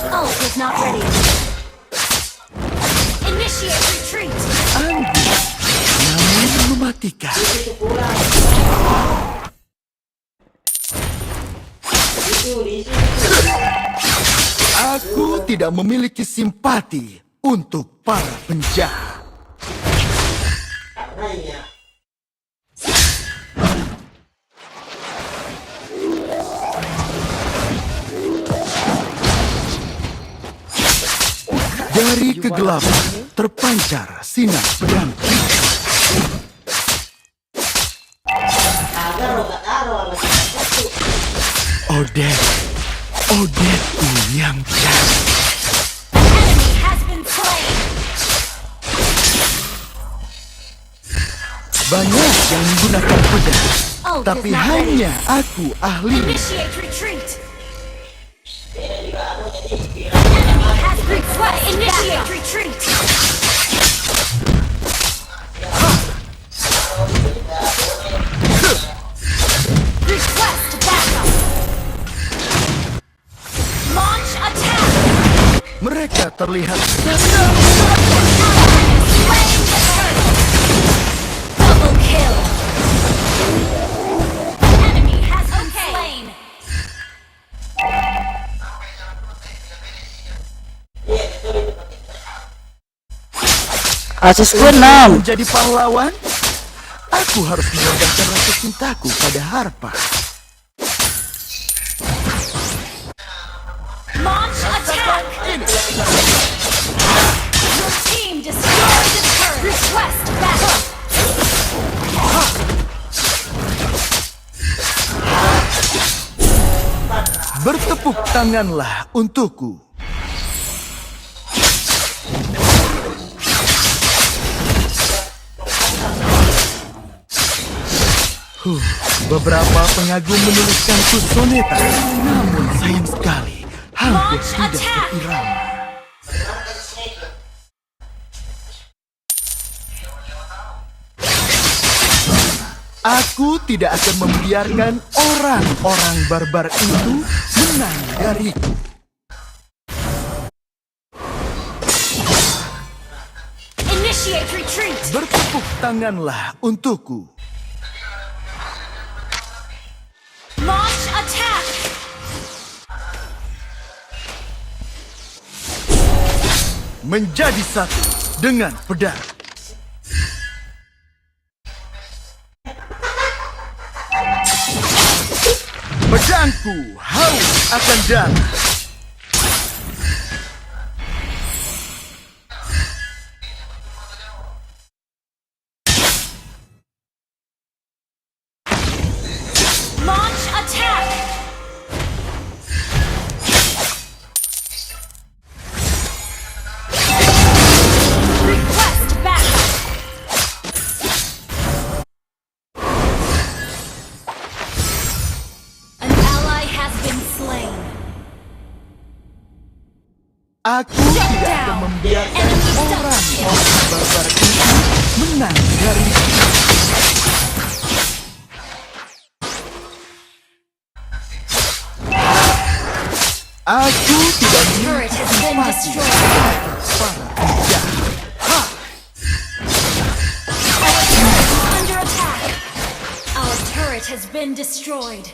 Ult is not ready. Initiate retreat. Namun mematikan. Aku tidak memiliki simpati untuk para penjahat. Dari kegelapan terpancar sinar pedang. Odette yang cantik. Enemy has been slain. Banyak yang menggunakan pedang, Ult tapi is not ready. hanya aku ahli. Initiate retreat. Enemy has request. Initiate retreat. Request backup. Launch attack. Mereka terlihat Slain the turtle. Double kill. Enemy has been slain. Asis gue 6. menjadi pahlawan. Aku harus mengorbankan rasa cintaku pada Harpa. Launch attack. Your team destroyed the turret. Request backup. Bertepuk tanganlah untukku. Beberapa pengagum menuliskanku soneta, namun sayang sekali hampir Launch tidak attack. seirama. Aku tidak akan membiarkan orang-orang barbar itu menang dariku. Initiate retreat. Bertepuk tanganlah untukku. Launch attack. Menjadi satu dengan pedang. Pedangku haus akan darah. Launch attack. Request backup. Aku tidak akan membiarkan orang barbar itu menang dari Aku tidak Turret has been destroyed. Under attack. Our turret has been destroyed.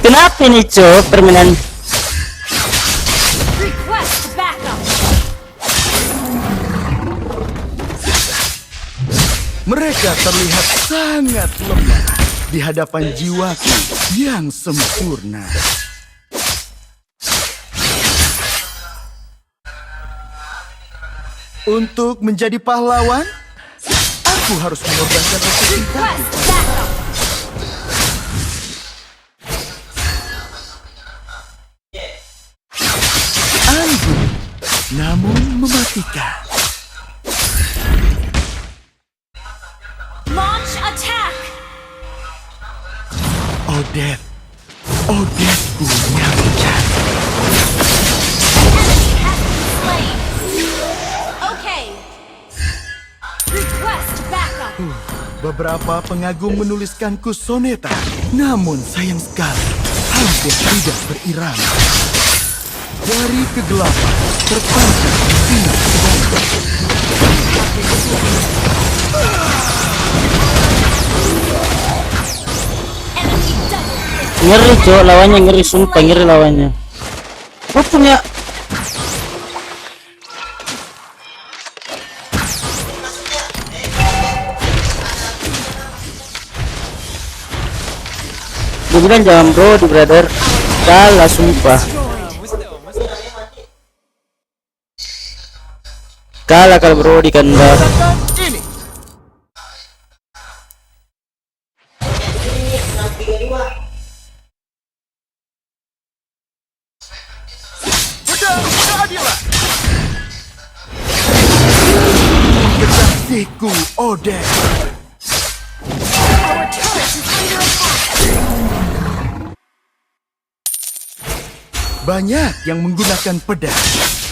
Kenapa nih cok permainan? Request backup. Mereka terlihat sangat lemah di hadapan jiwaku yang sempurna. Untuk menjadi pahlawan, aku harus mengorbankan rasa cintaku. Anggun, namun mematikan. Launch attack. Odette, Odetteku yang cantik. Enemy has been slain. Okay. Request backup. Beberapa pengagum menuliskanku soneta, namun sayang sekali hampir tidak berirama. Dari kegelapan terpancar sinar sedang. Ngeri cok, lawannya ngeri, sumpah ngeri lawannya. Gua punya Gue bilang jangan bro di brother. Kalah sumpah. Kalah kalau bro di kandang. Kekasihku Odette. Our turret is under attack. Banyak yang menggunakan pedang,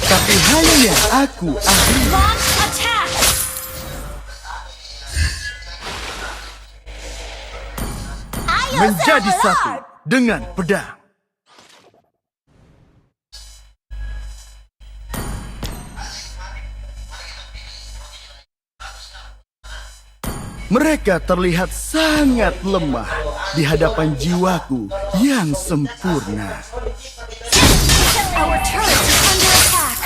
tapi hanya aku ahli. Launch attack. Menjadi satu dengan pedang. Mereka terlihat sangat lemah di hadapan jiwaku yang sempurna. Our turret is under attack.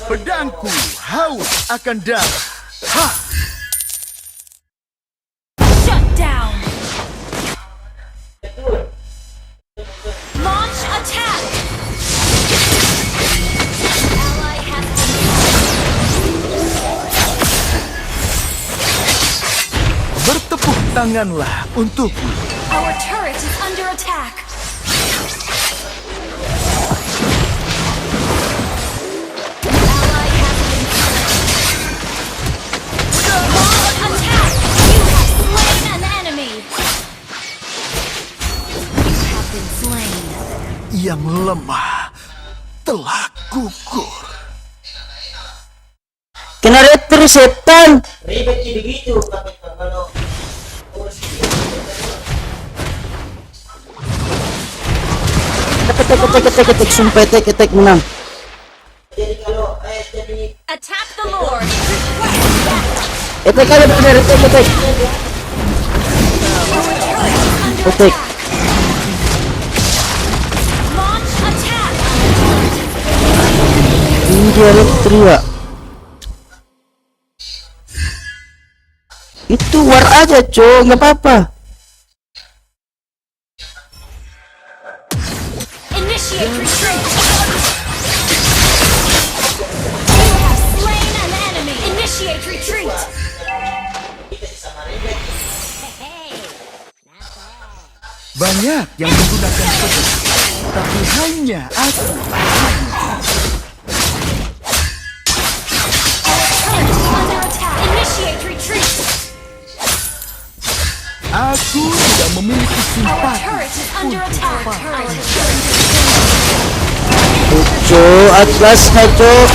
Pedangku haus akan darah. Ha! Shut down. Launch attack. Ally has Bertepuk tanganlah untukku. Our turret is under attack. Ally has been Launch attack. You have slain an enemy. You have been slain. Yang lemah telah gugur. Kena retri setan. Ribet begitu kalau Ketek sumpah ketek menang. jadi kalau jadi Attack the Lord. Ketek kali benar ketek. Ketek. Launch attack. Ini dia retri ya. Itu war aja cok, nggak apa-apa. Initiate retreat. You have slain an enemy. Initiate retreat. Banyak yang menggunakan pedang, tapi hanya aku. Under attack. Aku tidak memiliki simpati. Cuk, atlasnya cuk.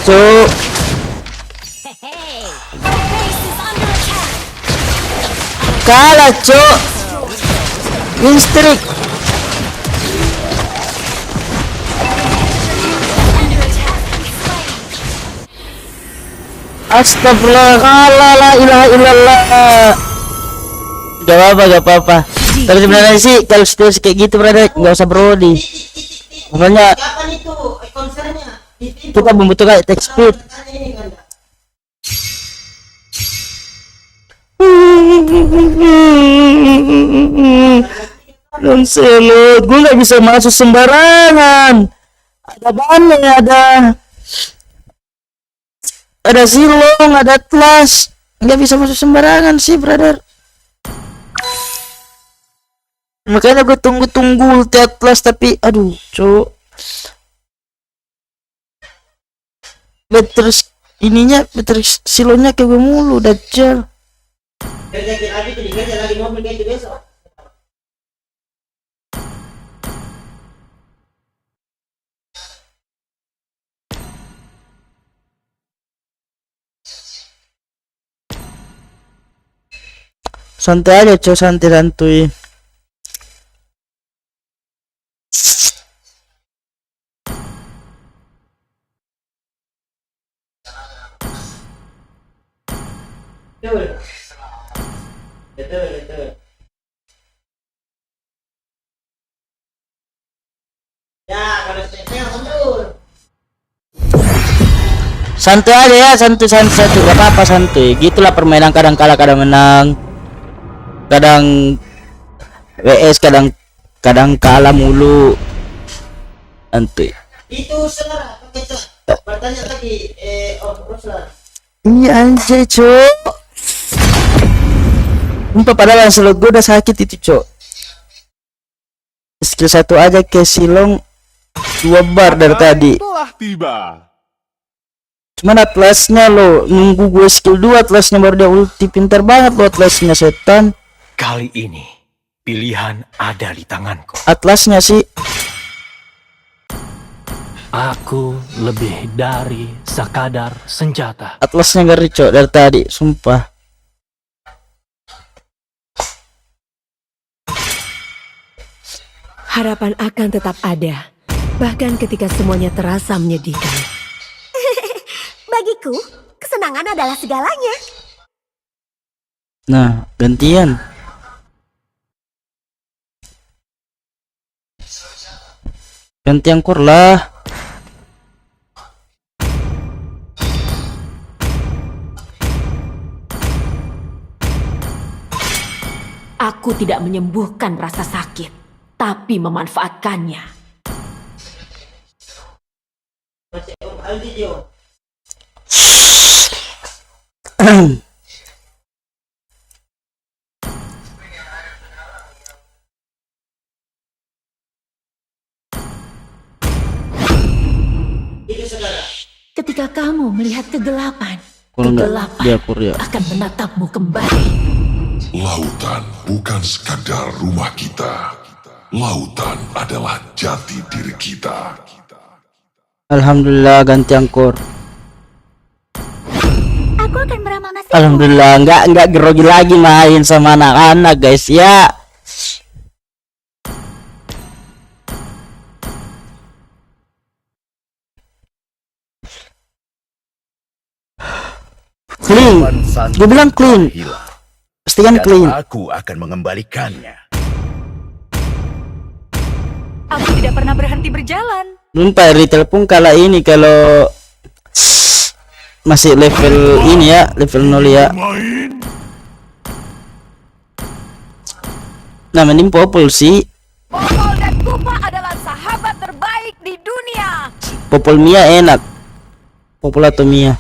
Cuk. Kalah cuk. Win streak. Astagfirullah, kalah, la ilaha illallah. Gak apa-apa. Tapi sebenarnya sih kalau situasi kayak gitu berada nggak usah brodi. Makanya Kapan itu konsernya? kita membutuhkan attack speed. Lancelot, gue nggak bisa masuk sembarangan. Ada bannya, ada silong, ada atlas, nggak bisa masuk sembarangan sih, brother. Makanya gue tunggu ulti atlas, tapi aduh, cok. Terus ininya, terus silongnya kayak gue mulu, dajjal. Kerja lagi tuh, kerja lagi mobil kayak itu besok. Santai aja cok, santai. Betul. Ya, kalau saya mundur. Santai aja ya, santai, gak apa-apa, santai. Gitulah permainan, kadang kalah, kadang menang. Kadang WS, kadang kalah mulu. Santai. Itu selera pakai cat. Bertanya lagi Ruslan. Iya anjay cok. Padahal Lancelot gue udah sakit itu cok. Skill 1 aja ke silong 2 bar dari tadi. Telah tiba. Cuman atlasnya lo, nunggu gue skill 2 atlasnya baru dia ulti. Pintar banget lo atlasnya, setan. Kali ini pilihan ada di tanganku. Atlasnya sih. Aku lebih dari sekadar senjata. Atlasnya ngeri cok dari tadi, sumpah. Harapan akan tetap ada, bahkan ketika semuanya terasa menyedihkan. Bagiku, kesenangan adalah segalanya. Nah, gantian. Ganti angkor lah. Aku tidak menyembuhkan rasa sakit, tapi memanfaatkannya. Ketika kamu melihat kegelapan, kegelapan akan menatapmu kembali. Lautan bukan sekadar rumah kita. Lautan adalah jati diri kita. Alhamdulillah ganti angkor. Aku akan meramal nasibku. Alhamdulillah nggak grogi lagi main sama anak-anak guys ya. Clean, gue bilang clean. Pastikan clean. Aku akan mengembalikannya. Aku tidak pernah berhenti berjalan. Lupa retail pun kalah ini kalau masih level ini ya, level 0 ya. Nah, mending popol sih. Popol dan Kupa adalah sahabat terbaik di dunia. Popol Mia enak. Popol atau Mia?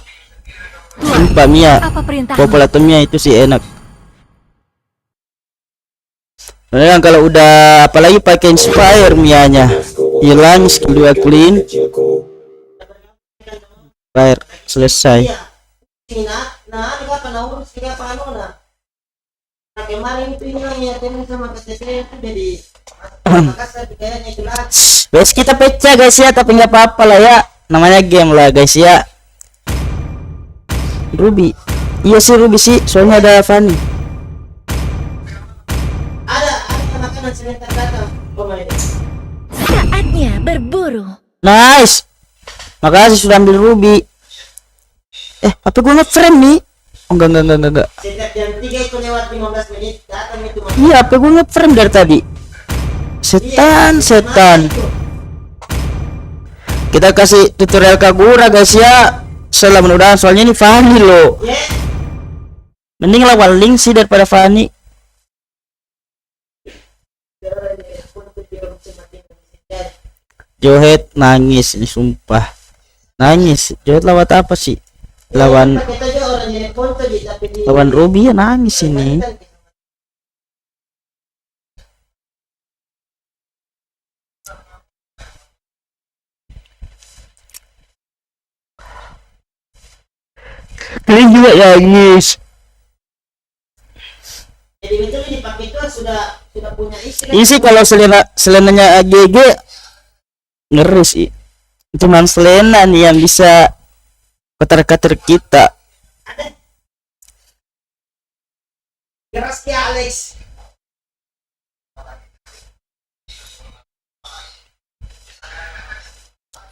Lupa Mia. Popol atau Mia itu sih enak. Nah, kalau udah apalagi pakai inspire Mianya, hilang skill 2 clean. Baik, selesai. Nah, ini apa urus ini apa nah kemarin itu hilangnya temu sama KTP itu jadi Makassar kayaknya jelas. Guys, kita pecah guys ya, tapi nggak apa-apa lah ya. Namanya game lah guys ya. Ruby. Iya sih Ruby sih, soalnya ada Fanny. Ada makanan sebentar datang. Saatnya berburu. Nice. Makasih sudah ambil Ruby. HP gue nge-frame nih. Oh enggak. Setiap jam 3 itu lewat 15 menit datang itu. Iya, HP gue nge-frame dari tadi. Setan. Kita kasih tutorial Kagura guys ya. Mudah-mudahan soalnya ini Fanny loh. Mending lawan Link sih daripada Fanny. Johet nangis ini sumpah. Nangis. Johet lewat apa sih? Lawan Ruby ya nangis ini. Kalian juga nangis. Jadi betul dipakai itu sudah punya istri. Isi kalau selenanya AGG ngeri sih. Cuman Selena nih yang bisa kater-kater kita. Keras ya Alex.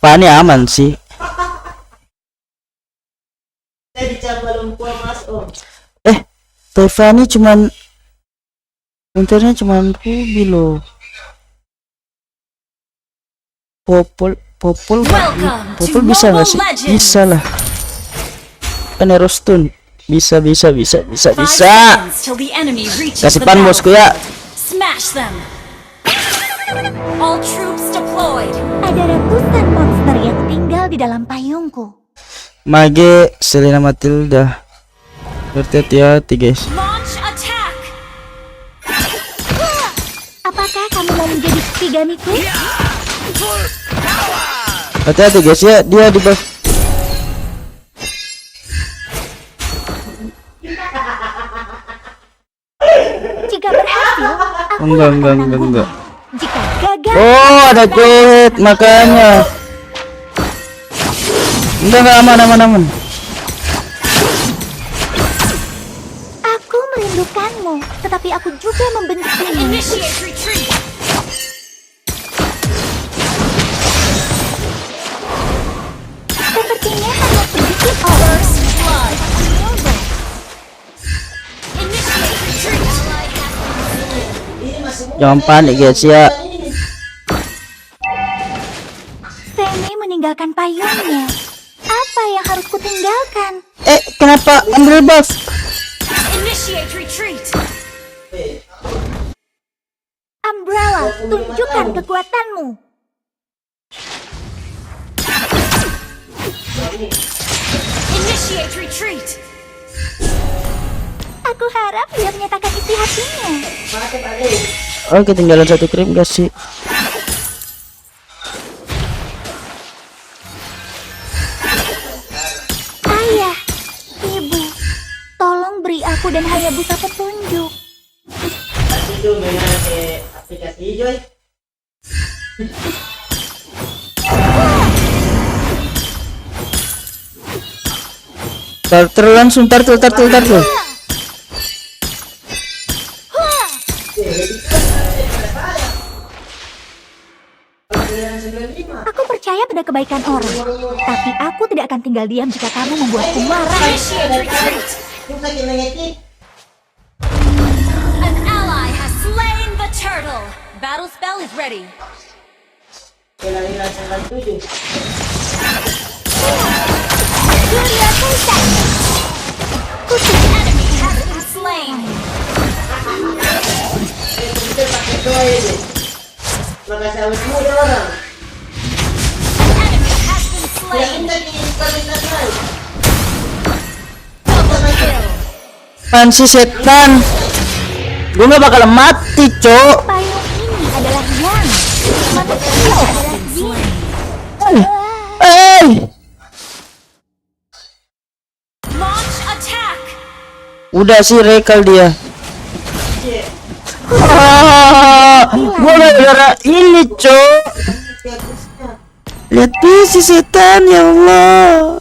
Fanny aman sih. Saya dicoba lumpur mas om. Fanny cuman internet cuman Ruby loh. Popol bisa nggak sih? Bisa lah. Kan Erostun bisa. Kasih pan bosku ya. Smash them. All troops deployed. Ada ratusan monster yang tinggal di dalam payungku. Mage, Selena Matilda. Berhati-hati guys. Launch attack. Apakah kamu mau menjadi pigamiku? Hati-hati guys ya, dia di bawah. Jika berhasil, aku Enggak. Jika gagal, Oh, ada Johet makanya. Enggak aman. aku merindukanmu, tetapi aku juga membencimu. Initiate retreat. Sepertinya hanya sedikit First blood. Jangan panik guys ya. Fanny meninggalkan payungnya. Apa yang harus kutinggalkan? Kenapa ambil buff? Initiate retreat. Umbrella, tunjukkan kekuatanmu. Initiate retreat. Aku harap dia menyatakan isi hatinya. Oke, tinggalan satu krim gak sih? Ayah, ibu, tolong beri aku dan Hayabusa petunjuk. Itu mainan ke aplikasi hijau. Tartul langsung tartul. Aku percaya pada kebaikan orang, tapi aku tidak akan tinggal diam jika kamu membuatku marah. An ally has slain the turtle. Battle spell is ready. Enemy has been slain. Enemy has been slain. Double kill. Pan si setan. Gue gak bakal mati, cok. Payung ini adalah yang manusia adalah dia. Udah sih rekal dia. Gua gara-gara ini, Cok. Lihat PC setan, ya Allah.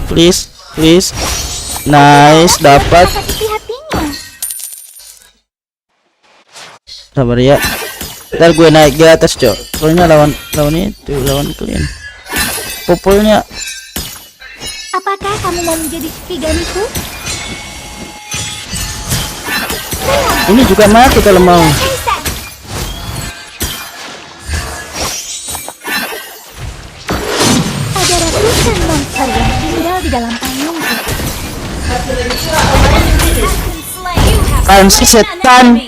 Please. Nice, dapat. Sabar ya. Ntar gue naik di atas, Cok. Soalnya lawan itu, lawan kalian. Popolnya. Apakah kamu mau menjadi veganiku? Ini juga mati kalau mau. Ada ratusan monster yang tinggal di dalam payungku. Kan si setan.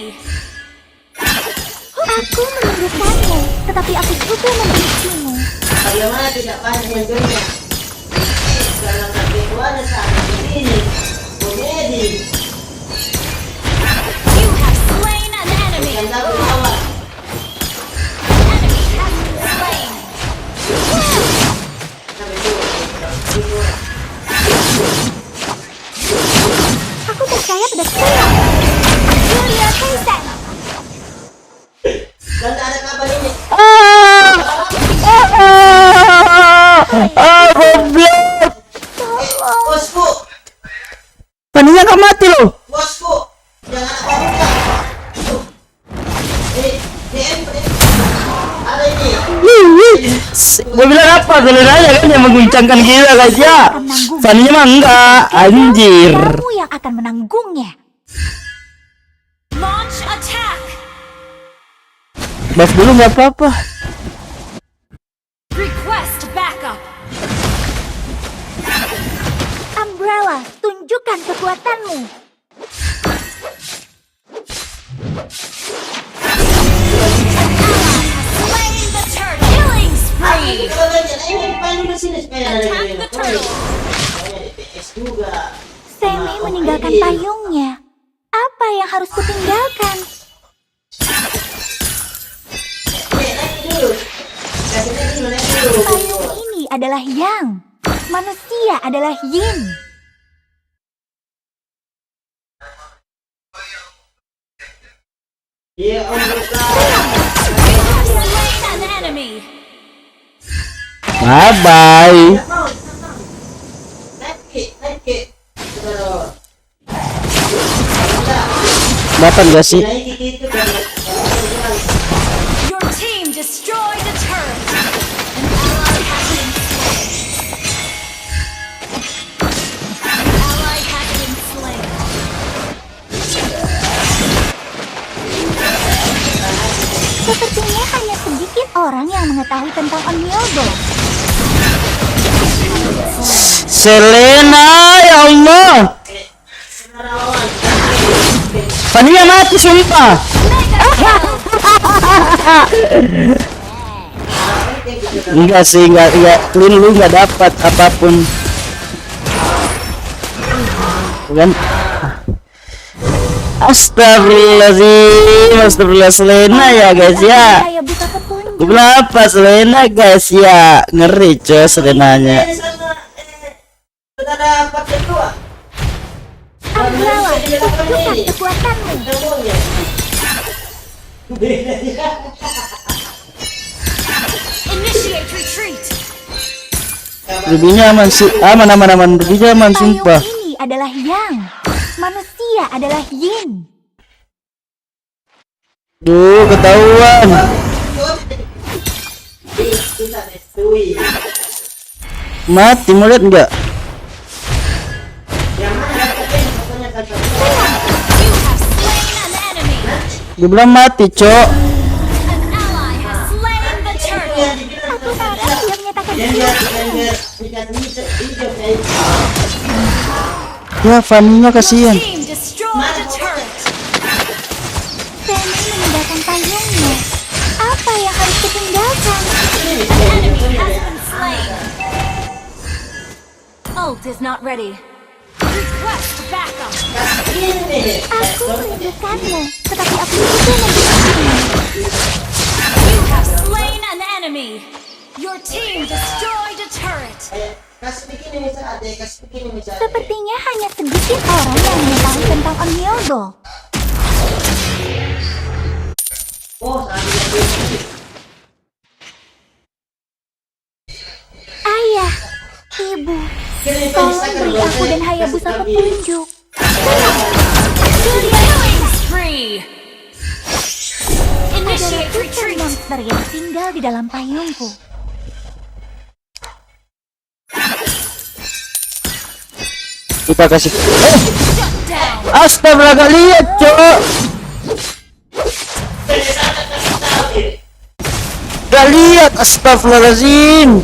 Aku menundukkanmu, tetapi aku juga membencimu. Bagaimana tidak panik menjurnya? Dalam kebutuhan saat ini, komedi. You have slain an enemy. Yang dapat lawan. Enemy has been slain. Aku percaya pada saya. Julia Kaisen. Dan ada kabar ini. Goblok. Bosku. Paninya gak mati loh. Bosku. Jangan apa-apa. Ada ini. Gue bilang apa? Kalian aja kan yang mengguncangkan kita guys ya. Paninya mah enggak. Anjir. Kamu yang akan menanggungnya. Launch attack. Buff dulu nggak apa-apa. Request backup. Umbrella, tunjukkan kekuatanmu. Slain the turtle. Killing spree. Attack the turtle. Semi meninggalkan payungnya. Apa yang harus kutinggalkan? Payung ini adalah Yang. Manusia adalah Yin. Slain an enemy. Bye bye. Dapat gak sih? Your team destroyed a turret. An ally has been slain. An ally has been slain. Sepertinya hanya sedikit orang yang mengetahui tentang Onmyogo. Selena, ya Allah. Paninya mati sumpah. Enggak sih, enggak clean, lu enggak dapat apapun. Bukan? Astagfirullah Selena ya guys ya. Gue bilang apa Selena guys ya, ngeri coy Selenanya. Sudah dapat kedua. Umbrella, tunjukkan kekuatanmu. Initiate retreat. Rubinya aman sih, aman. Rubinya aman sumpah. Payung ini adalah Yang. Manusia adalah Yin. Duh, ketahuan. Mati, mau lihat enggak? Dia bilang mati, Cok. An ally has slain the turtle. Aku harap dia menyatakan dirinya. Ya, Fanny-nya kasihan. Team destroyed a turret. Semi meninggalkan payungnya. Apa yang harus kutinggalkan? An enemy has been slain. Ult is not ready. Request backup. Aku menundukkanmu, tetapi aku juga membencimu. You have slain an enemy. Your team destroyed a turret. Kasih begini misalnya, kasih begini misalnya. Sepertinya hanya sedikit orang yang mengetahui tentang Onmyodo. Oh, salah. Ayah, ibu, tolong beri aku dan Hayabusa petunjuk. Killing spree. Ada Initiate ratusan retreat. monster yang tinggal di dalam payungku. Kita kasih. Shut down. Astagfirullah, gak lihat, cok. Gak lihat, astagfirullahaladzim.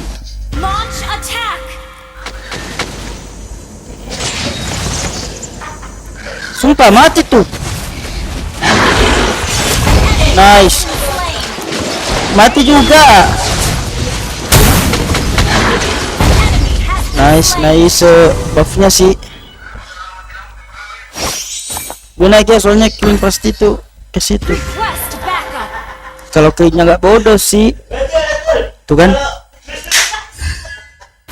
Launch attack. Sumpah mati tuh. Nice. Mati juga. Nice, buffnya sih. Gue naik ya, soalnya Queen pasti tuh ke situ. Request backup. Kalau Queennya nggak bodoh sih. Tuh kan.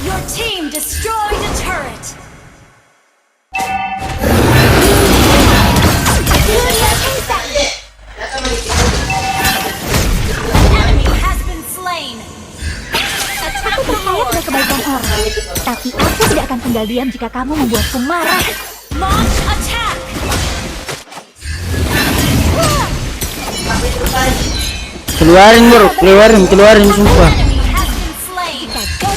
Your team destroyed a turret. Enemy has been slain. Attack Aku the percaya pada Lord. kebaikan orang, tapi aku tidak akan tinggal diam jika kamu membuatku marah. Launch attack. Keluarin bro, keluarin sumpah. Enemy has been slain.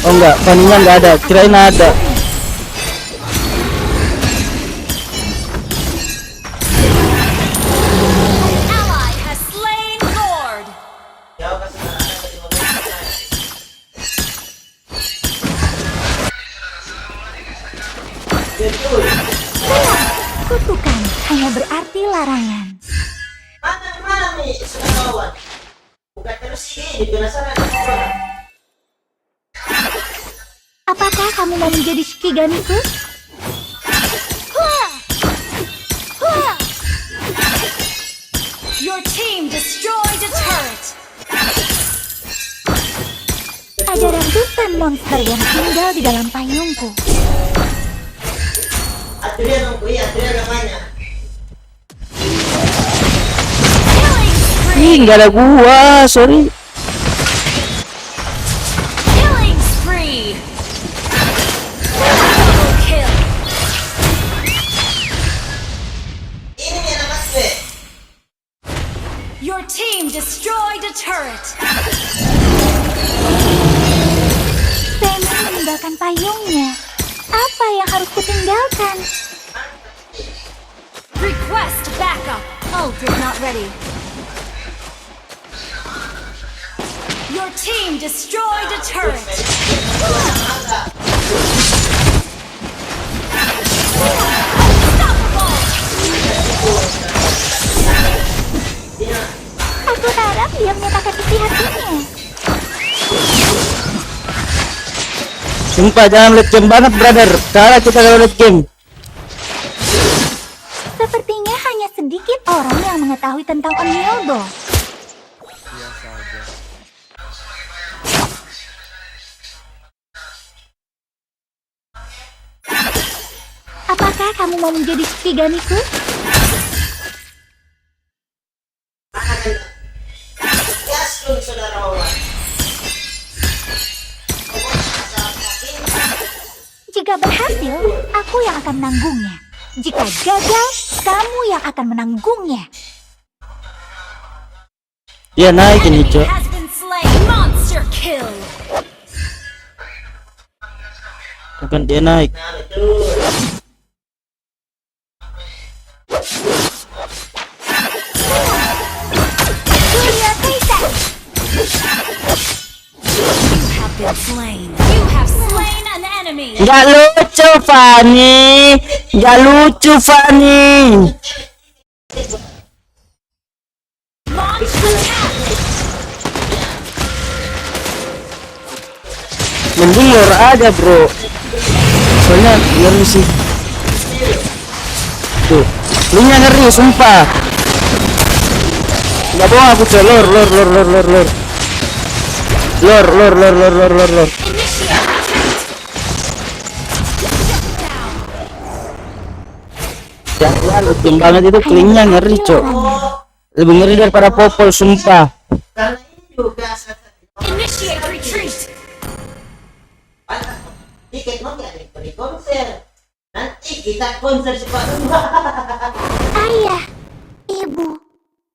Oh enggak, Fanny-nya nggak ada, kirain ada. Ally has slain Lord. Kutukan hanya berarti larangan. Mana nih sudah kawan? Bukan terus ini penasaran orang. Apakah kamu mau menjadi Shikigamiku? Hua! Hua! Your team destroyed a turret. Ada ratusan monster yang tinggal di dalam payungku. Atria nunggu ya, Atria namanya. Ih, nggak ada gua, sorry. Killing spree. Double kill. Ini yang nama gue. Your team destroyed a turret. Semi meninggalkan payungnya. Apa yang harus kutinggalkan? Request backup. Ult is not ready. Your team destroyed a turret. Aku harap dia menyatakan isi hatinya. Sumpah jangan late game banget brother. Cara kita kalau late game. Sepertinya hanya sedikit orang yang mengetahui tentang Onmyodo. Apakah kamu mau menjadi Shikigamiku? Yasun saudara Wawan. Jika berhasil, aku yang akan menanggungnya. Jika gagal, kamu yang akan menanggungnya. Ya naik ini cok. Has been slain. Monster kill. Bukan dia naik. Surya Kaisar. You have been slain. You have slain an enemy. Nggak lucu Fanny. Nggak lucu Fanny. Launch attack. Mending lor aja bro. Soalnya ngeri sih. Tuh, lu nya ngeri sumpah. Nggak bohong aku cok, lor. Initiate attack. Ya, lutin banget itu kelingnya ngeri, Cok. Lebih ngeri daripada Popol, sumpah. Karena ini juga Initiate retreat. tiket mau nggak di konser. Nanti kita konser sepak-sepak. Ayah, Ibu,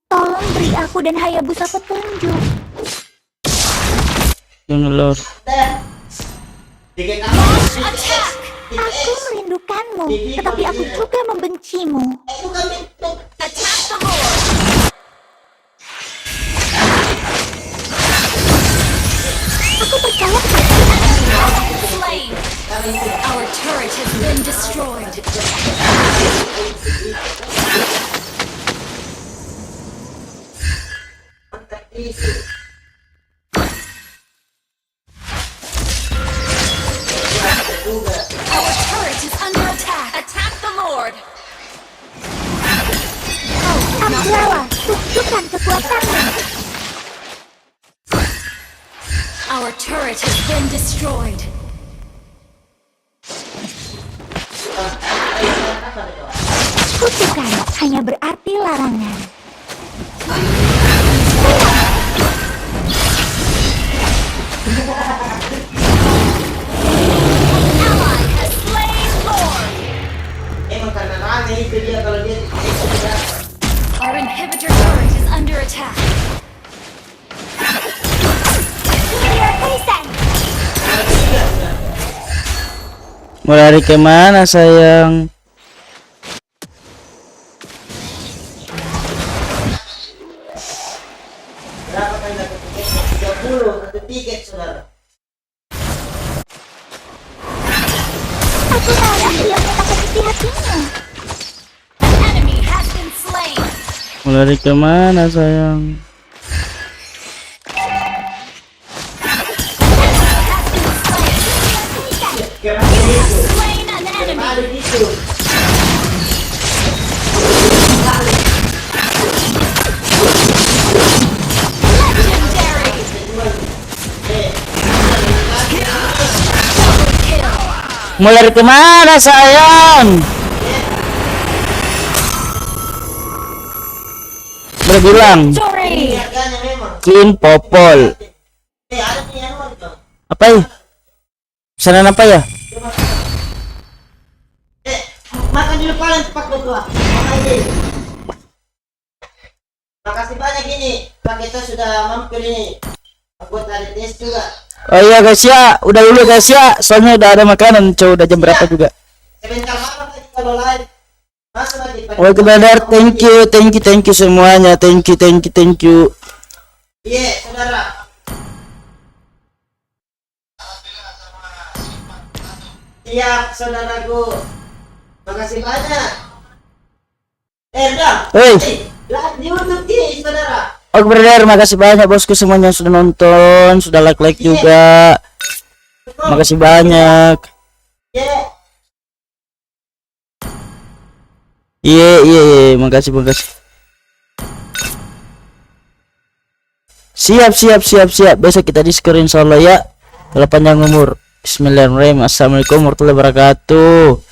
tolong beri aku dan Hayabusa petunjuk. Yang lor. Aku merindukanmu, tetapi aku juga membencimu. Aku percaya Our turret has been destroyed. Our turret is under attack. Attack the Lord. Amplawa, tunjukkan kekuatanmu. Our turret has been destroyed. Kutukan hanya berarti larangan. Emang karena rame itu dia kalau dia Our inhibitor turret is under attack. Mau lari kemana sayang? berapa kali dapat tiket? 30 satu tiket, saudara. Aku harap dia menyatakan isi hatinya. An enemy has been slain. Mau lari kemana sayang? Slain an enemy. Mau lari kemana sayang? Berbilang Clean Popol. Apa ya? Pesanan apa ya? Makan di depan cepat berdua. Makan ini. Makasih banyak ini. Pak kita sudah mampir ini. Buat ada tes juga. Oh iya guys ya, udah dulu guys ya. Soalnya udah ada makanan, cow. Udah jam berapa juga? Sebentar malam lagi kalau live. Masuk lagi. Oke benar, thank you semuanya. Thank you. Iya, saudara. Siap, saudaraku. Makasih banyak. Udah. Hei. Live di YouTube nih, saudara. Oke brother, makasih banyak bosku semuanya yang sudah nonton, sudah like juga. Makasih banyak. Iya, makasih. Siap. Besok kita Discord insyaallah ya. Kalau panjang umur. Bismillahirrahmanirrahim. Assalamualaikum warahmatullahi wabarakatuh.